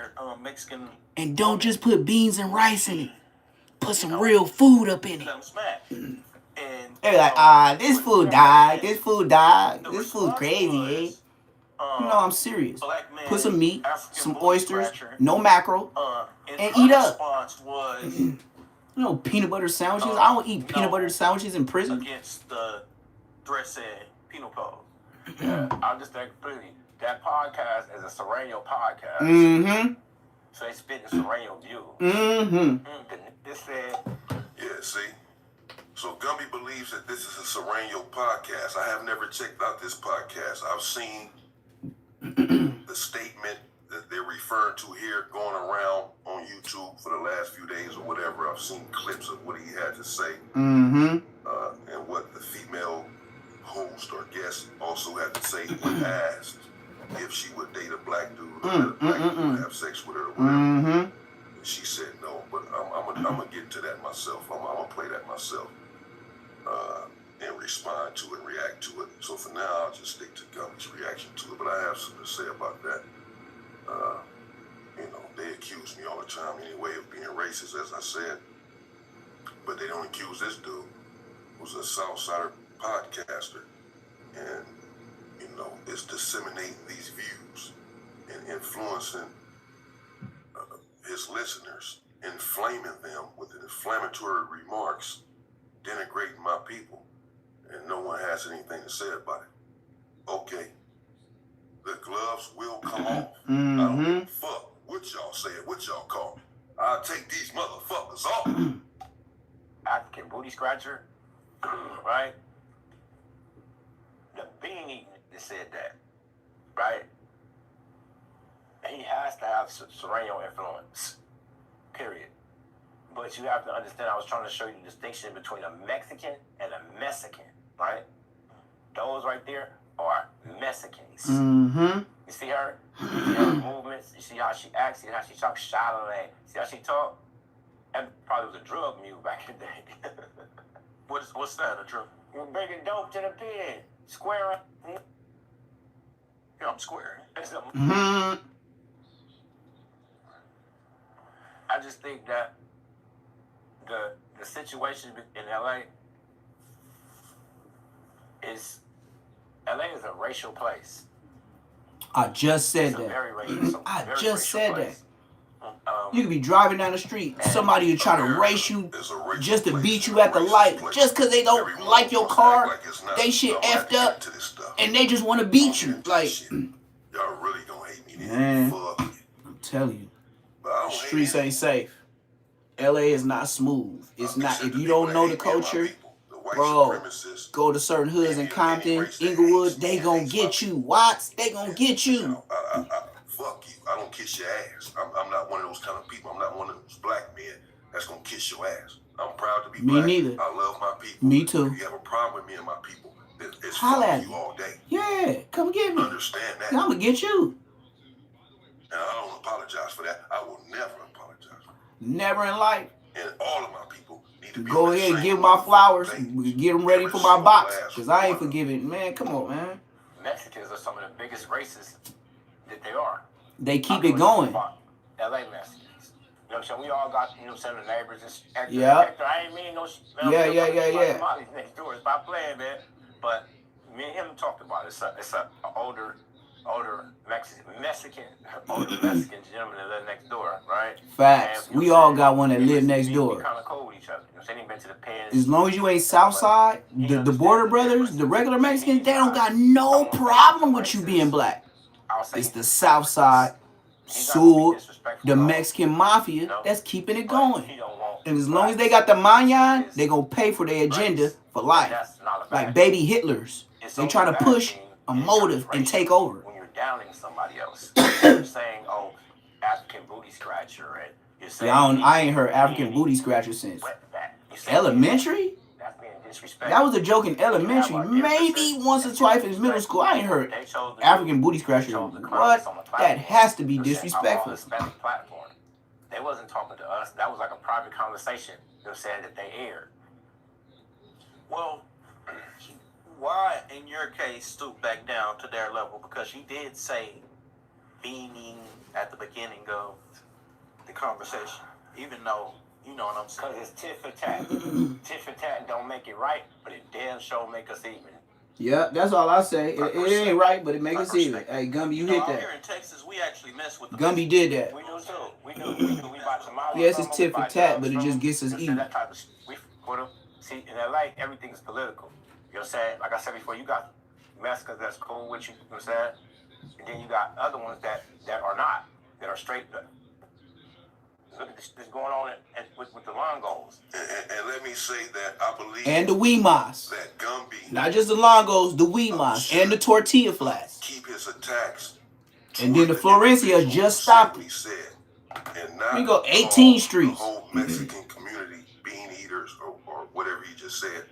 E: Mexican,
A: and don't just put beans and rice in it. Put some real food up in it."
E: And
A: They like, this food died. This food died. This food crazy, eh? No, I'm serious. Put some meat, some oysters, no mackerel, and eat up. You know, peanut butter sandwiches. I don't eat peanut butter sandwiches in prison.
E: Against the dress penal code.
F: Yeah, I understand completely. That podcast is a Serrano podcast.
A: Mm-hmm.
F: So they spit in Serrano view.
A: Mm-hmm.
F: It said.
B: Yeah, see? So Gumby believes that this is a Serrano podcast. I have never checked out this podcast. I've seen the statement that they're referring to here going around on YouTube for the last few days or whatever. I've seen clips of what he had to say.
A: Mm-hmm.
B: And what the female host or guest also had to say when asked if she would date a black dude or let a black dude have sex with her or whatever.
A: Mm-hmm.
B: And she said no, but I'm gonna get to that myself. I'm gonna play that myself and respond to it and react to it. So for now, I'll just stick to Gumby's reaction to it. But I have something to say about that. They accuse me all the time anyway of being racist, as I said. But they don't accuse this dude, who's a Southsider podcaster, and is disseminating these views and influencing his listeners, inflaming them with inflammatory remarks, denigrating my people, and no one has anything to say about it. Okay, the gloves will come off. I don't give a fuck what y'all say, what y'all call me. I'll take these motherfuckers off.
F: African booty scratcher, right? The beanie that said that, right? He has to have Sereno influence, period. But you have to understand, I was trying to show you the distinction between a Mexican and a Mexican, right? Those right there are Mexicans.
A: Mm-hmm.
F: You see her? You see her movements? You see how she acts? You see how she talks? Charlemagne. See how she talk? And probably was a drug mule back in the day.
E: What's that, a drug?
F: You're bringing dope to the pen. Square.
E: Yeah, I'm square.
A: Mm-hmm.
F: I just think that the situation in LA is a racial place.
A: I just said
F: It's a
A: that.
F: very racial.
A: I
F: very
A: just
F: racial
A: said
F: place.
A: You could be driving down the street, somebody will try to race you just to beat you at the light, just because they don't like your car. They shit effed up, and they just want to beat you. Like,
B: y'all really don't hate me,
A: man,
B: fuck.
A: I'm telling you, the streets ain't safe. LA is not smooth. It's not. If you don't know the culture, bro, go to certain hoods in Compton, Inglewood, they gonna get you. Watts, they gonna get you.
B: Fuck you. I don't kiss your ass. I'm not one of those kind of people. I'm not one of those black men that's gonna kiss your ass. I'm proud to be black.
A: Me neither.
B: I love my people.
A: Me too.
B: If you have a problem with me and my people, it's
A: Holla
B: fuck
A: at
B: you
A: me.
B: all day.
A: Yeah, come get me.
B: Understand that.
A: I'm gonna get you.
B: And I don't apologize for that. I will never apologize.
A: Never in life.
B: And all of my people need to be
A: Go ahead and give my flowers. Get them ready for my box. Because I ain't forgiving. Man, come on, man.
F: Mexicans are some of the biggest races that they are.
A: They keep it going.
F: LA Mexicans. You know what I'm saying? We all got, you know what I'm saying, the neighbors. Hector,
A: Yeah.
F: Hector, I ain't mean no shit.
A: Yeah.
F: Molly's next door. Stop playing, man. But me and him talked about it. It's a older Mexican gentleman that live next door, right?
A: Facts.
F: And,
A: we all got one that live next door.
F: We kind of cool with each other. You know what I'm saying? He been to the pen.
A: As long as you ain't Southside, the border brothers, the regular Mexicans, they don't got no problem with you being black. It's the Southside, Sud, the Mexican mafia that's keeping it going. And as long as they got the manyan, they gonna pay for their agenda for life. Like baby Hitlers. They try to push a motive and take over.
F: When you're downing somebody else, you're saying, "Oh, African booty scratcher," and you're saying,
A: I ain't heard African booty scratcher since elementary.
F: That's being disrespectful.
A: That was a joke in elementary. Maybe once or twice in middle school. I ain't heard African booty scratcher. What? That has to be disrespectful.
F: Platform. They wasn't talking to us. That was like a private conversation. They're saying that they aired.
E: Well, why, in your case, stoop back down to their level? Because you did say beaning at the beginning of the conversation, even though, you know what I'm saying.
F: Because it's tit for tat. Tit for tat don't make it right, but it damn sure make us even.
A: Yeah, that's all I say. It ain't right, but it make us even. Hey, Gumby, you hit
E: out
A: that.
E: Here in Texas, we actually mess with the
A: Gumby did that.
F: We do too. We do. We buy tamales.
A: Yes, it's tit for tat, but it just gets us even.
F: That type of see, in LA, everything is political. You know what I'm saying? Like I said before, you got Mexicans that's cool with you. You know what I'm saying? And then you got other ones that are not, that are straight. Look at this going on with the Longos.
B: And let me say that I believe.
A: And the Weemas.
B: That Gumby.
A: Not just the Longos, the Weemas and the tortilla flats.
B: Keep his attacks.
A: And then the Florencia just stopped it.
B: And not
A: we go 18th Street.
B: The whole Mexican community, bean eaters, or whatever he just said.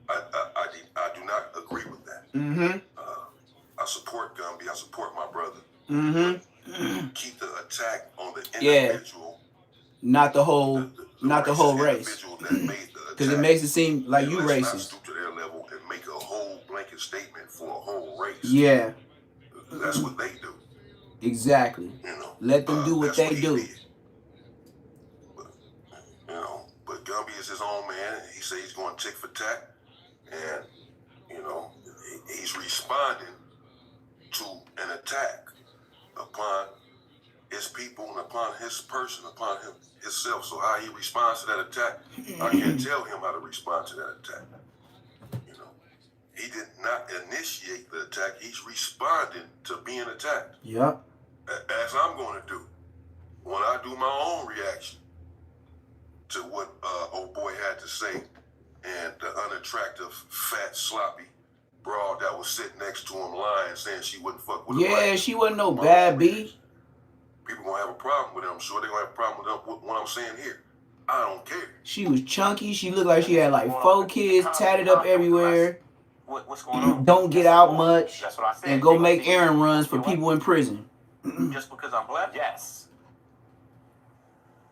B: I do not agree with that.
A: Mm-hmm.
B: I support Gumby. I support my brother.
A: Mm-hmm.
B: Keep the attack on the individual.
A: Not the whole, not the whole race. Because it makes it seem like you racist.
B: Not stoop to their level and make a whole blanket statement for a whole race.
A: Yeah.
B: That's what they do.
A: Exactly.
B: You know,
A: let them do what they do.
B: But Gumby is his own man. He says he's going tick for tack, and he's responding to an attack upon his people and upon his person, upon himself. So how he responds to that attack, I can't tell him how to respond to that attack. He did not initiate the attack. He's responding to being attacked.
A: Yep.
B: As I'm going to do when I do my own reaction to what old boy had to say, and the unattractive, fat, sloppy broad that was sitting next to him lying, saying she wouldn't fuck with him.
A: Yeah, she wasn't no bad B.
B: People gonna have a problem with him. I'm sure they're gonna have a problem with what I'm saying here. I don't care.
A: She was chunky. She looked like she had like 4 kids tatted up everywhere.
E: What's going on?
A: Don't get out much.
E: That's what I said.
A: And go make errand runs for people in prison.
E: Just because I'm black?
F: Yes.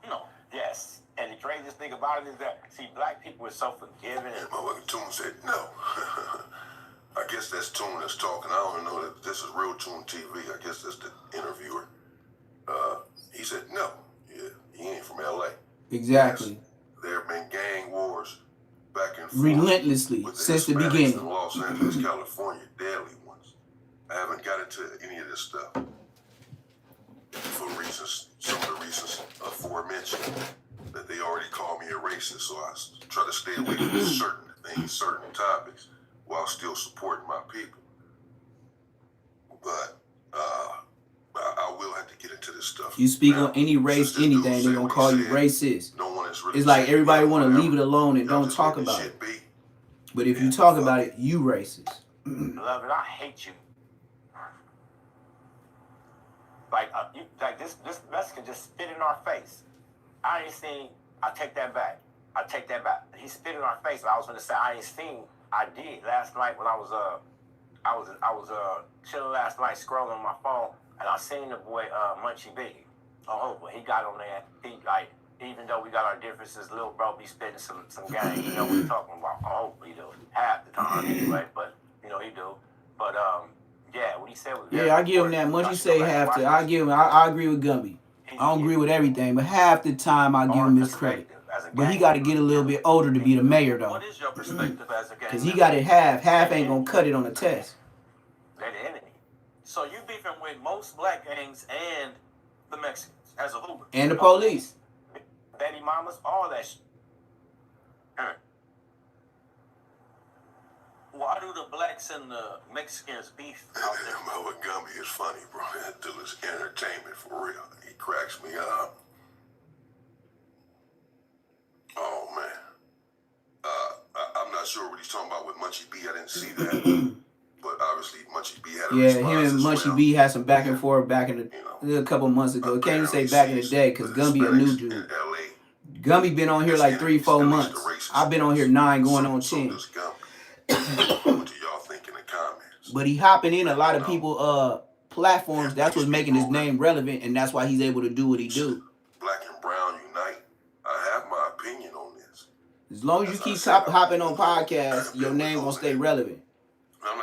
E: No.
F: Yes. And the craziest thing about it is that, see, black people are so forgiving.
B: And motherfucking Toon said no. I guess that's Toon that's talking. I don't know that this is real Toon TV. I guess that's the interviewer. He said no. Yeah, he ain't from LA.
A: Exactly.
B: Yes, there have been gang wars back and forth
A: relentlessly since the beginning.
B: In Los Angeles, California, deadly ones. I haven't got into any of this stuff for reasons, some of the reasons aforementioned, that they already called me a racist. So I try to stay away from certain things, certain topics, while still supporting my people. But I will have to get into this stuff.
A: You speak on any race, anything, they're gonna call you racist.
B: No one is really
A: it's like everybody want to leave it alone and don't talk about it. But if you talk about it, you racist.
F: Beloved, I hate you. Like this Mexican just spit in our face. I ain't seen. I take that back. He spit in our face. But I was gonna say I ain't seen. I did last night when I was chilling last night scrolling on my phone, and I seen the boy Munchie B. Oh, but he got on there. He like, even though we got our differences, little bro be spitting some game. You know what we're talking about. Oh, he do half the time anyway, but you know he do. But yeah, what he said was
A: I give him that. Munchie say half to. I give him. I agree with Gumby. I don't agree with everything, but half the time I give him his credit. But he got to get a little bit older to be the mayor, though.
E: What is your perspective as a gang?
A: Because he got it half. Half ain't going to cut it on the test.
F: They're the enemy.
E: So you beefing with most black gangs and the Mexicans as a whole?
A: And the police.
F: Baby mamas, all that shit.
E: Why do the blacks and the Mexicans beef out there?
B: Mother Gumby is funny, bro. That dude is entertainment for real. He cracks me up. Oh, man. I'm not sure what he's talking about with Munchie B. I didn't see that. But obviously, Munchie B had a response.
A: Him and Munchie B had some back and forth back in a couple months ago. Can't even say back in the day because Gumby a new dude. Gumby been on here like 3-4 months. I've been on here 9 going on 10.
B: What do y'all think in the comments?
A: But he hopping in a lot of people platforms. That's what's making his name relevant, and that's why he's able to do what he do.
B: Black and brown unite. I have my opinion on this.
A: As long as you keep hopping on podcasts, your name gonna stay relevant.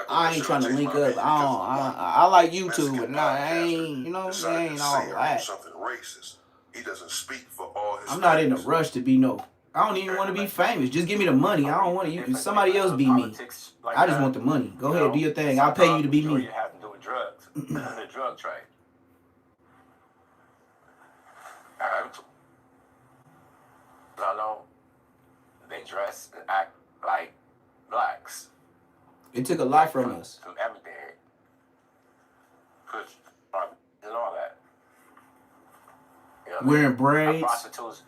A: I ain't trying to link up. I like YouTube, but I ain't, I ain't all that.
B: Something racist. He doesn't speak for all his.
A: I'm not in a rush to be I don't even want to be famous. Just give me the money. I don't want to. Somebody else be me. I just want the money. Go ahead, do your thing. I'll pay you to be me.
F: You have to do with drugs, the drug trade. I know they dress and act like blacks.
A: It took a lot from us.
F: From everything. And all that. You know
A: Wearing braids.
F: Prostitutes.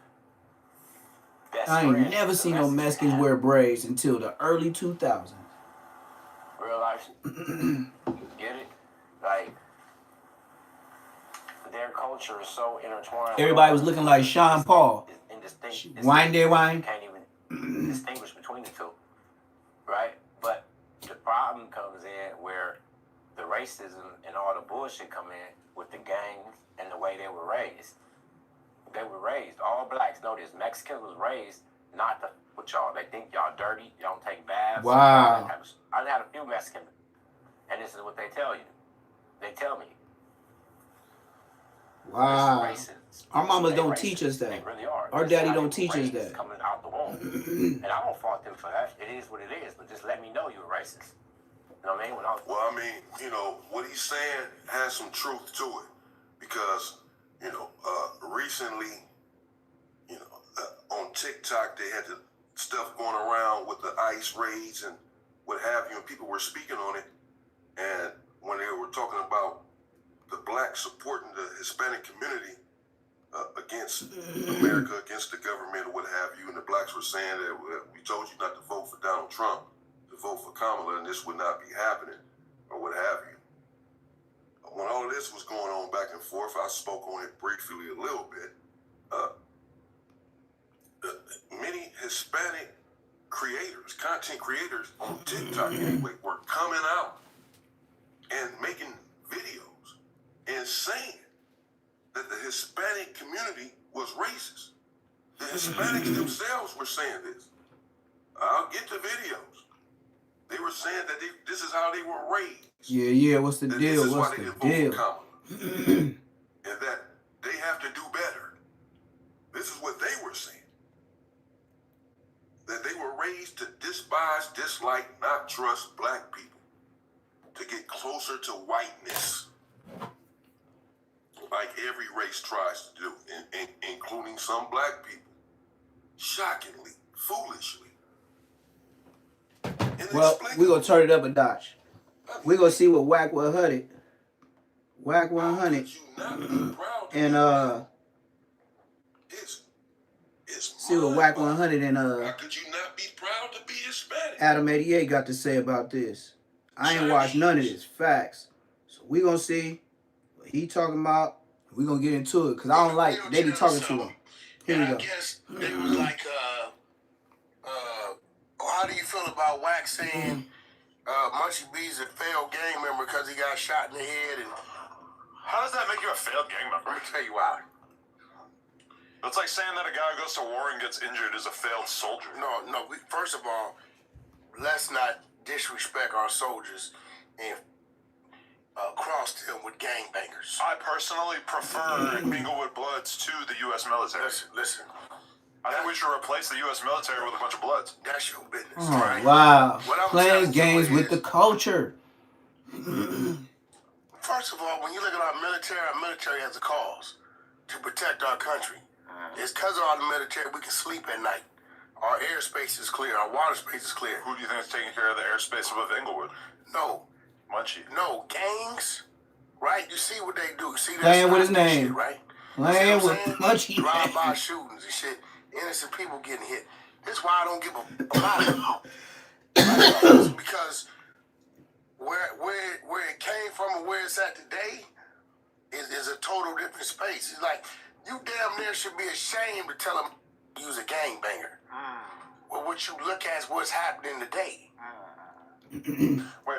A: I ain't never seen no Mexicans wear braids until the early 2000s.
F: Real life. Get it? Like, their culture is so intertwined.
A: Everybody was looking like Sean Paul. Wine day wine.
F: You can't even distinguish between the two. Right? But the problem comes in where the racism and all the bullshit come in with the gangs and the way they were raised. They were raised. All blacks know this. Mexicans was raised not to with y'all. They think y'all dirty. You don't take baths.
A: Wow.
F: I had a few Mexicans, and this is what they tell you. They tell me.
A: Wow.
F: Racist.
A: Our mamas don't teach us that.
F: They really are.
A: Our daddy don't teach us that.
F: Coming out the womb. And I don't fault them for that. It is what it is. But just let me know you're racist. You know what I mean?
B: Well, I mean, what he's saying has some truth to it. Because, recently, on TikTok, they had the stuff going around with the ICE raids and what have you, and people were speaking on it. And when they were talking about the blacks supporting the Hispanic community, against America, against the government, or what have you. And the blacks were saying that we told you not to vote for Donald Trump, to vote for Kamala, and this would not be happening, or what have you. When all of this was going on back and forth, I spoke on it briefly a little bit. Many Hispanic creators, content creators on TikTok anyway, were coming out and making videos and saying that the Hispanic community was racist. The Hispanics themselves were saying this. I'll get the videos. They were saying that this is how they were raised.
A: Yeah, what's the
B: That
A: deal?
B: This is
A: What's
B: why they
A: the
B: didn't vote
A: deal?
B: for Kamala. And that they have to do better. This is what they were saying. That they were raised to despise, dislike, not trust black people. To get closer to whiteness. Like every race tries to do, including some black people. Shockingly, foolishly.
A: Well, we're going to turn it up a notch. We're going to see what Whack 100. Whack 100. And, see what Whack 100 and,
B: how could you not be proud to be Hispanic?
A: Adam 88 got to say about this. I ain't watched none of this. Facts. So we going to see what he talking about. We going to get into it because I don't like they be talking to him. Here we go.
C: I guess they was like, how do you feel about Wax saying Munchie B's a failed gang member because he got shot in the head? And
G: how does that make you a failed gang member?
C: let me tell you why.
G: That's like saying that a guy who goes to war and gets injured is a failed soldier.
C: No. First of all, let's not disrespect our soldiers and cross them with gangbangers.
G: I personally prefer Inglewood Bloods to the U.S. military.
C: Listen.
G: I think we should replace the U.S. military with a bunch of Bloods.
C: That's your business.
A: Oh,
C: right?
A: wow.
C: What I'm
A: Playing
C: telling
A: games
C: you
A: with
C: is,
A: the culture.
C: First of all, when you look at our military has a cause to protect our country. It's because of our military we can sleep at night. Our airspace is clear. Our water space is clear.
G: Who do you think is taking care of the airspace above Inglewood?
C: No.
G: Munchie.
C: No. Gangs, right? You see what they do. You see
A: Playing with his
C: that
A: name.
C: shit, right?
A: Playing
C: See
A: with
C: what I'm
A: Munchie.
C: saying? Drive-by shootings and shit. Innocent people getting hit. That's why I don't give a lot. Because where it came from and where it's at today is a total different space. It's like, you damn near should be ashamed to tell them you was a gangbanger. Well, what you look at is what's happening today.
G: Wait,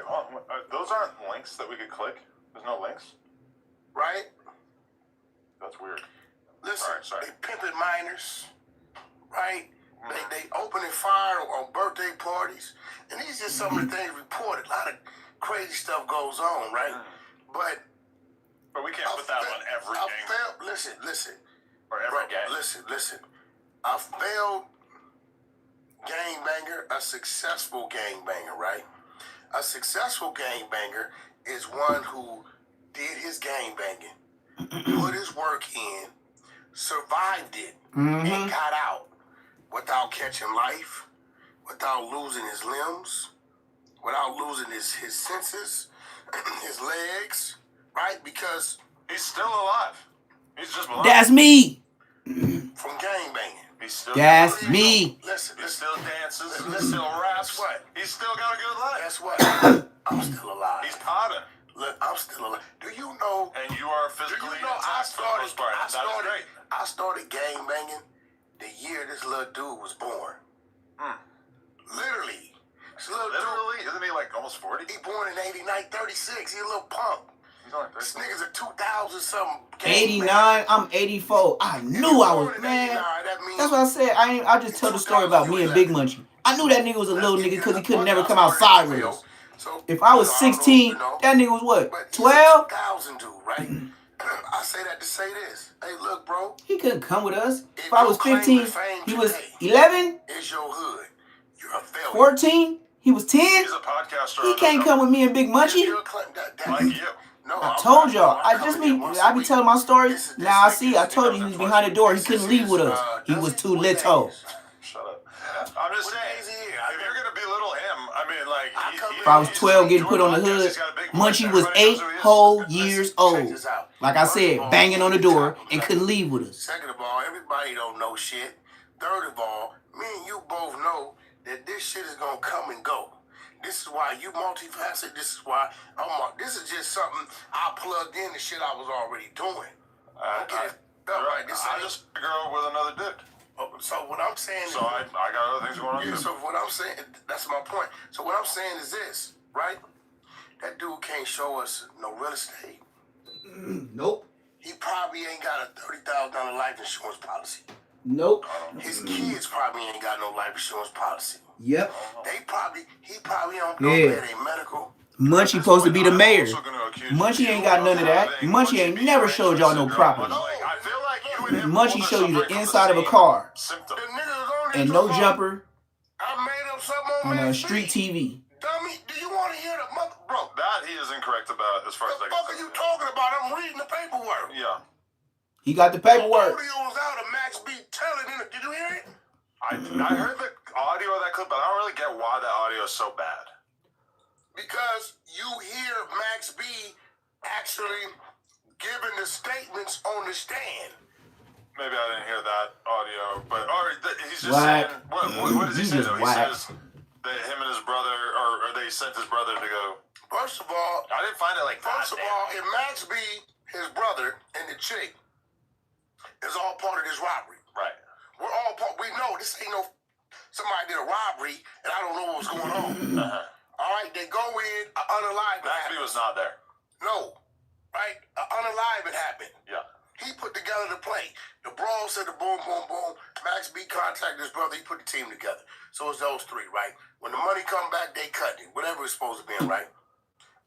G: those aren't links that we could click? There's no links?
C: Right?
G: That's weird.
C: Listen,
G: Sorry.
C: they pimping minors, right? They opening fire on birthday parties. And these are just some of the things reported. A lot of crazy stuff goes on, right? But
G: we can't put that on every gang.
C: Listen.
G: Or every gang.
C: Listen. A failed gangbanger, a successful gangbanger, right? A successful gangbanger is one who did his gangbanging, put his work in, survived it, and got out without catching life, without losing his limbs, without losing his senses, his legs, right? Because
G: he's still alive. He's just alive.
A: That's me.
C: from gangbanging.
G: He's still
A: That's me.
C: Listen.
G: He still dances. He still raps.
C: Guess what?
G: He's still got a good life.
C: Guess what? I'm still alive.
G: He's potting.
C: Look, I'm still alive. Do you know?
G: And you are
C: Do
G: physically
C: you know I
G: intact for the most part. That is great.
C: started gangbanging the year this little dude was born. Literally. This little
G: Literally? Isn't he like almost 40?
C: dude, he born in 89, 36. He a little punk.
G: He's only
C: This
G: 30.
C: nigga's a 2000 something.
A: 89, I'm 84. I knew I was, man. That's what I said. I just tell the story about me and Big Munchie. I knew that nigga was a little nigga because he couldn't never come outside with us. If I was 16, that nigga was what, 12?
C: 2000 dude, right? I say that to say this. Hey, look, bro.
A: He couldn't come with us. If I was 15, he was 11,
C: It's your hood. You're a failure.
A: 14, he was 10.
G: He's a podcaster.
A: He can't come with me and Big Munchie.
C: Like
G: you.
C: No,
A: I told y'all. I be telling my story. Now I see. I told you he was behind the door. He couldn't leave with us. He was too little.
G: Shut up. I'm just saying, if you're gonna belittle him, I mean, like,
C: I come
A: If I was 12 getting put on the hood, Munchie was 8 whole years old. Like I said, banging on the door and couldn't leave with us.
C: Second of all, everybody don't know shit. Third of all, me and you both know that this shit is gonna come and go. This is why you multifaceted. This is why this is just something I plugged in the shit I was already doing.
G: I'm just a girl with another dick.
C: So what I'm saying
G: So I got other things going on.
C: yeah, so what I'm saying, that's my point. So what I'm saying is this, right? That dude can't show us no real estate.
A: Nope.
C: He probably ain't got a $30,000 life insurance policy.
A: Nope.
C: His kids probably ain't got no life insurance policy.
A: Yep.
C: He probably don't pay their medical.
A: Munchie supposed to be the mayor. Munchie ain't got none of that. Munchie ain't never showed y'all no property.
G: I feel like you and him
A: Munchie show you the inside of a car
G: symptom.
C: The nigga was only
A: and no jumper
C: I made up something
A: on a street TV.
C: Dummy, do you want to hear the mother, bro?
G: That he is incorrect about as far as
C: The
G: I
C: fuck
G: can
C: are you talking about? I'm reading the paperwork.
G: Yeah.
A: He got the paperwork.
C: The audio was out of Max B telling him. Did you hear it?
G: I heard the audio of that clip, but I don't really get why that audio is so bad.
C: Because you hear Max B actually giving the statements on the stand.
G: Maybe I didn't hear that audio, but he's just
A: Whack.
G: saying. What does he say though? He
A: Whack.
G: says that him and his brother, or they sent his brother to go.
C: First of all,
G: I didn't find it like that.
C: First of all, if Max B, his brother, and the chick is all part of this robbery.
G: Right.
C: We're all part. We know this ain't no. Somebody did a robbery, and I don't know what was going on. All right, they go in, unalive.
G: Max B was not there.
C: No, right? Unalive it happened.
G: Yeah.
C: He put together the play. The brawl said the boom, boom, boom. Max B contacted his brother. He put the team together. So it's those three, right? When the money come back, they cut it. Whatever it's supposed to be, right?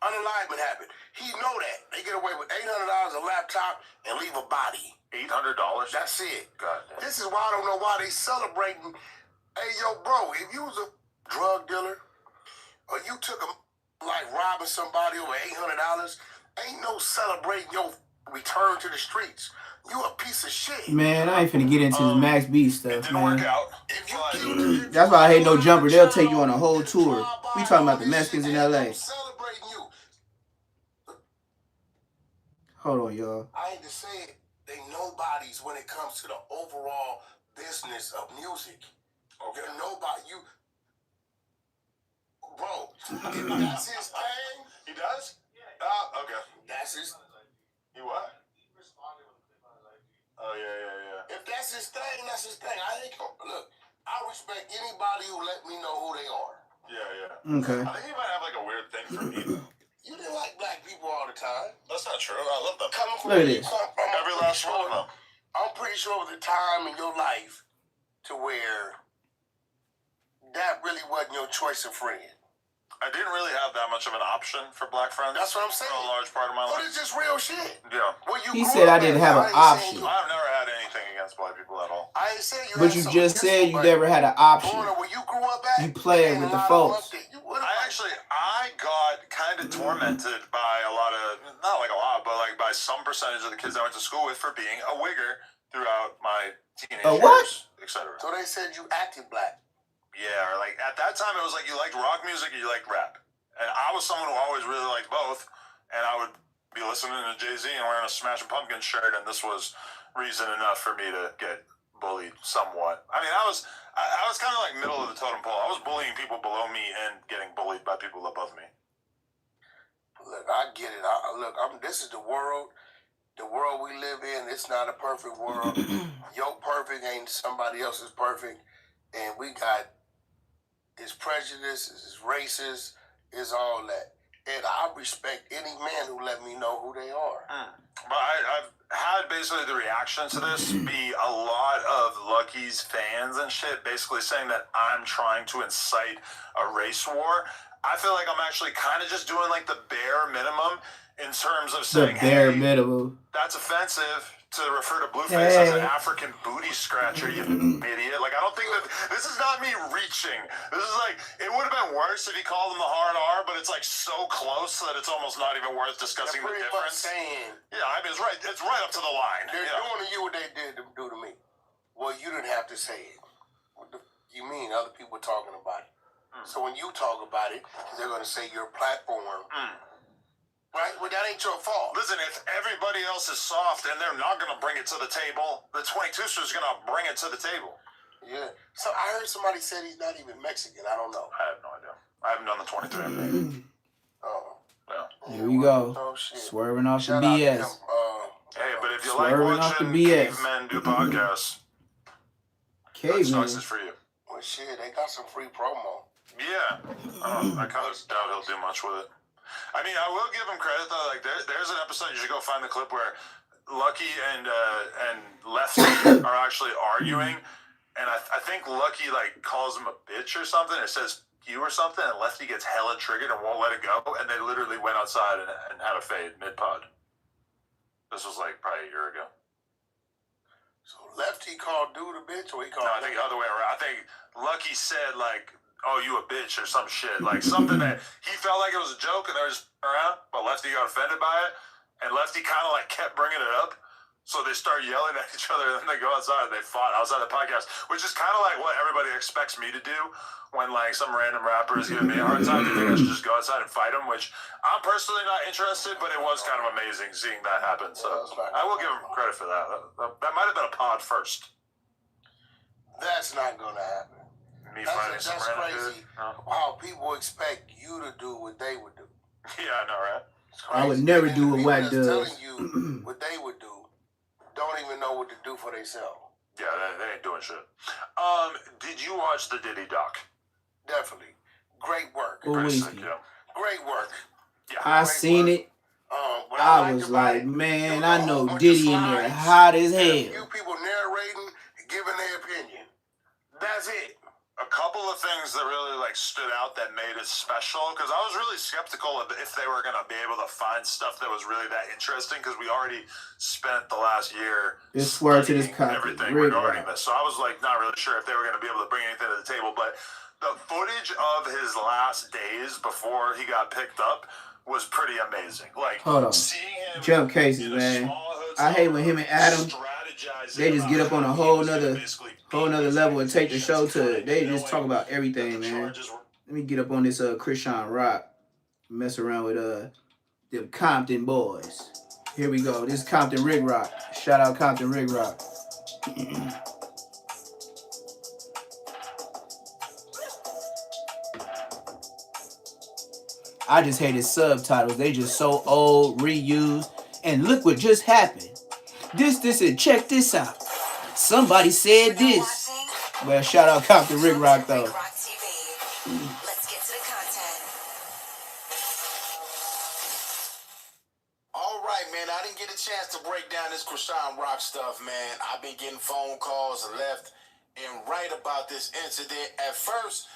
C: Unalignment happened. He know that. They get away with $800 a laptop and leave a body.
G: $800.
C: That's it.
G: God damn.
C: This is why I don't know why they celebrating. Hey, yo, bro, if you was a drug dealer or you took a like robbing somebody over $800, ain't no celebrating your return to the streets. You a piece of shit.
A: Man, I ain't finna get into this Max B
G: It
A: stuff,
G: didn't
A: man.
G: work out.
A: That's why I hate no jumper. They'll take you on a whole tour. We talking about the Mexicans in LA.
C: Celebrating you.
A: Hold on, y'all.
C: I hate to say it, they nobodies when it comes to the overall business of music. Okay, nobody. You, bro. If that's his thing.
G: He does? Okay.
C: That's his.
G: He what? Oh, yeah.
C: If that's his thing, that's his thing. I ain't gonna look. I respect anybody who let me know who they are.
G: Yeah.
A: Okay.
G: I think he might have like a weird thing for me.
C: You didn't like black people all the time.
G: That's not true. I love them.
C: Coming from
A: Look at
C: where you
A: this.
C: come from,
G: Every last one of them.
C: I'm pretty sure it was a time in your life to where that really wasn't your choice of friend.
G: I didn't really have that much of an option for black friends.
C: That's what I'm saying.
G: For a large part of my
C: But
G: life.
C: it's just real shit.
G: Yeah.
C: Where you
A: He
C: grew
A: said
C: up
A: I didn't
C: at,
A: have an
C: ain't saying
A: option.
C: you-
G: I've never had anything against black people at all.
C: I ain't saying you.
A: But
C: had
A: you
C: something
A: just
C: against
A: said
C: them,
A: you
C: but
A: never had an option.
C: Where you grew up at,
A: You played
C: ain't
A: with
C: a
A: the
C: lot of them
A: folks.
C: up there.
G: I got kind of tormented by a lot of, not like a lot, but like by some percentage of the kids I went to school with for being a wigger throughout my teenage
A: A what?
G: years, etc.
C: So they said you acted black.
G: Yeah, or like at that time it was like you liked rock music or you liked rap. And I was someone who always really liked both, and I would be listening to Jay-Z and wearing a Smashing Pumpkins shirt, and this was reason enough for me to get bullied somewhat. I mean, I was kind of like middle of the totem pole. I was bullying people below me and getting bullied by people above me.
C: Look, I get it. This is the world. The world we live in, it's not a perfect world. Your perfect ain't somebody else's perfect. And we got his prejudice, his racist, is all that. And I respect any man who let me know who they are.
G: But I've had basically the reaction to this be a lot of Lucky's fans and shit basically saying that I'm trying to incite a race war. I feel like I'm actually kind of just doing like the bare minimum in terms of
A: The
G: saying,
A: bare
G: hey,
A: minimum.
G: that's offensive to refer to Blueface as an African booty scratcher, you idiot. Like, I don't think that, this is not me reaching. This is like, it would have been worse if he called him the hard R, but it's like so close that it's almost not even worth discussing the
C: Pretty much
G: difference.
C: saying
G: Yeah, I mean, it's right up to the line.
C: they're
G: Yeah.
C: doing to you what they did to do to me. Well, you didn't have to say it. What the you mean? Other people talking about it. So when you talk about it, they're going to say your platform. Right? Well, that ain't your fault.
G: Listen, if everybody else is soft and they're not going to bring it to the table, the 22nder is going to bring it to the table.
C: Yeah. So I heard somebody said he's not even Mexican. I don't know.
G: I have no idea. I haven't done the 23.
C: Oh.
G: Yeah.
A: Here we go.
C: Oh, shit.
A: Swerving off
C: Shout
A: the
C: out to
A: BS.
C: him,
G: Hey, but if you
A: Swerving
G: like
A: off the
G: watching
A: BS.
G: cavemen do podcasts, that
A: Caveman.
G: sucks is for you.
C: Well, shit, they got some free promo.
G: Yeah. I kind of doubt he'll do much with it. I mean, I will give him credit, though. Like, there's an episode, you should go find the clip where Lucky and Lefty are actually arguing. And I think Lucky, like, calls him a bitch or something. It says you or something, and Lefty gets hella triggered and won't let it go. And they literally went outside and had a fade mid-pod. This was, like, probably a year ago.
C: So Lefty called dude a bitch, or he called...
G: No, I think the other way around. I think Lucky said, like, oh, you a bitch or some shit. Like, something that he felt like it was a joke, and they were just around, but Lefty got offended by it. And Lefty kind of, like, kept bringing it up. So they start yelling at each other, and then they go outside and they fought outside the podcast, which is kind of like what everybody expects me to do when, like, some random rapper is giving me a hard time. They think I should just go outside and fight him, which I'm personally not interested, but it was kind of amazing seeing that happen. So I will give him credit for that. That might have been a pod first.
C: That's not going to happen.
G: Me fighting some
C: That's
G: random
C: crazy.
G: dude. No.
C: How people expect you to do what they would do.
G: Yeah, I know, right?
A: I would never do what Wack does.
C: Telling you what they would do don't even know what to do for themselves.
G: Yeah, they ain't doing shit. Did you watch the Diddy doc?
C: Definitely. Great work.
A: Oh,
G: Pretty
A: wait.
G: sick, yeah.
C: Great work.
G: Yeah.
A: I seen it.
C: What
A: I
C: liked
A: was
C: about
A: like,
C: it,
A: man,
C: there was
A: I
C: a
A: know
C: whole bunch
A: Diddy
C: of
A: in there
C: slides
A: hot as
C: and a
A: hell.
C: few people narrating, giving their opinion. That's it.
G: A couple of things that really, like, stood out that made it special, because I was really skeptical of if they were going to be able to find stuff that was really that interesting, because we already spent the last year
A: Swear to this
G: studying
A: content.
G: everything
A: Rick
G: regarding
A: Rock.
G: this. So I was, like, not really sure if they were going to be able to bring anything to the table, but the footage of his last days before he got picked up was pretty amazing. Like,
A: Hold on.
G: seeing him
A: Jump cases,
G: in a
A: man.
G: small hotel,
A: I hate when him and Adam, they just get up on a whole nother level and take the show to, they just talk about everything, man. Let me get up on this Krishan Rock, mess around with them Compton boys. Here we go. This is Compton Rick Rock. Shout out Compton Rick Rock. I just hate his subtitles. They just so old, reused. And look what just happened. This, and check this out. Somebody said this. Well, shout out Compton Rick Rock, though.
H: Let's get to the content.
I: All right, man. I didn't get a chance to break down this Krishan Rock stuff, man. I've been getting phone calls left and right about this incident. At first,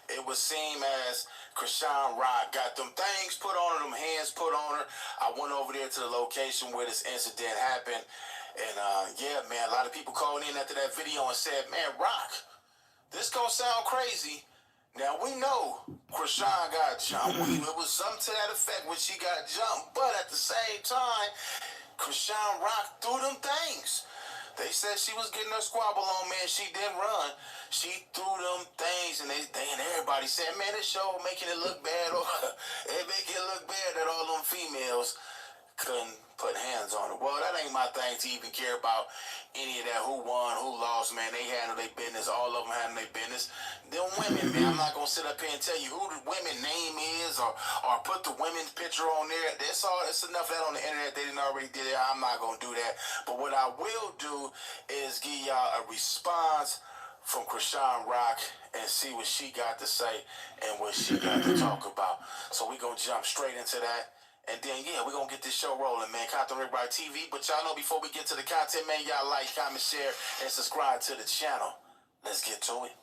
I: it would seem as Krishan Rock got them things put on her, them hands put on her. I went over there to the location where this incident happened. And, yeah, man, a lot of people called in after that video and said, man, Rock, this gonna sound crazy. Now, we know Krishan got jumped. It was something to that effect when she got jumped. But at the same time, Krishan Rock threw them things. They said she was getting her squabble on, man. She didn't run. She threw them things, and and everybody said, man, this show making it look bad. Or it make it look bad that all them females couldn't put hands on her. Well, that ain't my thing to even care about any of that, who won, who lost, man. They handle their business. All of them handle their business. Them women, man, I'm not going to sit up here and tell you who the women's name is or put the women's picture on there. It's enough of that on the internet. They didn't already did it. I'm not going to do that. But what I will do is give y'all a response from Krishan Rock and see what she got to say and what she got to talk about. So we're going to jump straight into that. And then, yeah, we're going to get this show rolling, man. Compton Rick Rock TV. But y'all know before we get to the content, man, y'all like, comment, share, and subscribe to the channel. Let's get to it.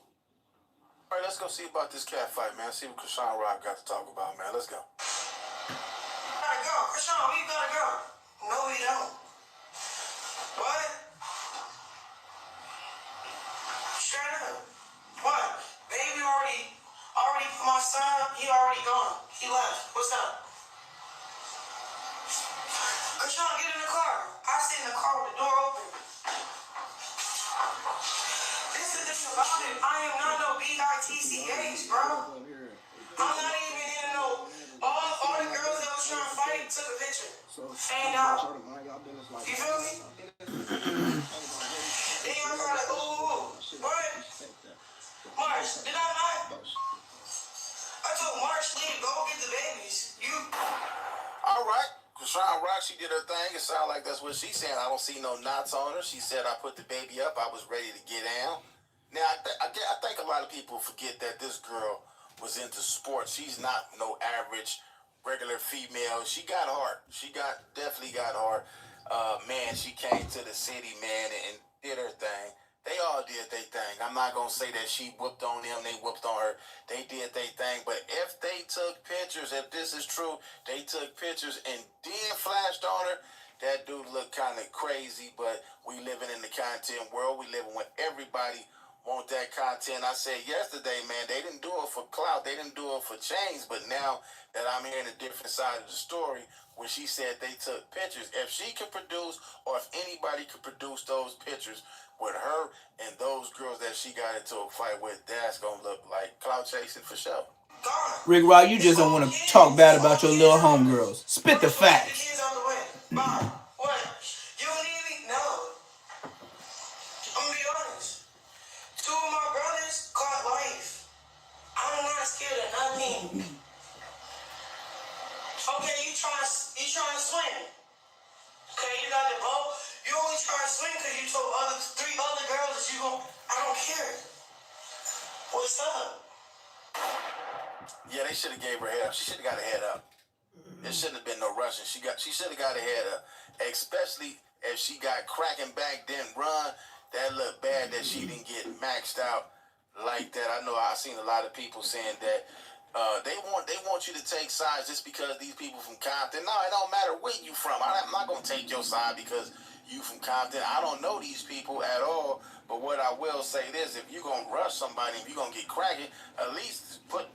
I: All right, let's go see about this cat fight, man. See what Krishan Rock got to talk about, man. Let's go.
H: Gotta go. Krishan, we gotta go. No, we don't. What? Straight up. What? Baby already put my son, he already gone. He left. What's up? Krishan, get in the car. I sit in the car with the door open. This is the thing about it, I am not no BITCH, bro. I'm not even in no. All the girls that was trying to fight took a picture. And you feel me? Then y'all got like, ooh, what? Marsh, did I not? I told Marsh, leave, go get the babies. You.
I: All right. Krishan Rock, she did her thing. It sounded like that's what she's saying. I don't see no knots on her. She said, I put the baby up. I was ready to get down. Now, I think a lot of people forget that this girl was into sports. She's not no average, regular female. She got heart. She definitely got heart. Man, she came to the city, man, and did her thing. They all did their thing. I'm not going to say that she whooped on them, they whooped on her. They did their thing. But if they took pictures, if this is true, they took pictures and then flashed on her, that dude looked kind of crazy. But we living in the content world. We living with everybody want that content. I said yesterday, man, they didn't do it for clout. They didn't do it for chains. But now that I'm hearing a different side of the story, when she said they took pictures, if she could produce or if anybody could produce those pictures with her and those girls that she got into a fight with, that's going to look like clout chasing for sure.
A: Rick Rock, you just don't want to talk bad about your little homegirls. Spit the facts.
H: What? You don't even know. I'm gonna be honest. 2 of my brothers caught life. I'm not scared of nothing. Okay, you trying to swim. Okay, you got the boat. You only trying to swim because you told 3 other girls that you gon' I don't care. What's up?
I: Yeah, they should have gave her a head up. She should have got a head up. There shouldn't have been no rushing. She should have got a head up. Especially if she got cracking back, didn't run. That looked bad that she didn't get maxed out like that. I know I've seen a lot of people saying that they want you to take sides just because these people from Compton. No, it don't matter where you from. I'm not gonna take your side because you from Compton. I don't know these people at all. But what I will say this: if you're gonna rush somebody, if you're gonna get cracking, at least put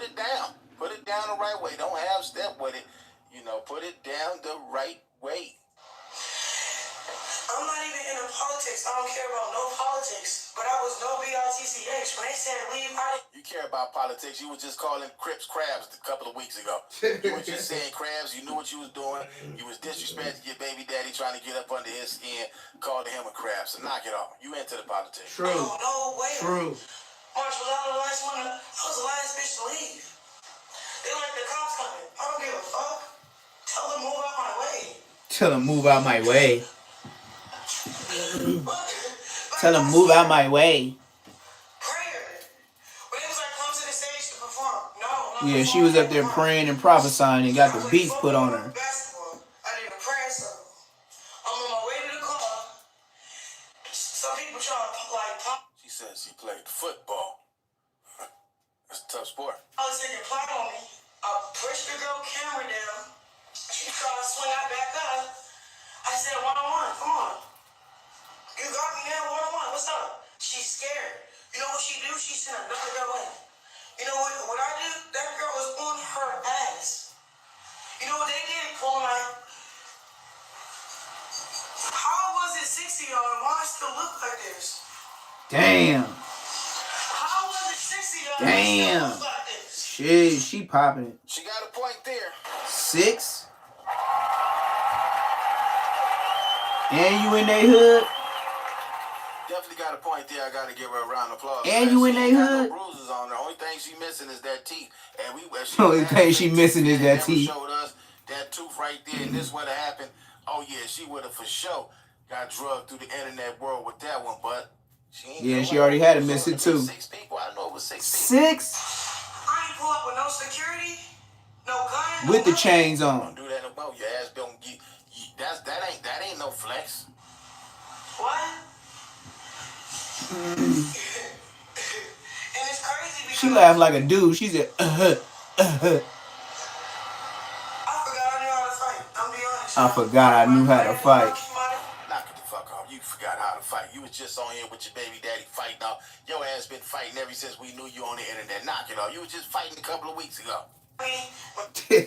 I: it down. Put it down the right way. Don't half step with it. You know, put it down the right way.
H: I'm not even into politics. I don't care about no politics. But I was no BITCH. When they said leave,
I: You care about politics. You was just calling Crips crabs a couple of weeks ago. You were just saying crabs. You knew what you was doing. You was disrespecting your baby daddy, trying to get up under his skin, called him a crab. So knock it off. You into the politics.
A: True.
H: Oh, no way.
A: True.
H: March, was I the last one? I was the last bitch to leave. They like the cops coming. I don't give a fuck. Tell them move out my way.
A: Tell them move out my way. Tell them move out my way.
H: Prayer. But it was like come to the stage to perform. No.
A: Yeah, she was up there praying and prophesying and got the beats put on her.
H: Basketball. I did a prayer song. I'm on my way to the car. Some people try to like pop.
I: She said she played football. That's a tough sport.
H: I was thinking plot on me. I pushed the girl camera down. She tried to swing that back up. I said, 1-on-1, come on. You got me now, 1-on-1, what's up? She's scared. You know what she do? She sent another girl in. You know what I did? That girl was on her ass. You know what they did? Pull my... How was it 60 y'all and why I still look like this?
A: Damn.
H: How was it 60 y'all and I still look like this?
A: Shit, she popping it.
I: She got a point there.
A: 6. And you in they hood.
I: Definitely got a point there. I got to give her a round of applause.
A: And you in they hood.
I: No bruises on her. Only thing she missing is that teeth. And
A: Only thing she missing is that teeth.
I: Showed us that tooth right there, and this would have happened. Oh yeah, she would have for sure got drugged through the internet world with that one, but she ain't.
A: Yeah, she already had to miss it too.
I: 6 people. I know it was 6
A: 6.
I: people.
H: I ain't pull up with no security, no gun,
A: With the chains on.
I: Don't do that no more. Your ass don't get. That ain't no flex.
H: What? And it's crazy because
A: She laughed like a dude. She said,
H: I forgot I knew how to fight. I'm be honest.
A: I forgot I knew how to fight.
I: Knock it the fuck off. You forgot how to fight. You was just on here with your baby daddy fighting off. Your ass been fighting ever since we knew you on the internet. Knock it off. You was just fighting a couple of weeks ago. Yeah,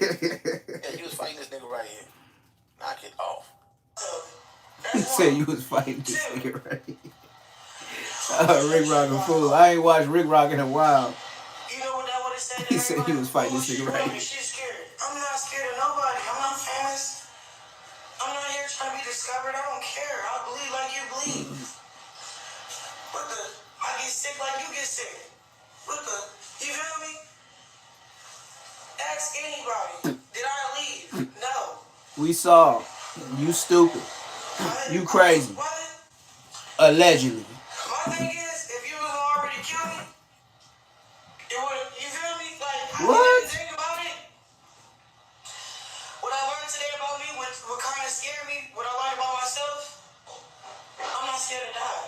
I: you was fighting this nigga right here. Knock it off.
A: He said you was fighting this nigga right here. Rick Rock a fool. I ain't watched Rick Rock in a while.
H: You know what that would have said to
A: He said he was fighting this nigga right here.
H: She's scared. I'm not scared of nobody. I'm not famous. I'm not here trying to be discovered. I don't care. I bleed like you bleed. What the? I get sick like you get sick. What the? You feel me? Ask anybody. Did I leave? No.
A: We saw. You stupid. You crazy.
H: What?
A: Allegedly.
H: My thing is, if you was already kill me, it would. You feel me? Like I
A: What?
H: didn't even think about it. What I learned today about me, what kind of scared me, what I learned about myself, I'm not scared to die.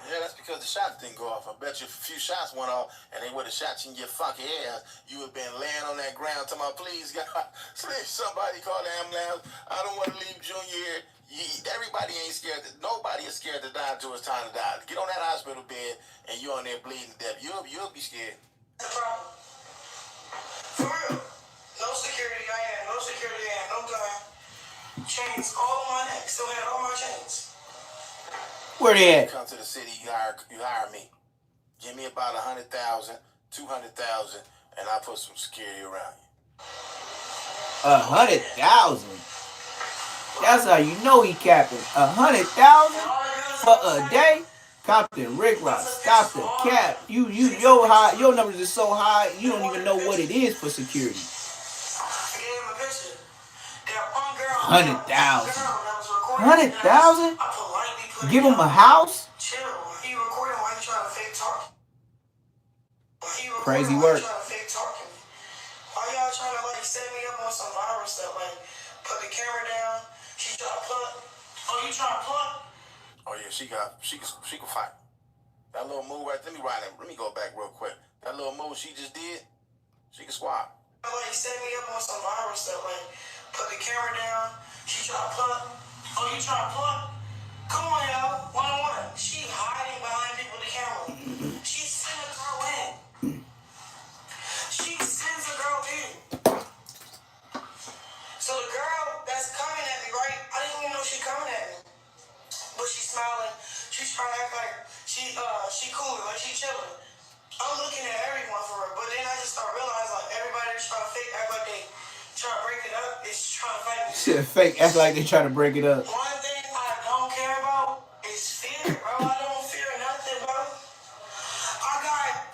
I: Yeah, that's because the shots didn't go off. I bet you if a few shots went off and they would have shot you in your fucking ass, you would have been laying on that ground talking about, please, God, please, somebody call the ambulance. I don't want to leave Junior here. Everybody ain't scared. Nobody is scared to die until it's time to die. Get on that hospital bed and you're on there bleeding to death. You'll be scared.
H: That's the problem. For real. No security, no security, no gun. Chains all on my neck. Still had all my chains.
A: Where they at?
I: Come to the city, you hire me. Give me about 100,000, 200,000, and I'll put some security around you.
A: 100,000. That's how you know he capping. 100,000 for a day. Captain Rick Ross, stop the cap. Your numbers are so high, you don't even know what it is for security. 100,000. 100,000? Give him a house? Crazy work.
H: Why y'all trying to like set me up on some viral stuff? Like put the camera down. She trying to plug. Oh, you trying to plug?
I: Oh yeah, she can fight. That little move right. Let me go back real quick. That little move she just did, she can squat.
H: Like set me up on some viral stuff. Like put the camera down. She trying to plug. Oh, you trying to plug? Come on, y'all. One-on-one. She hiding behind people with the camera. She sent a girl in. She sends a girl in. So the girl that's coming at me, right? I didn't even know she coming at me. But she's smiling. She's trying to act like she cool, like she chilling. I'm looking at everyone for her. But then I just start realizing like everybody that's trying to fake act like they trying to break it up is trying to fight me.
A: Shit, fake act like they trying to break it up.
H: One thing I don't care about is fear, bro. I don't fear nothing, bro. I got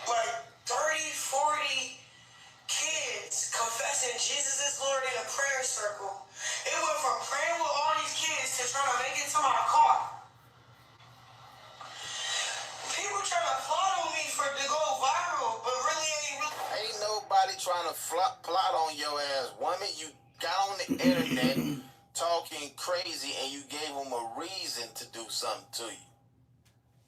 H: like 30, 40 kids confessing Jesus is Lord in a prayer circle. It went from praying with all these kids to trying to make it to my car. People trying to plot on me to go viral, but really
I: ain't nobody trying to plot on your ass, woman. You got on the internet talking crazy and you gave them a reason to do something to you.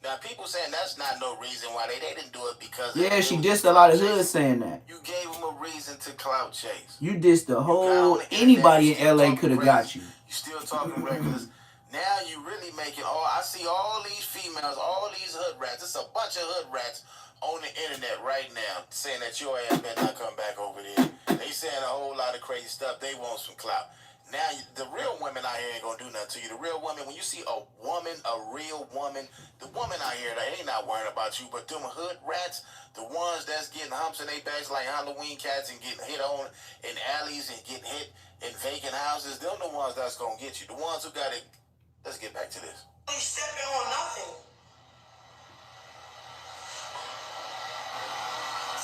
I: Now, people saying that's not no reason why they didn't do it because...
A: Yeah, she dissed a lot of hoods saying that.
I: You gave them a reason to clout chase.
A: You dissed the whole... Anybody in LA could have got you.
I: You still talking reckless. Now you really making... I see all these females, all these hood rats. It's a bunch of hood rats on the internet right now saying that your ass better not come back over there. They saying a whole lot of crazy stuff. They want some clout. Now, the real women out here ain't gonna do nothing to you. The real woman, when you see a real woman, the woman out here, they ain't not worrying about you, but them hood rats, the ones that's getting humps in their backs like Halloween cats and getting hit on in alleys and getting hit in vacant houses, them the ones that's gonna get you. The ones who got it. Let's get back to this.
H: They stepping on nothing.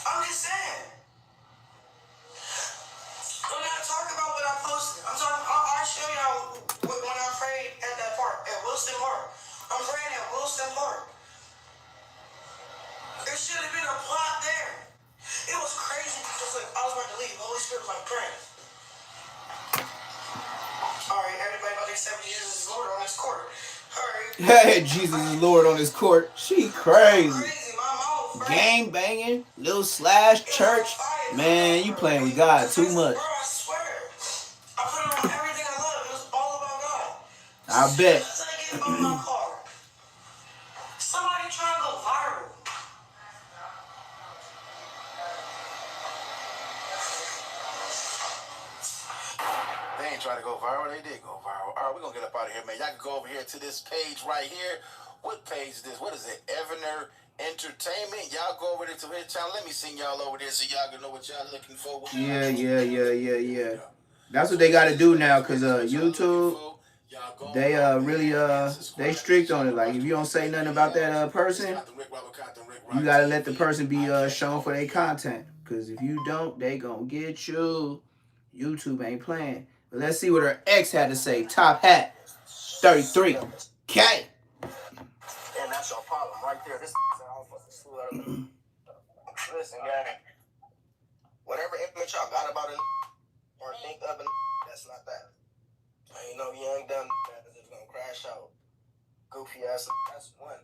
H: I'm just saying. I'm not talking about what I posted. I'll show y'all when I prayed at that park, at Wilson Park. I'm praying at Wilson Park. There should have been a plot there. It was crazy because like I was about to leave. The Holy Spirit was like praying. All right, everybody about to accept Jesus as Lord on this court. All right.
A: Hey, Jesus is Lord on his court. She crazy.
H: My mouth, right?
A: Gang banging, little slash church. Man, you playing with God too much.
H: Bro, I swear. I put it on everything I love. It was all about God.
A: I bet.
H: As soon as I get on my car, somebody trying to go viral.
I: They ain't ain't trying to go viral. They did go viral. All right, we're going to get up out of here, man. Y'all can go over here to this page right here. What page is this? What is it? Evener Entertainment. Y'all go over there to his channel. Let me sing y'all over there so y'all can know what y'all looking for.
A: Yeah. That's what they got to do now, because YouTube, they really they strict on it. Like, if you don't say nothing about that person, you got to let the person be shown for their content. Because if you don't, they gonna get you. YouTube ain't playing. But let's see what her ex had to say. Top Hat 33K.
F: And that's your problem right there. This listen, gang. Whatever image y'all got about it or think of it, that's not that. I ain't no young dumb that is just gonna crash out. Goofy ass. That's one.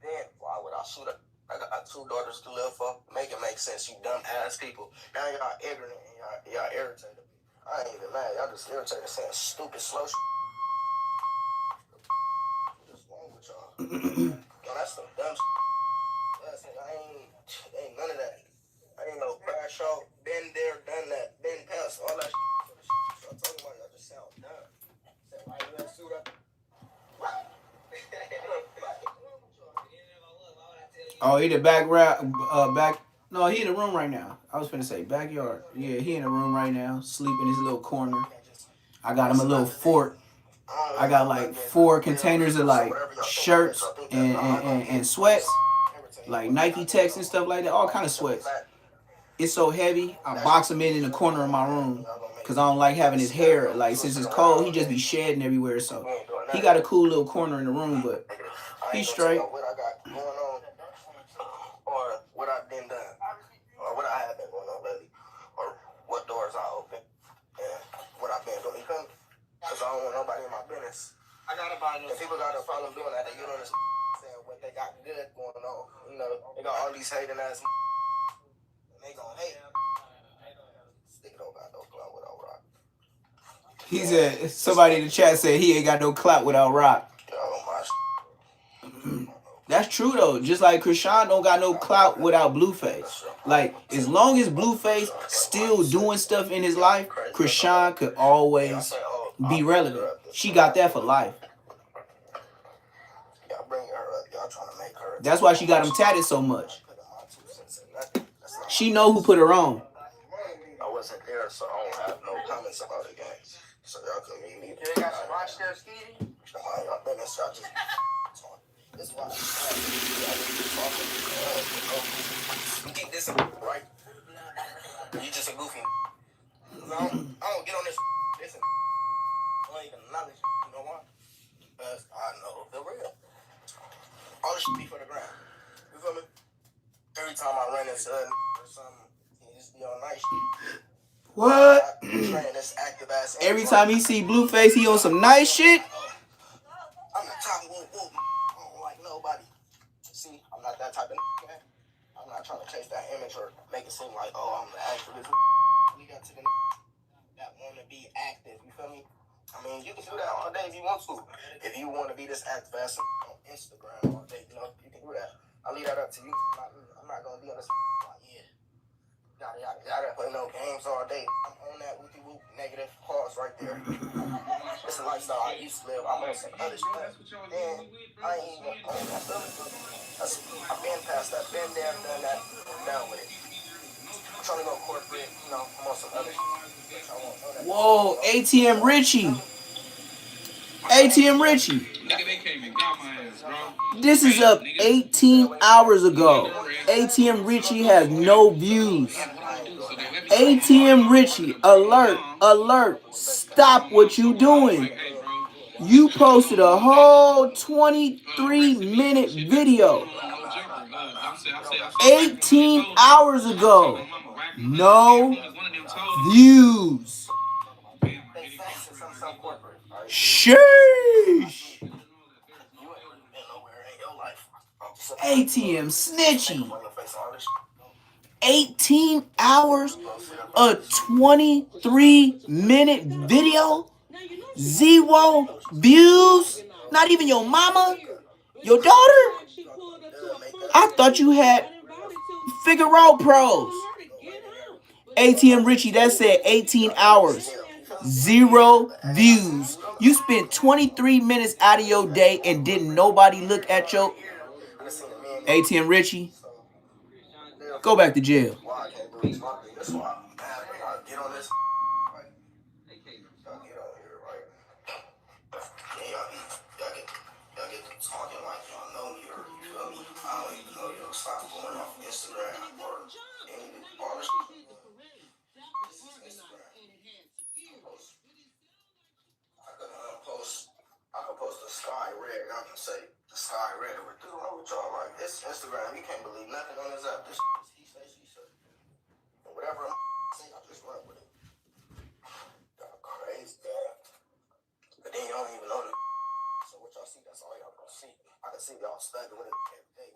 F: Then why would I shoot up? I got 2 daughters to live for. Make it make sense, you dumb ass people. Now y'all ignorant and y'all irritated. I ain't even mad. Y'all just irritated saying stupid slow shit. What's wrong with y'all? Yo, that's some dumb shit. Ain't none of that. I ain't no crash out. Been there, done that. Been past all that shit. So I'm talking about y'all just sound dumb. Say, why you gonna suit up? What?
A: Oh, he the no, he in the room right now. I was finna say backyard. Yeah, he in the room right now, sleep in his little corner. I got him a little fort. I got like 4 containers of like shirts and sweats, like Nike Techs and stuff like that, all kind of sweats. It's so heavy, I box him in the corner of my room because I don't like having his hair. Like, since it's cold, he just be shedding everywhere. So he got a cool little corner in the room, but he's straight.
F: What I got going on, or what I've been done, or what I have been going on lately, or what doors I open, and what I've been doing. Because I don't want nobody in my business. I gotta buy new. If people got a problem doing that, they get on this saying what they got good going on. You know, they got all these hating ass, and they gonna hate. Stick don't got no clout without rock.
A: He said, somebody in the chat said he ain't got no clout without rock. That's true though. Just like Krishan don't got no clout without Blueface. Like, as long as Blueface still doing stuff in his life, Krishan could always be relevant. She got that for life. That's why she got him tatted so much. She know who put her on.
F: I wasn't there, so I don't have no comments about it, guys. So y'all can meet me. You got some watch there, Stevie? Y'all business, y'all just this is why you keep this right. You just a goofy. I don't get on this. Listen, I don't even acknowledge. You know why? Because I know the real. All this shit be for the ground. You feel me? Every time I run into or something, he just be on nice shit.
A: What? Every time he see Blueface, he on some nice shit.
F: I'm the top of I don't like nobody. See, I'm not that type of man. I'm not trying to chase that image or make it seem like, oh, I'm the activist. We got to the that want to be active. You feel me? I mean, you can do that all day if you want to. If you want to be this activist on Instagram all day, you know, you can do that. I'll leave that up to you. I'm not going to be on this like, yeah. Gotta play no games all day. I'm on that whoopie whoop negative pause right there. It's a lifestyle I used to live. I'm on some other shit. And I ain't even on that other. I've been past that, been there, done that, down with it. I'm trying to go corporate, you know, I'm on some other shit.
A: Whoa, ATM Richie. ATM Richie. This is up 18 hours ago. ATM Richie has no views. ATM Richie, alert, alert. Stop what you doing. You posted a whole 23-minute video 18 hours ago. No views. Sheesh. ATM snitchy. 18 hours, a 23-minute video, 0 views, not even your mama, your daughter. I thought you had Figaro Pros. ATM Richie, that said 18 hours. 0 views. You spent 23 minutes out of your day and didn't nobody look at your ATM Richie. Go back to jail.
H: Y'all get talking like y'all know me or you feel me. I don't even know you. Stop going off Instagram or any all this. I can post the sky red. I can say the sky red. What the wrong with y'all? Like it's Instagram. You can't believe nothing on this app. This is he say she say. Whatever I say, I just run with it. Y'all crazy, man. But then y'all don't even know the. So what y'all see, that's all y'all gonna see. I can see y'all studying with it every day.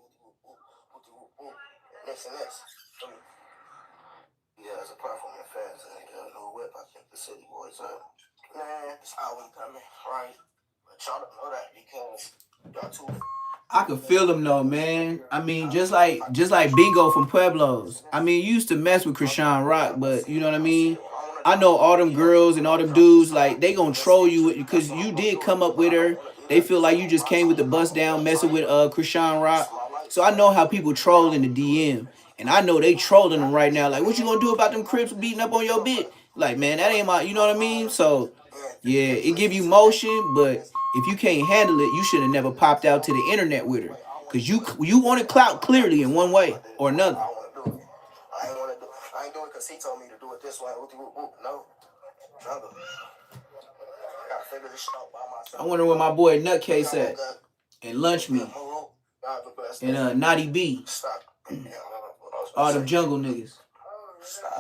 H: This and this. Yeah, as a platform in fans and a new whip, I think the city boys up. Man, it's album coming, right? But y'all don't know that because y'all too.
A: I could feel them though, man. I mean, just like Bingo from Pueblos. I mean, you used to mess with Krishan Rock, but you know what I mean? I know all them girls and all them dudes, like, they gonna troll you because you did come up with her. They feel like you just came with the bust down messing with Krishan Rock. So I know how people troll in the DM. And I know they trolling them right now. Like, what you gonna do about them Crips beating up on your bitch? Like, man, that ain't my, you know what I mean? So, yeah, it give you motion, but if you can't handle it, you should have never popped out to the internet with her. Because you wanted clout clearly in one way or another.
H: I ain't want to do it. I ain't doing it because he told me to do it this way. No. I gotta figure this shit out by myself.
A: I wonder where my boy Nutcase at. And Lunch Me. And Naughty B. All them jungle niggas.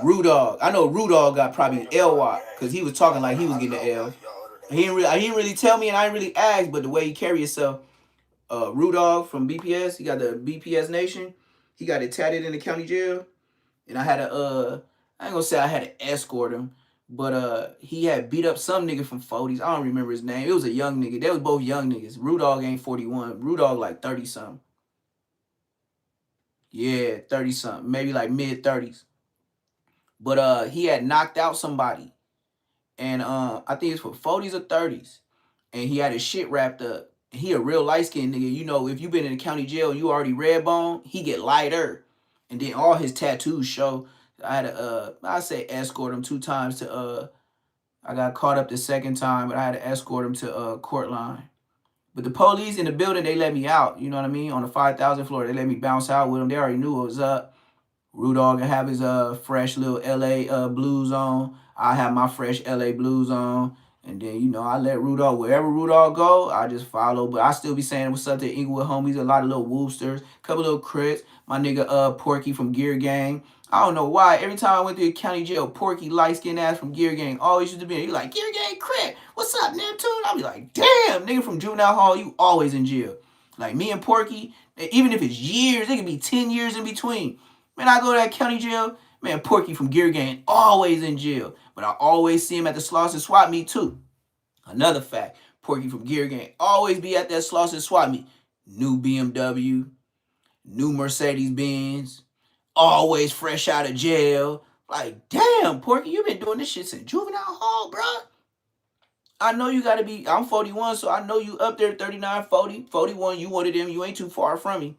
A: Rudog. I know Rudog got probably an L-Watt because he was talking like he was getting an L. He didn't really tell me and I didn't really ask, but the way he carry himself, Rudog from BPS, he got the BPS Nation. He got it tatted in the county jail. And I had to, I ain't gonna say I had to escort him, but he had beat up some nigga from 40s. I don't remember his name. It was a young nigga. They was both young niggas. Rudog ain't 41. Rudog like 30-something. Yeah, 30-something. Maybe like mid-30s. But he had knocked out somebody. And I think it's for 40s or 30s. And he had his shit wrapped up. He a real light-skinned nigga. You know, if you been in the county jail and you already red bone, he get lighter. And then all his tattoos show. I had to, I say escort him 2 times to, I got caught up the second time, but I had to escort him to court line. But the police in the building, they let me out. You know what I mean? On the 5,000 floor, they let me bounce out with them. They already knew what was up. Rudog can have his fresh little LA blues on. I have my fresh LA blues on. And then, you know, I let Rudog, wherever Rudog go, I just follow. But I still be saying what's up to Inglewood homies, a lot of little Woosters, couple little Crits, my nigga Porky from Gear Gang. I don't know why. Every time I went to the county jail, Porky, light-skinned ass from Gear Gang, always used to be, you like, Gear Gang Crit, what's up, Neptune? I'll be like, damn, nigga from Juvenile Hall, you always in jail. Like, me and Porky, even if it's years, it could be 10 years in between. Man, I go to that county jail, man, Porky from Gear Gang, always in jail. But I always see him at the Slauson Swap Meet, too. Another fact, Porky from Gear Gang, always be at that Slauson Swap Meet. New BMW, new Mercedes-Benz, always fresh out of jail. Like, damn, Porky, you been doing this shit since Juvenile Hall, bro. I know you got to be, I'm 41, so I know you up there 39, 40, 41. You one of them, you ain't too far from me.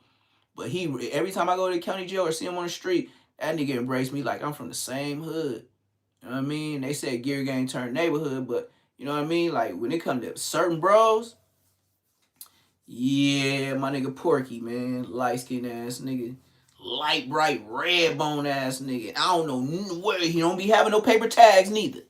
A: But every time I go to the county jail or see him on the street, that nigga embrace me like I'm from the same hood. You know what I mean? They said Gear Gang turned neighborhood, but you know what I mean? Like, when it comes to certain bros, yeah, my nigga Porky, man. Light-skinned ass nigga. Light, bright, red bone ass nigga. I don't know where he don't be having no paper tags neither.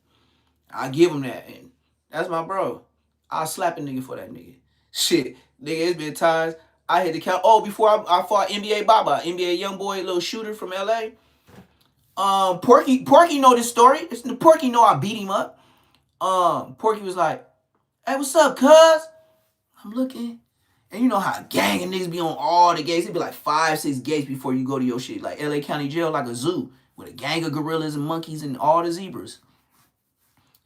A: I give him that. And that's my bro. I'll slap a nigga for that nigga. Shit. Nigga, it's been times I had to count. Oh, before I fought NBA Baba, NBA young boy, little shooter from LA. Porky know this story. Porky know I beat him up. Porky was like, hey, what's up, cuz? I'm looking. And you know how a gang of niggas be on all the gates. It be like 5, 6 gates before you go to your shit. Like LA County Jail, like a zoo. With a gang of gorillas and monkeys and all the zebras.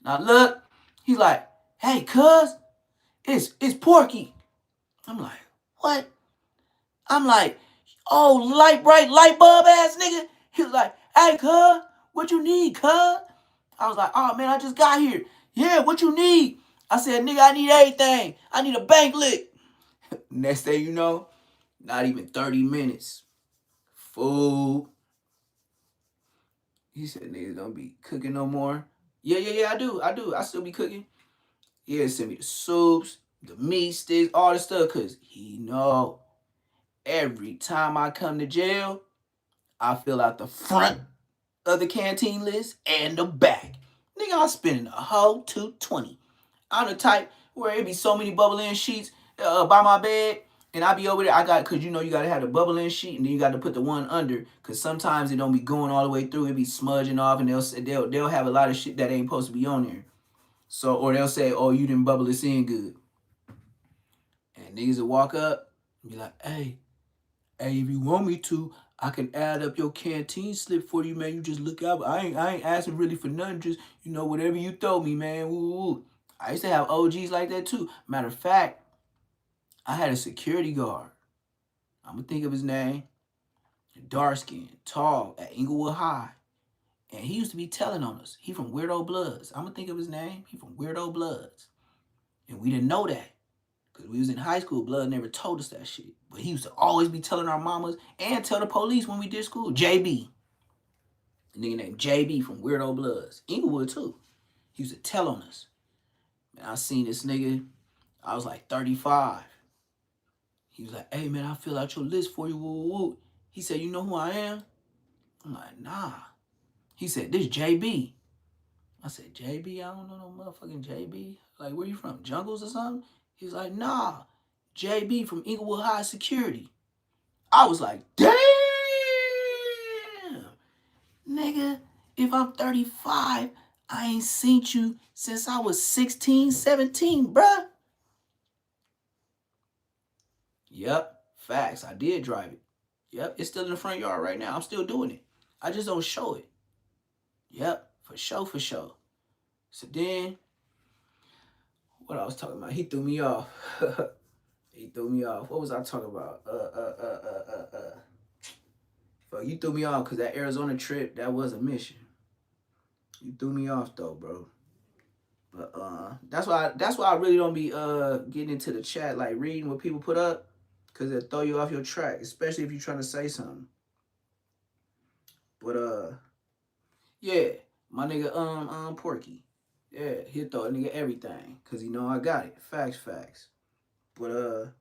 A: Now look, he's like, hey, cuz, it's Porky. I'm like, what? I'm like, oh, light, bright, light bulb ass nigga. He was like, hey, cuz, what you need, cuz? I was like, oh, man, I just got here. Yeah, what you need? I said, nigga, I need everything. I need a bank lick. Next thing you know, not even 30 minutes. Food. He said, niggas don't be cooking no more. Yeah, I do. I still be cooking. Yeah, send me the soups, the meat sticks, all the stuff, because he know every time I come to jail, I fill out the front of the canteen list and the back. Nigga, I'm spending a whole $220. I'm the type where it be so many bubble-in sheets by my bed, and I be over there. Cause you know you gotta have the bubble-in sheet, and then you got to put the one under, cause sometimes it don't be going all the way through. It be smudging off, and they'll have a lot of shit that ain't supposed to be on there. So, or they'll say, oh, you didn't bubble this in good. And niggas will walk up and be like, hey, if you want me to, I can add up your canteen slip for you, man. You just look out. I ain't asking really for nothing. Just, whatever you throw me, man. Woo. I used to have OGs like that too. Matter of fact, I had a security guard. I'm going to think of his name. Dark skin, tall, at Inglewood High. And he used to be telling on us. He from Weirdo Bloods. I'm going to think of his name. He from Weirdo Bloods. And we didn't know that. Because we was in high school, Blood never told us that shit. But he used to always be telling our mamas and tell the police when we did school. JB. A nigga named JB from Weirdo Bloods. Inglewood, too. He used to tell on us. Man, I seen this nigga. I was like 35. He was like, hey, man, I fill out your list for you. Woo, woo, woo. He said, you know who I am? I'm like, nah. He said, this JB. I said, JB? I don't know no motherfucking JB. Like, where you from? Jungles or something? He was like, nah. JB from Inglewood High Security. I was like, damn. Nigga, if I'm 35, I ain't seen you since I was 16, 17, bruh. Yep, facts. I did drive it. Yep, it's still in the front yard right now. I'm still doing it. I just don't show it. Yep, for sure. So then, what I was talking about, he threw me off. What was I talking about? You threw me off because that Arizona trip, that was a mission. You threw me off though, bro. But that's why I really don't be getting into the chat, like reading what people put up, because it'll throw you off your track, especially if you're trying to say something. But yeah, my nigga Porky. Yeah, he'll throw a nigga everything. Cause I got it. Facts. But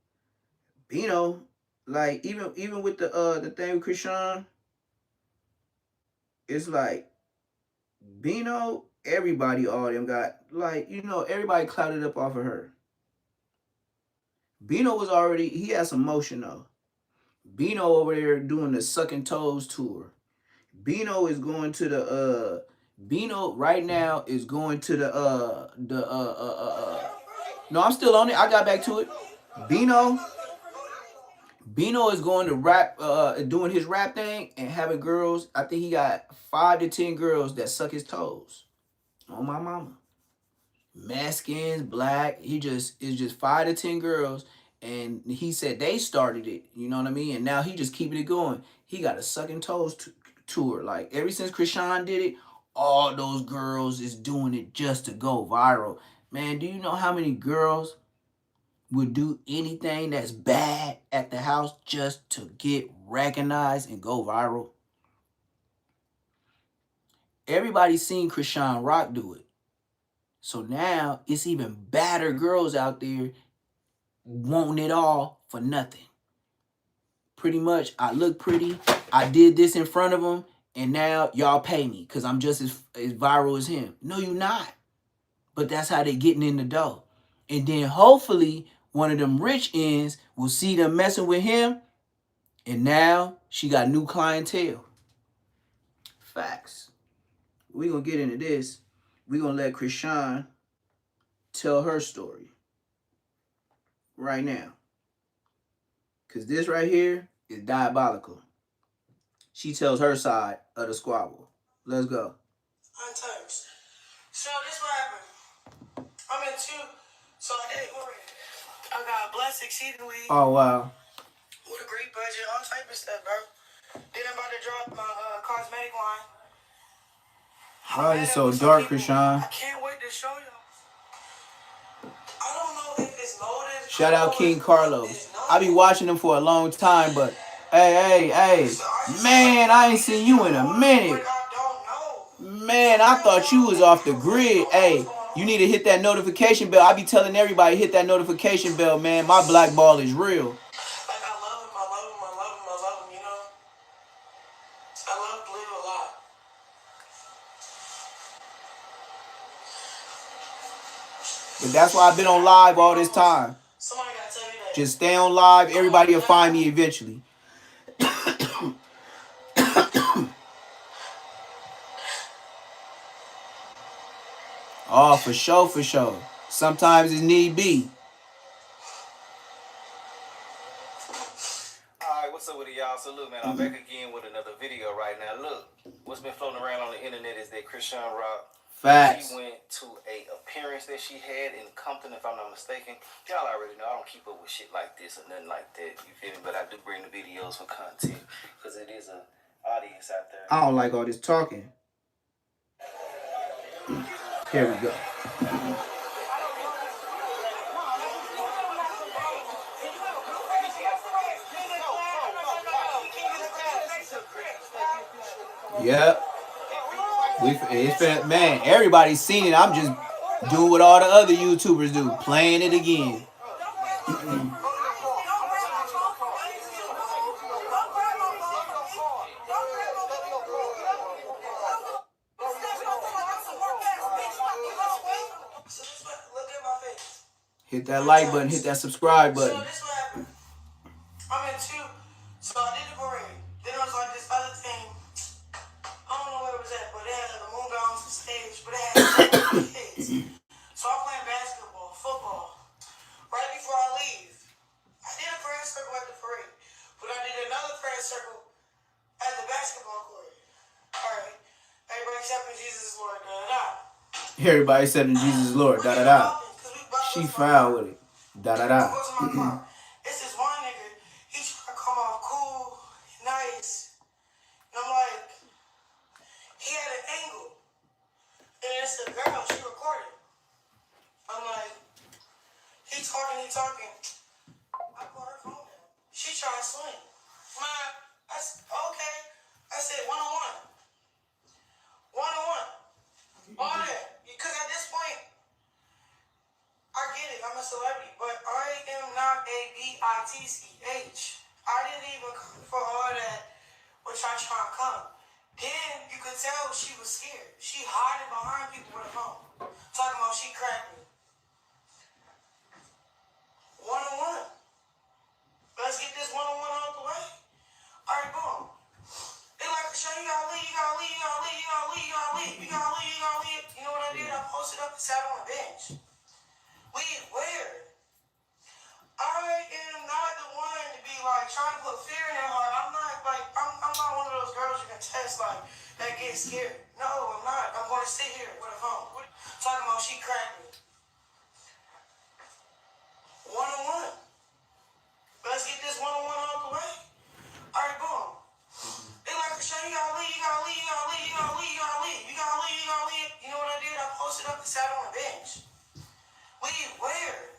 A: Bino, like even with the thing with Krishan, it's like Bino, everybody, all them got, like, everybody clouded up off of her. Bino was already, he had some motion though. Bino over there doing the Sucking Toes tour. Bino is going to the Bino right now is going to no, I'm still on it. I got back to it. Bino is going to rap, doing his rap thing and having girls. I think he got 5 to 10 girls that suck his toes. On my mama. Mexicans, black. It's just 5 to 10 girls. And he said they started it. You know what I mean? And now he just keeping it going. He got a Sucking Toes tour. Like, ever since Krishan did it, all those girls is doing it just to go viral. Man, do you know how many girls would do anything that's bad at the house just to get recognized and go viral? Everybody's seen Krishan Rock do it. So now it's even badder girls out there wanting it all for nothing. Pretty much, I look pretty. I did this in front of him, and now y'all pay me because I'm just as viral as him. No, you're not. But that's how they getting in the dough. And then hopefully one of them rich ends will see them messing with him, and now she got new clientele. Facts. We're going to get into this. We're going to let Krishan tell her story right now. Because this right here is diabolical. She tells her side of the squabble. Let's go.
H: Untouched. So this what happened. I'm in 2. So I did I got blessed exceedingly.
A: Oh, wow.
H: With a great budget, all type of stuff, bro. Then I'm about to drop my cosmetic line.
A: Why is it so dark, Krishan?
H: I can't wait to show y'all. I don't know if it's loaded.
A: Shout out King Carlos. I be watching him for a long time, but hey. Man, I ain't seen you in a minute. Man, I thought you was off the grid. Hey, you need to hit that notification bell. I be telling everybody, hit that notification bell, man. My black ball is real.
H: Like, I love him, you know? I love Blue a lot.
A: But that's why I've been on live all this time.
H: Somebody gotta tell me that.
A: Just stay on live. Everybody will find me eventually. Oh, for sure. Sometimes it's need be.
J: Alright, what's up with it, y'all? So look, man, I'm back again with another video right now. Look, what's been floating around on the internet is that Krishan Rock,
A: Facts.
J: she went to a appearance that she had in Compton, if I'm not mistaken. Y'all already know I don't keep up with shit like this or nothing like that, you feel me? But I do bring the videos for content, because it is an audience out there.
A: I don't like all this talking. Here we go. Yep. Man, everybody's seen it. I'm just doing what all the other YouTubers do, playing it again. Hit that like button, hit that subscribe button.
H: So this what happened. I'm in two. So I did the parade. Then there was like this other thing. I don't know where it was at, but it had like a moon bounce stage, but it had kids. So I'm playing basketball, football. Right before I leave, I did a prayer circle at the parade, but I did another prayer circle at the basketball court. All right, everybody accepting Jesus is Lord,
A: Everybody accepting Jesus is Lord, She foul with it,
H: It's this one nigga, he trying to come off cool, nice, and I'm like, he had an angle, and it's a girl, she recorded. I'm like, he talking. I put her phone down. She tried to swing. Man, I said, okay. I said, one-on-one. All that. Because at this point, I get it. I'm a celebrity. But I am not a B-I-T-C-H. I didn't even come for all that, which I try to come. Then you could tell she was scared. She hiding behind people with a phone. Talking about she cracked me. One-on-one. Let's get this one-on-one out the way. All right, boom. They like, Krishan, you gotta leave. You know what I did? I posted up and sat on a bench. Leave where? I am not the one to be like trying to put fear in their heart. I'm not one of those girls you can test like that get scared. No, I'm not. I'm gonna sit here with a phone. Talking about she cracked me. One-on-one. Let's get this one-on-one out the way. All right, boom. They like, Krishan, you gotta leave. You know what I did? I posted up and sat on a bench. Leave where?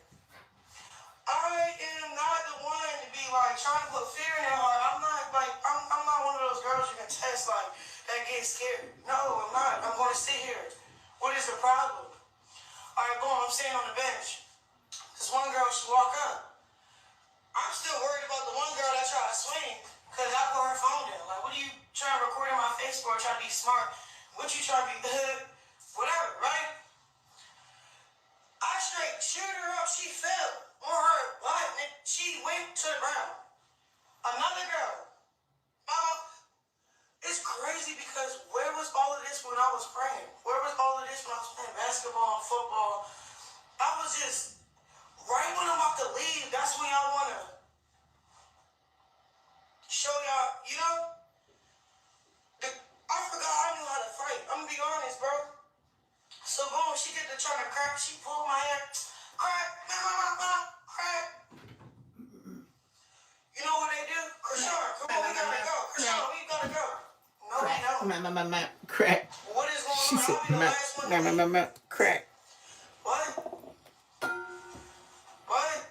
H: I am not the one to be like trying to put fear in their heart. I'm not one of those girls you can test like that get scared. No, I'm not. I'm gonna sit here. What is the problem? All right, boom. I'm sitting on the bench. This one girl, she walk up. I'm still worried about the one girl that tried to swing because I put her phone down. Like, what are you trying to record in my face for? Trying to be smart? What you trying to be whatever, right? I straight shoot her up. She fell on her butt. She went to the ground. Another girl. It's crazy because where was all of this when I was praying? Where was all of this when I was playing basketball and football? I was just, right when I'm about to leave, that's when y'all want to show y'all, you know? I forgot I knew how to fight. I'm going to be honest, bro. So boom, she get to trying to crack. She pulled my hair. Crack. Crack. You know what they do? Krishan, come on, we gotta go. Krishan, we gotta go. No, we don't.
A: Crack.
H: What is going
A: She said, crack.
H: What? What?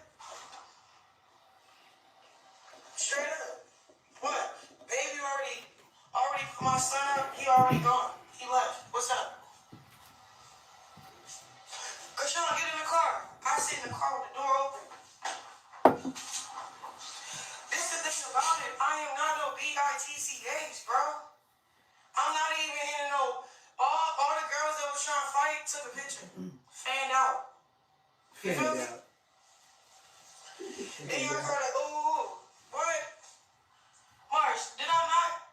H: Straight up. What? Baby already put my son up. He already gone. He left. What's up? Krishan, get in the car. I sit in the car with the door open. This is the thing about it. I am not no BITC games, bro. I'm not even in no. All the girls that was trying to fight took a picture. Fanned out. You feel me? And you're like, ooh, what? Marsh, did I not?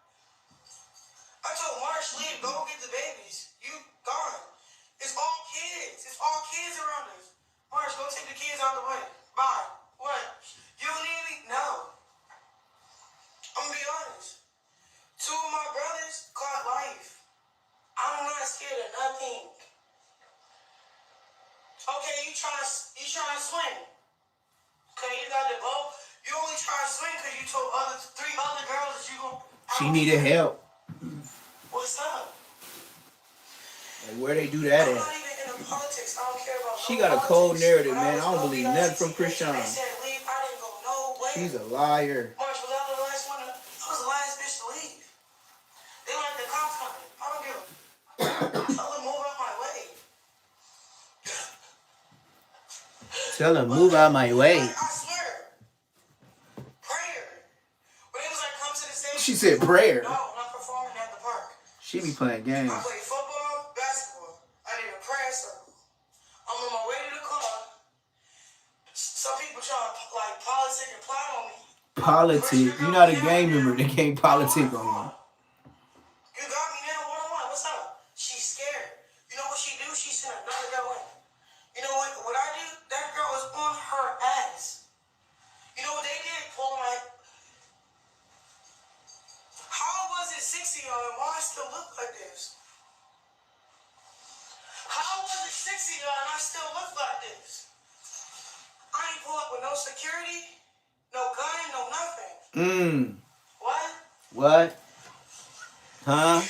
H: I told Marsh, leave, go get the babies. You gone. It's all kids. It's all kids around us. Marsh, go take the kids out the way. Bye. What? You don't need me? No. I'm gonna be honest. 2 of my brothers caught life. I'm not scared of nothing. Okay, you trying to swim. Okay, you got the boat. You only try to swim because you told 3 other girls that you gon'.
A: She needed help.
H: What's up?
A: Like, where they do that
H: I'm
A: at?
H: not even into politics. I don't care about.
A: She
H: no
A: got a
H: politics.
A: cold narrative,
H: When
A: man. I don't believe nothing from
H: They
A: Krishan.
H: said leave. I didn't go nowhere.
A: She's a liar.
H: March, was I the last one? I was the last bitch to leave. They like the cops coming. I don't give a. Tell them move out my way.
A: Tell her, move out my way.
H: I swear. Prayer. When it was like, come to the stage.
A: She said prayer.
H: No, I'm not performing at the park.
A: She be playing games.
H: I play football, basketball. I need a prayer circle. I'm on my way to the car. Some people try to like politic and plot on me.
A: Politic. You're not a game member. They can't politic on you.
H: You got me now, one-on-one. What's up? She's scared. You know what she do? She sent another girl in. You know what I did? That girl was on her ass. You know what they did? Pull my. How was it 60 y'all and why I still look like this? How was it 60 y'all and I still look like this? I ain't pull up with no security, no gun, no nothing. What?
A: Huh?
H: And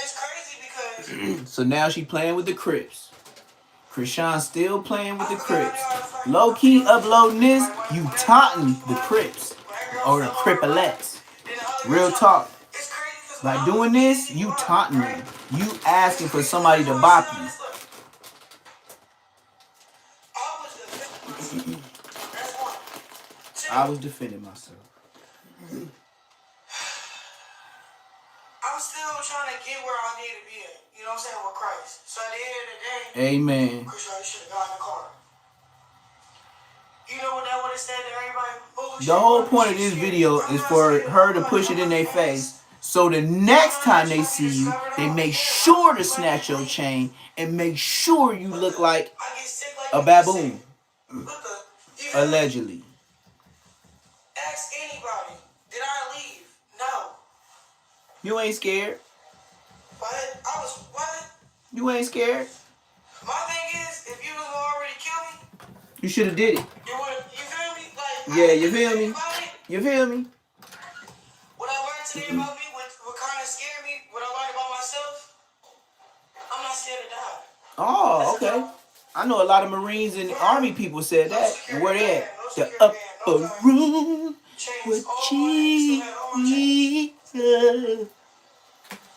H: it's crazy because
A: So now she playing with the Crips. Krishan still playing with the Crips. Low key uploading this, you taunting the Crips or the Cripolettes. Real talk.
H: it's crazy because
A: By doing this, you taunting them. You asking for somebody to bop you. I was defending myself.
H: I'm still trying to get where I need to be at. You know what I'm saying? With Christ. So at the end of the day,
A: Amen.
H: Chris, you should have gotten in the car. You know what that would have said to everybody?
A: The whole point of this video is for her to push it in their face. So the next time they see you, they make sure to snatch your chain and make sure you look like a baboon. Allegedly.
H: Ask anybody. Did I leave? No.
A: You ain't scared.
H: What? I was what?
A: You ain't scared.
H: My thing is, if you was already kill me,
A: You should have did it.
H: you would. You feel me? Like
A: Yeah, you feel me? You feel me?
H: What I learned today about me, what kind of scared me, what I learned about myself, I'm not scared to die.
A: Oh, okay. I know a lot of Marines and Army people said that. And where they at? The upper room with Jesus.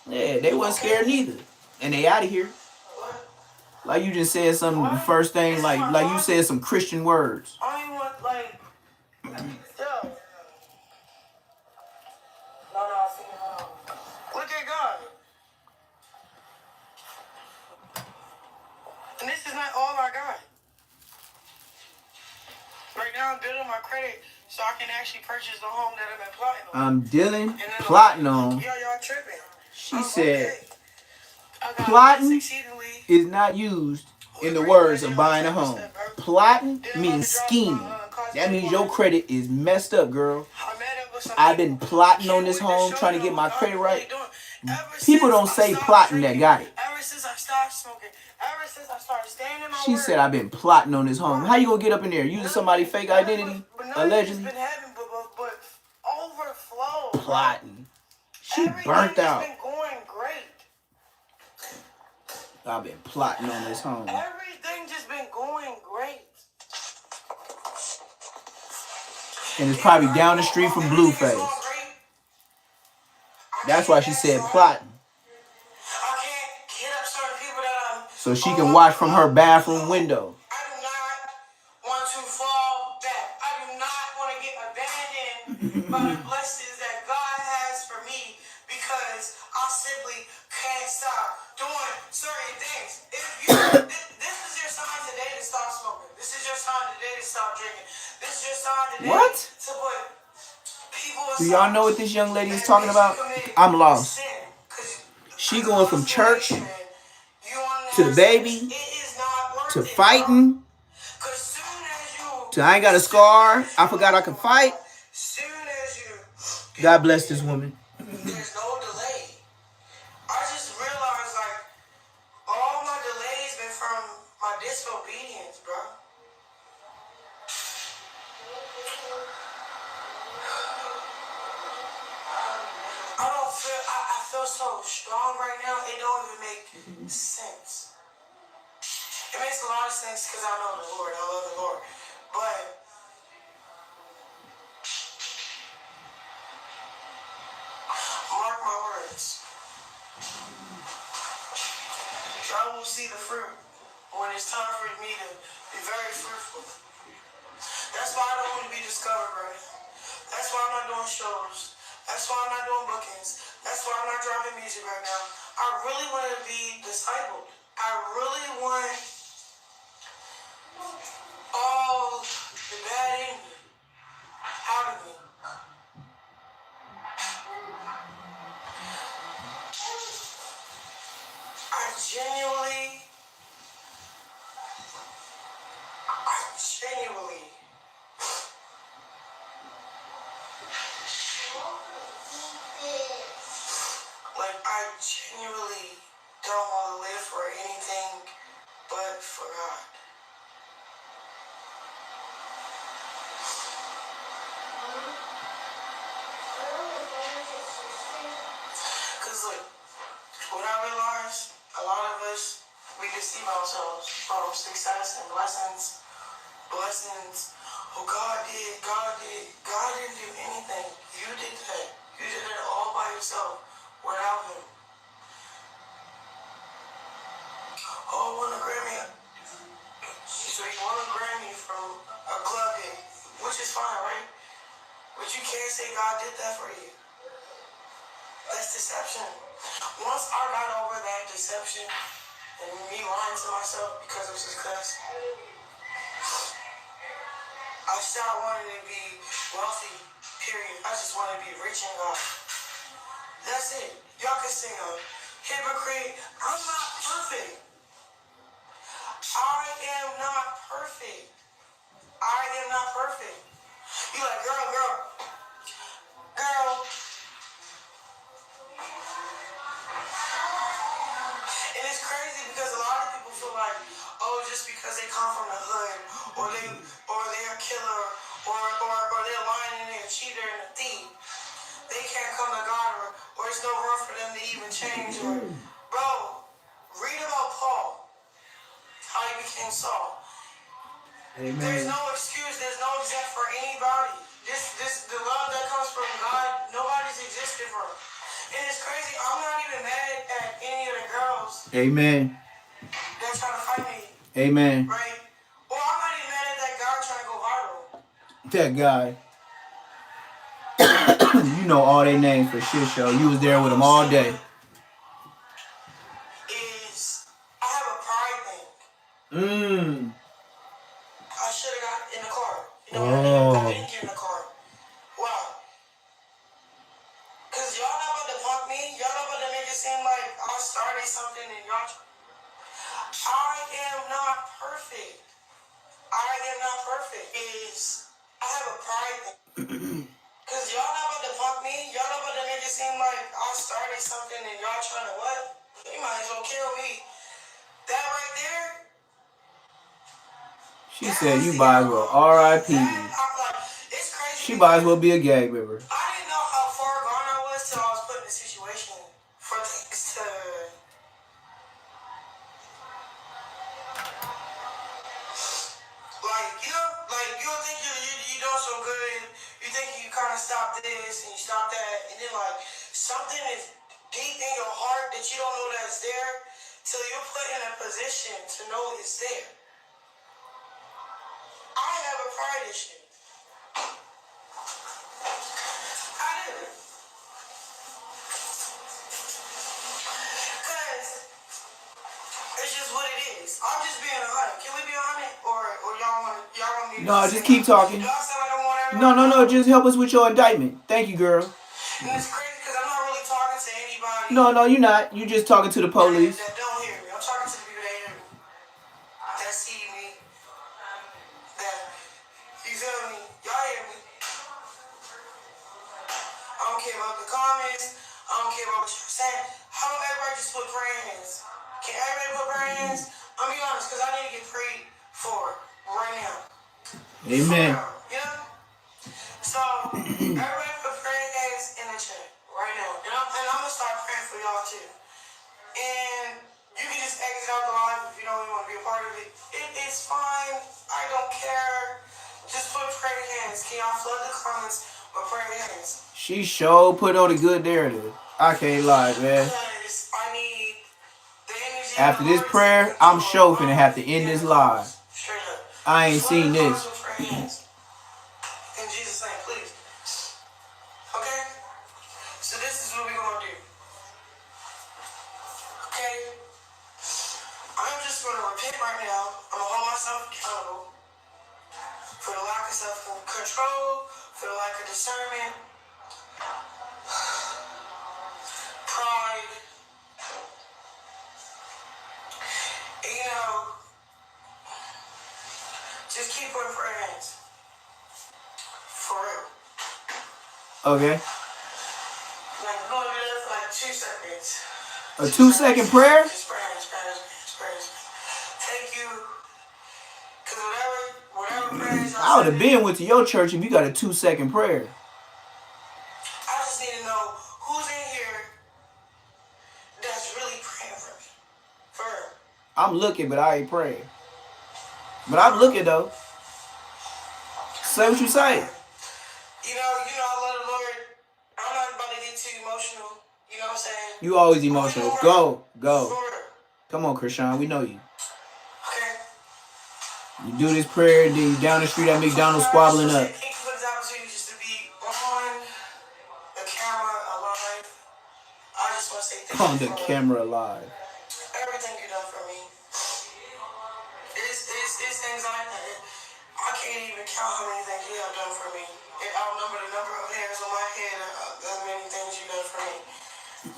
A: Yeah, they wasn't scared neither. And they out of here. Like you just said something, the first thing, like you said some Christian words.
H: I don't even want, like, yo. No, I see look at God. And this is not all I got. Right now I'm building my credit so I can actually purchase the home that I've been plotting on.
A: I'm dealing, plotting on.
H: Yo, y'all tripping.
A: She said,
H: Okay.
A: plotting is not used in the words of buying a home. Plotting means scheming. That means your credit is messed up, girl. I've been plotting on this home, trying to get my credit right. People don't say plotting that got it.
H: Ever since I stopped smoking, ever since I started staying in my
A: She said, I've been plotting on this home. How you gonna get up in there? Using somebody's fake identity? Allegedly?
H: But overflow.
A: Plotting. She burnt out.
H: Everything's been going great.
A: I've been plotting on this home.
H: Everything just been going great.
A: And it's probably down the street from Blueface. That's why she said plotting.
H: I can't hit up certain people that I'm...
A: So she can watch from her bathroom window.
H: I do not want to fall back. I do not want to get abandoned by the blessings that God has for me because I simply can't stop doing certain things. If you, this is your sign today to stop smoking. This is your sign today to stop drinking. This is your sign today to put people aside.
A: Do y'all know what this young lady is talking about? I'm lost. She going from church to the baby to fighting to I ain't got a scar. I forgot I could fight. God bless this woman.
H: There's no delay. I just realized like all my delays been from my disobedience, bro. I feel so strong right now, it don't even make sense. It makes a lot of sense because I know the Lord, I love the Lord. But mark my words. I will see the fruit when it's time for me to be very fruitful. That's why I don't want to be discovered right now. That's why I'm not doing shows. That's why I'm not doing bookings. That's why I'm not dropping music right now. I really want to be discipled. I really want all the bad in me out of me. I genuinely don't want to live for anything but for God. Because look, what I realized, a lot of us, we deceive ourselves from success and blessings. Oh, God didn't do anything. You did that. You did it all by yourself, without Him. Oh, I won a Grammy. So you won a Grammy from a club hit, which is fine, right? But you can't say God did that for you. That's deception. Once I got over that deception and me lying to myself because of success, I stopped wanting to be wealthy, period. I just want to be rich in God. That's it. Y'all can sing a hypocrite. I'm not perfect. I am not perfect. I am not perfect. You like, girl. And it's crazy because a lot of people feel like, oh, just because they come from the hood, or they're a killer, or they're lying and they're a cheater and a thief, they can't come to God, or there's no room for them to even change. Bro, read about Paul, how he became Saul. Amen. There's no excuse, there's no exempt for anybody. The love that comes from God, nobody's existed for. And it's crazy, I'm not even mad at any of the girls.
A: Amen.
H: They're trying to fight me.
A: Amen.
H: Right? Or I'm not even mad at that guy trying to go viral.
A: That guy. You know all their names for shit show. You was there with them all day.
H: I have a pride thing. I should have got in the car. You know what I didn't get in the car. Why? Because y'all not about to punk me. Y'all not about to make it seem like I started something and y'all... I am not perfect. I have a pride thing. Because y'all not about to punk me. Y'all not about to make it seem like I started something and y'all trying to what? You might as well kill me. That right there...
A: She said you might as well R.I.P. She might as well be a gang member.
H: I didn't know how far gone I was till I was put in a situation for things to stop this and you stop that, and then like something is deep in your heart that you don't know that's there till you're put in a position to know it's there. I have a pride issue. I do. Because it's just what it is. I'm just being 100. Can we be 100? Or y'all want me to
A: No, just keep talking.
H: Do I sound like I want everybody?
A: No. Just help us with your indictment. Thank you, girl.
H: And it's crazy because I'm not really talking to anybody.
A: No, you're not. You just talking to the police.
H: That don't hear me. I'm talking to the people that hear me. That see me. That, you feel me? Y'all hear me? I don't care about the comments. I don't care about what you're saying. How about everybody just put prayer hands? Can everybody put prayer hands? I'm be honest, because I need to get prayed for right now.
A: Amen.
H: You know? So, everybody put prayer hands in the chat right now. And I'm going to start praying for y'all too. And you can just exit out the live if you don't even want to be a part of it. It's fine. I don't care. Just put prayer hands. Can y'all flood the comments with prayer hands?
A: She sure put on a good narrative. I can't lie, man.
H: Because I need the energy.
A: After this prayer, I'm sure finna have to end this live.
H: Straight up.
A: I ain't seen this.
H: In Jesus' name, please. Okay? So this is what we're going to do. Okay? I'm just going to repent right now. I'm going to hold myself accountable for the lack of self-control, for the lack of discernment, pride. And, you know, just keep putting prayer hands. For real.
A: Okay.
H: Like, I'm going to do that for like 2 seconds.
A: A 2-second prayer?
H: Just prayers. Thank you. Because whatever prayers y'all
A: I would have
H: send
A: been
H: me,
A: went to your church if you got a 2-second prayer.
H: I just need to know who's in here that's really praying for me. For real.
A: I'm looking, but I ain't praying. But I'm looking though. Say what you say.
H: You know, I love the Lord. I'm not about to get too emotional. You know what I'm saying?
A: You always emotional. Go.
H: For real.
A: Come on, Krishan, we know you.
H: Okay.
A: You do this prayer, then you down the street at McDonald's squabbling up.
H: Thank you for this opportunity just to be on the camera alive. I just want to say thank
A: On
H: you
A: the
H: for
A: camera live.
H: everything you done for me. It's things I can't even count how many things you have done for me. It outnumber the number of hairs on my head the many things you done for me.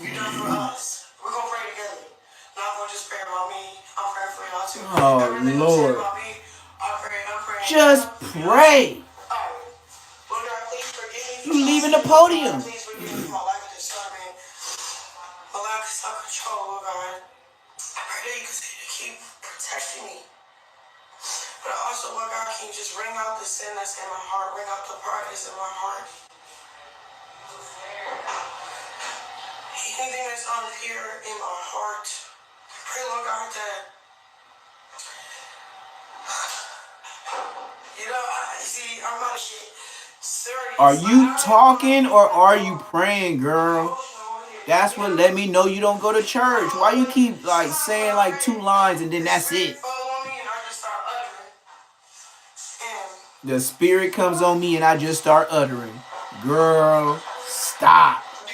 H: You done for us. We're going to pray together. Not going to just pray about me. I'm praying for y'all too.
A: Oh,
H: Everything
A: Lord.
H: you said about me, I'm praying.
A: Just pray.
H: Lord God, please forgive me.
A: You leaving the podium.
H: Please forgive me for my lack of discernment, my lack of self-control, Lord God. I pray that you continue to keep protecting me. But also, Lord God, can you just bring out the sin that's in my heart, bring out the pride that's in my heart. Anything that's unpure in my heart, I pray, Lord God, that, you know, I'm not serious.
A: Are you talking or are you praying, girl? That's what let me know you don't go to church. Why you keep like saying like 2 lines and then that's it? The spirit comes on me and I just start uttering. Girl, stop.
H: Do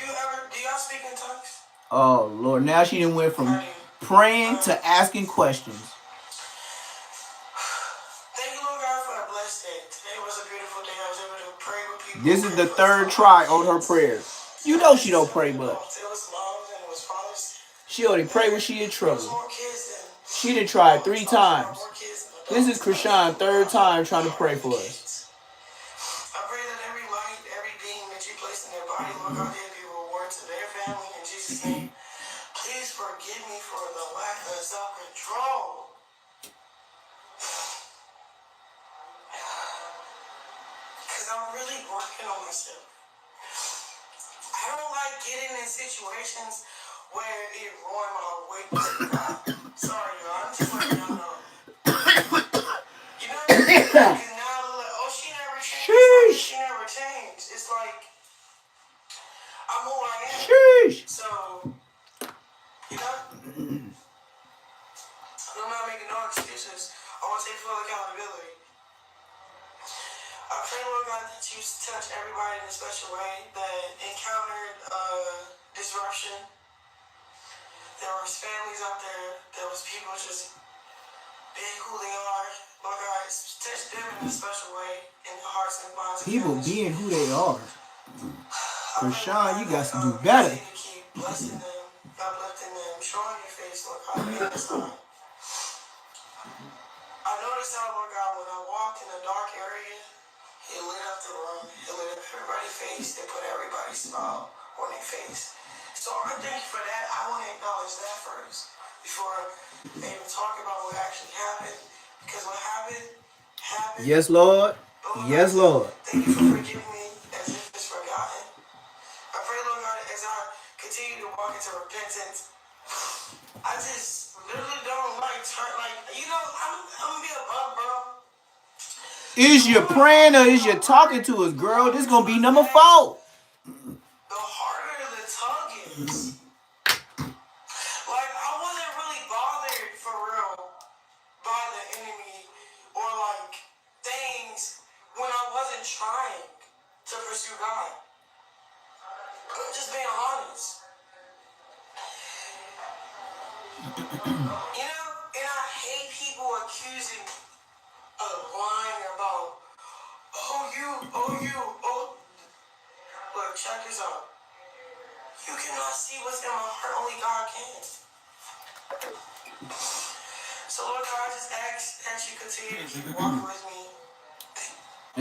H: y'all speak in tongues?
A: Oh, Lord. Now she done went from praying to asking questions.
H: Thank you, Lord God, for a blessed day. Today was a beautiful day. I was able to pray with people.
A: This is the 3rd try on her prayer. You know she don't pray much.
H: It was Mom's and it was Father's.
A: She only pray when she in trouble.
H: More kids than
A: She done tried 3 times. This is Krishan's 3rd time trying to pray for us.
H: I pray that every light, every being that you place in their body, Lord God, they be reward to their family in Jesus' name. Please forgive me for the lack of self-control. Because I'm really working on myself. I don't like getting in situations where it ruin my witness to God. Sorry, y'all. I'm just letting y'all know. You know what I mean? Because now, like, oh, she never changed. She never changed. It's like, I'm not making no excuses. I want to take full accountability. I pray, Lord God, that you touch everybody in a special way that encountered disruption. There was families out there. There was people just being who they are. Lord God, touch them in a special way in their hearts and minds.
A: People being who they are. Krishan, you got to do better.
H: Keep blessing them, uplifting them, showing your face, Lord God, in this time. I noticed how, Lord God, when I walked in a dark area, it lit up the room. It lit up everybody's face. It put everybody's smile on their face. So I thank you for that. I want to acknowledge that first before they even talk about what actually happened. Because what happened, happened.
A: Yes, Lord. Yes, Lord.
H: Thank you for forgiving me as if it's forgotten. I pray, Lord God, as I continue to walk into repentance, I just literally don't I'm gonna be a bug, bro.
A: Is you praying or is you talking to us, girl? This gonna be number 4.
H: The harder the tug is. Like, I wasn't really bothered for real by the enemy or like things when I wasn't trying to pursue God. I'm just being honest. And I hate people accusing of lying about, Look, check this out. You cannot see what's in my heart, only God can. So, Lord God, I just ask that you continue to keep walking with me.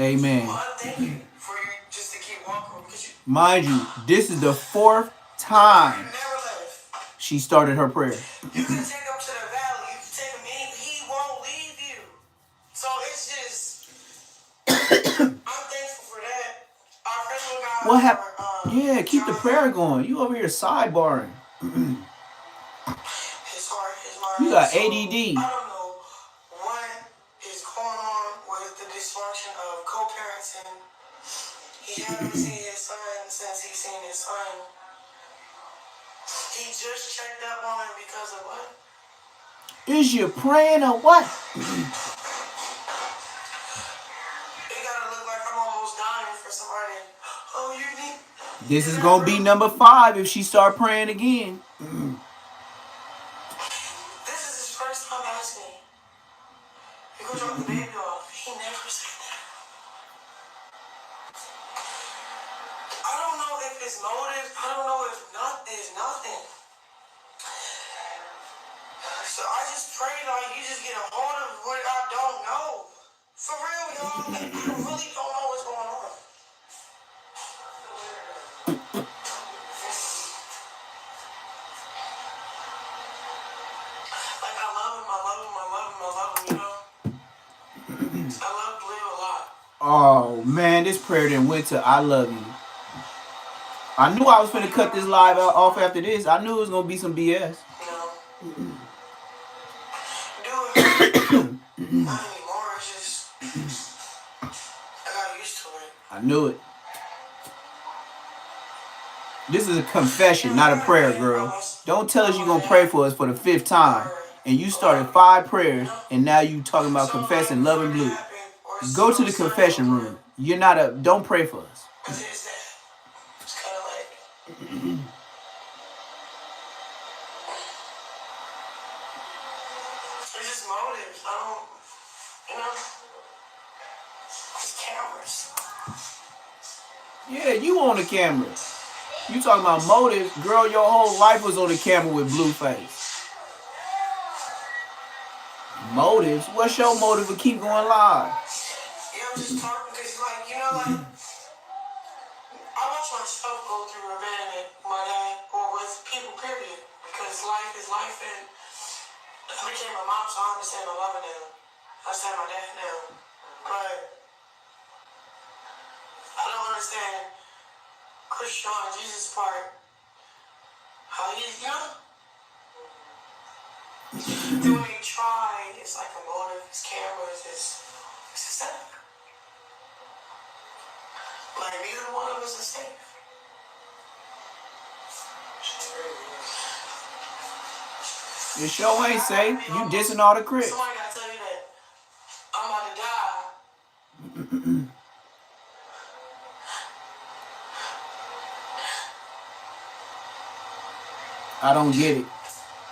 A: Amen.
H: Well, I thank you for you just to keep walking because you.
A: Mind you, this is the 4th time
H: Never left.
A: she started her prayer.
H: You can take him to the valley. You can take him in. He won't leave you. So it's just, I'm thankful for that. I pray, Lord God,
A: What happened? Yeah, keep the prayer going. You over here sidebarring.
H: His heart, his mind.
A: You got
H: so,
A: ADD.
H: I don't know what is going on with the dysfunction of co-parenting. He hasn't seen his son since he's seen his son. He just checked up on him because of what?
A: Is you praying or what?
H: It gotta look like I'm almost dying for somebody. Oh, you need.
A: This is gonna be number 5 if she start praying again.
H: This is his first time asking me. You go drop the baby off. He never said that. I don't know if it's motive. I don't know if there's nothing. So I just pray like you just get a hold of what I don't know. For real, y'all. Like, I really don't know what's going on. Like I love him, you know? I love Blue a lot.
A: Oh man, this prayer then went to I love you. I knew I was finna cut this live off after this. I knew it was gonna be some BS.
H: No. Not anymore. It's just I got used to it.
A: I knew it. This is a confession, not a prayer, girl. Don't tell us you're gonna pray for us for the 5th time. And you started 5 prayers, and now you talking about confessing love and blue. Go to the confession room. You're not a. Don't pray for us.
H: What is that? It's kind of like. It's just motives. I don't. It's cameras.
A: Yeah, you on the camera. You talking about motives, girl? Your whole life was on the camera with Blueface. Motives? What's your motive to keep going live?
H: Yeah, I'm just talking because, I watch myself go through abandonment, my dad, or with people, period. Because life is life, and I became a mom, so I understand my love now. I understand my dad now. But I don't understand Krishan, Jesus' part. How then when they try, it's like a motive, it's cameras, it's a setup. Like, neither one of us is safe.
A: This show ain't safe. You dissing all the critics.
H: Somebody gotta tell you that I'm about to die.
A: I don't get it.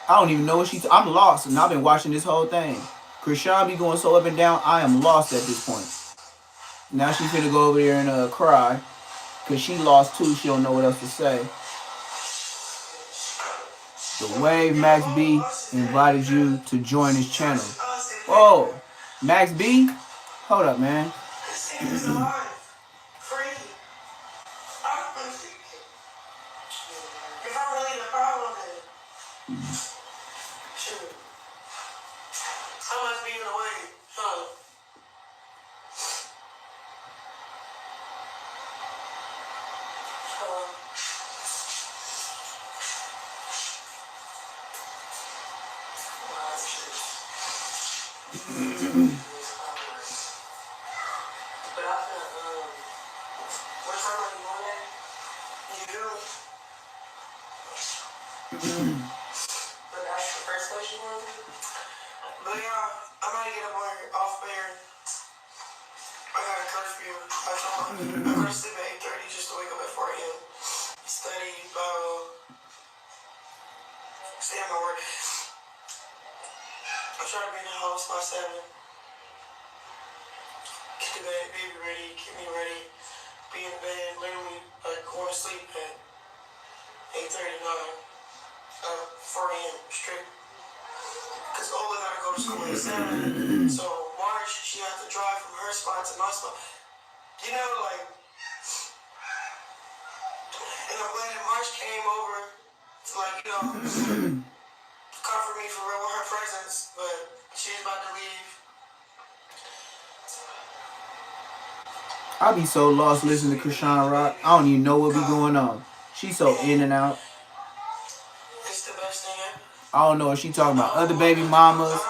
A: I don't even know what she's. I'm lost, and I've been watching this whole thing. Krishan be going so up and down. I am lost at this point. Now she's finna go over there and cry, cause she lost too. She don't know what else to say. The Wave Max B invited you to join his channel. Whoa, Max B, hold up, man.
H: But yeah, I'm gonna get up off air. I got a curfew. I go to sleep at 8:30 just to wake up at 4 a.m. Study, stay at my work. I try to be in the house by 7. Get to bed, baby ready, get me ready. Be in bed, literally going to sleep at 8:39. 4 a.m. straight. Because Ola gotta go to school at 7. So March, she had to drive from her spot to my spot. You know, like, and I'm glad that March came over to, like, you know, comfort me for real with her presence. But she's about to leave.
A: I be so lost listening to Krishan Rock. I don't even know what be going on. She's so in and out.
H: It's the best thing ever.
A: I don't know if she talking about other baby mamas.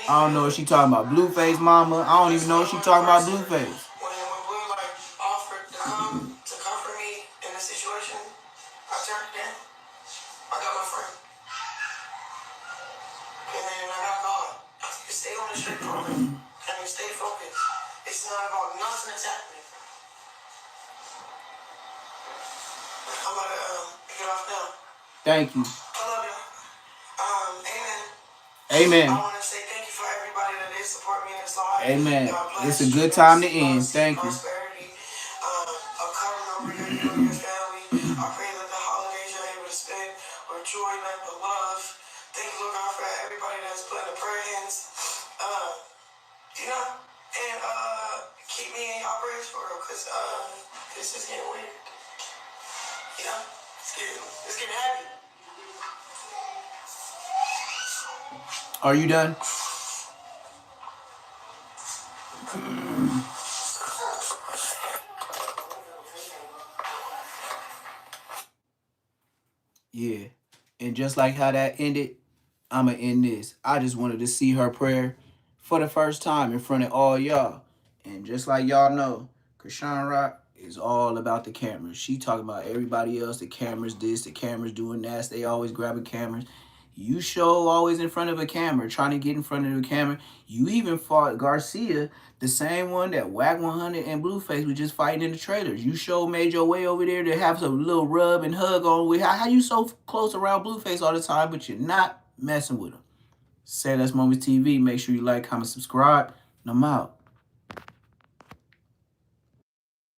A: I don't know if she talking about Blueface mama. I don't even know if she talking about Blueface.
H: When Blue like offered to come to comfort me in the situation, I turned it down. I got my friend. And then I got God. You stay on the straight program. And you stay focused. It's not about nothing that's happening. I'm about to get off now.
A: Thank you.
H: I love you. Amen.
A: Amen.
H: I want to say thank you for everybody that did support me in this life.
A: Amen. It's a good time to end. Thank you.
H: Prosperity, a covering over you and your family. I pray that the holidays you're able to spend with joy, but love. Thank you, Lord God, for everybody that's putting the prayer hands. You know, and keep me in your prayers for real, because this is getting weird. You know, it's getting heavy.
A: Are you done? Yeah. And just like how that ended, I'ma end this. I just wanted to see her prayer for the first time in front of all y'all. And just like y'all know, Krishan Rock is all about the cameras. She talking about everybody else, the cameras this, the cameras doing that. They always grabbing cameras. You show always in front of a camera, trying to get in front of the camera. You even fought Garcia, the same one that Wack 100 and Blueface was just fighting in the trailers. You show made your way over there to have some little rub and hug on with. How you so close around Blueface all the time, but you're not messing with him? Say Less Moments TV. Make sure you like, comment, subscribe, and I'm out.